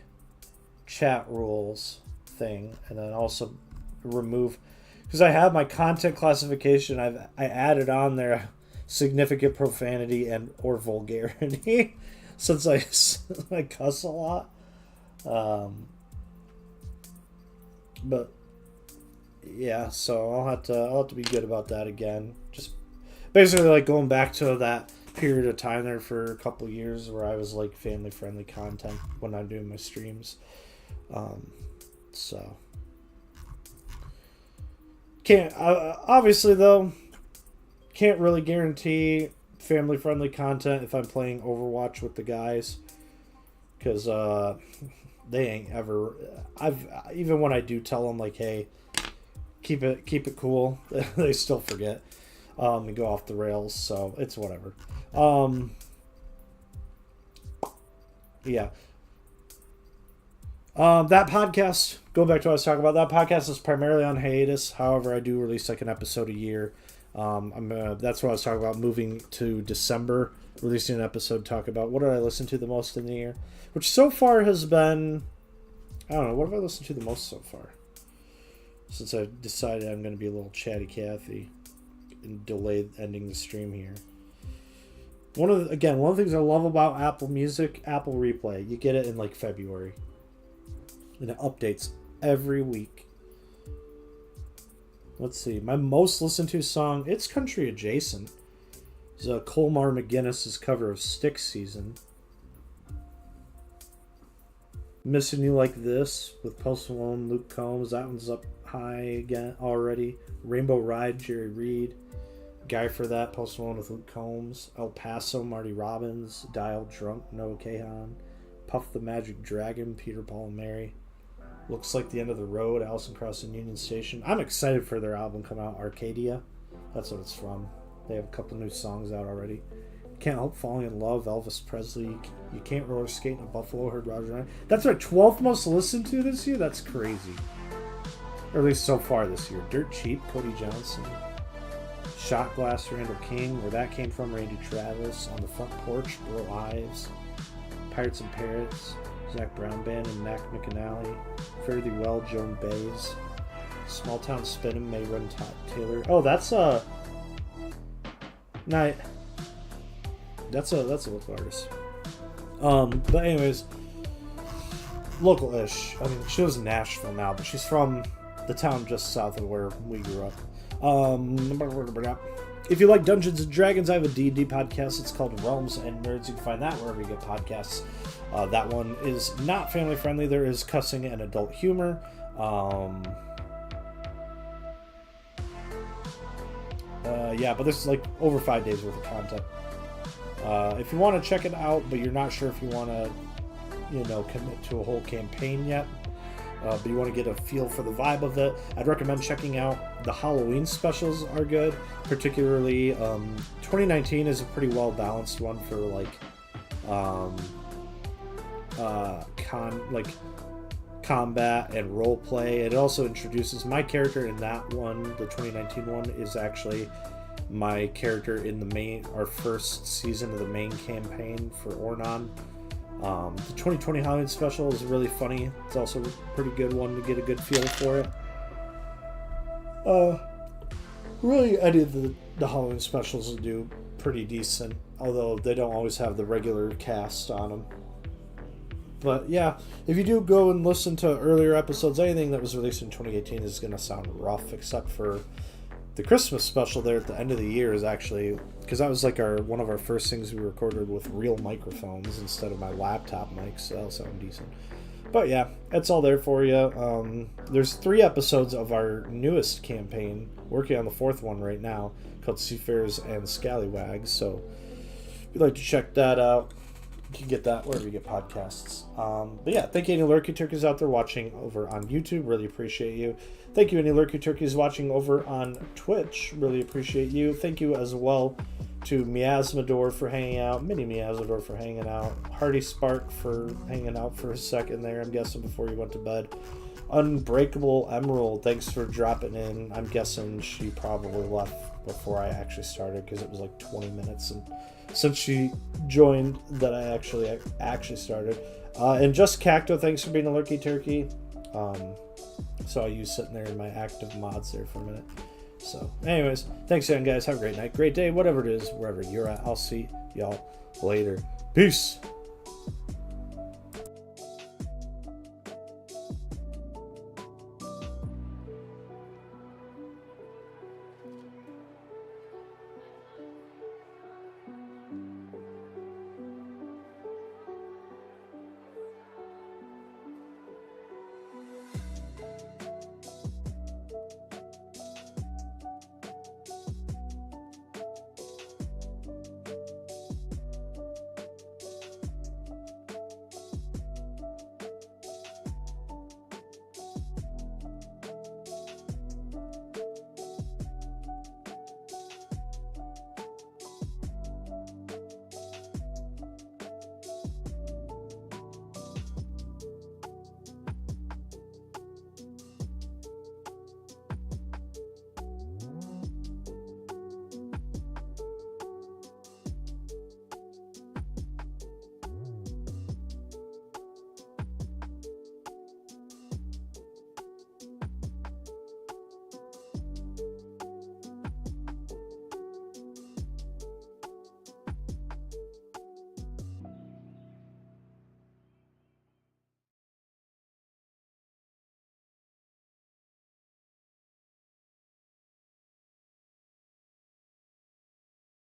chat rules thing, and then also remove, because I have my content classification. I added on there significant profanity and or vulgarity, since I cuss a lot. But yeah, so I'll have to be good about that again. Just basically like going back to that period of time there for a couple years where I was like family friendly content when I'm doing my streams. So can't obviously though can't really guarantee family friendly content if I'm playing Overwatch with the guys, because they ain't ever. Even when I do tell them like, hey, keep it cool, they still forget and go off the rails. So it's whatever. Yeah. That podcast, go back to what I was talking about. That podcast is primarily on hiatus. However, I do release like an episode a year. That's what I was talking about, moving to December, releasing an episode, talk about what did I listen to the most in the year, which so far has been, I don't know, what have I listened to the most so far? Since I decided I'm going to be a little chatty Cathy and delay ending the stream here. One of the things I love about Apple Music, Apple Replay, you get it in like February. And it updates every week. Let's see. My most listened to song, it's country adjacent. It's Colmar McGinnis's cover of Stick Season. Missing You Like This with Post Malone, Luke Combs. That one's up high again already. Rainbow Ride, Jerry Reed. Guy for That, Post Malone with Luke Combs. El Paso, Marty Robbins. Dial Drunk, Noah Kahan. Puff the Magic Dragon, Peter, Paul, and Mary. Looks Like the End of the Road, Allison Krauss and Union Station. I'm excited for their album come out, Arcadia. That's what it's from. They have a couple new songs out already. Can't Help Falling in Love, Elvis Presley. You Can't Roller Skate in a Buffalo, heard Roger Knight. That's my 12th most listened to this year? That's crazy. Or at least so far this year. Dirt Cheap, Cody Johnson. Shot Glass, Randall King. Where That Came From, Randy Travis. On the Front Porch, Burl Ives. Pirates and Parrots. Zach Brown Band and Mac McAnally. Fare Thee Well, Joan Baez. Small Town Spinnin', May Run Taylor. Oh, that's night. That's a local artist. But anyways, local-ish. I mean, she lives in Nashville now, but she's from the town just south of where we grew up. If you like Dungeons and Dragons, I have a D&D podcast. It's called Realms and Nerds. You can find that wherever you get podcasts. That one is not family friendly. There is cussing and adult humor. Yeah, but this is like over 5 days worth of content. If you want to check it out, but you're not sure if you want to, commit to a whole campaign yet, but you want to get a feel for the vibe of it, I'd recommend checking out the Halloween specials are good. Particularly, 2019 is a pretty well balanced one for combat and role play. It also introduces my character in that one. The 2019 one is actually my character in our first season of the main campaign for Ornon. The 2020 Halloween special is really funny. It's also a pretty good one to get a good feel for it. Really, any of the Halloween specials do pretty decent, although they don't always have the regular cast on them. But yeah, if you do go and listen to earlier episodes, anything that was released in 2018 is going to sound rough, except for the Christmas special there at the end of the year is actually, because that was like one of our first things we recorded with real microphones instead of my laptop mics, so that'll sound decent. But yeah, it's all there for you. There's 3 episodes of our newest campaign, working on the 4th one right now, called Seafarers and Scallywags, so if you'd like to check that out, you can get that wherever you get podcasts. But yeah, thank you any Lurky Turkeys out there watching over on YouTube. Really appreciate you. Thank you any Lurky Turkeys watching over on Twitch. Really appreciate you. Thank you as well to Miasmador for hanging out, Mini Miasmador for hanging out, Hardy Spark for hanging out for a second there, I'm guessing, before you went to bed. Unbreakable Emerald, thanks for dropping in. I'm guessing she probably left before I actually started because it was like 20 minutes and since she joined that I actually started. And Just Cacto, thanks for being a Lurky Turkey. Saw you sitting there in my active mods there for a minute. So, anyways, thanks again, guys. Have a great night, great day, whatever it is, wherever you're at. I'll see y'all later. Peace.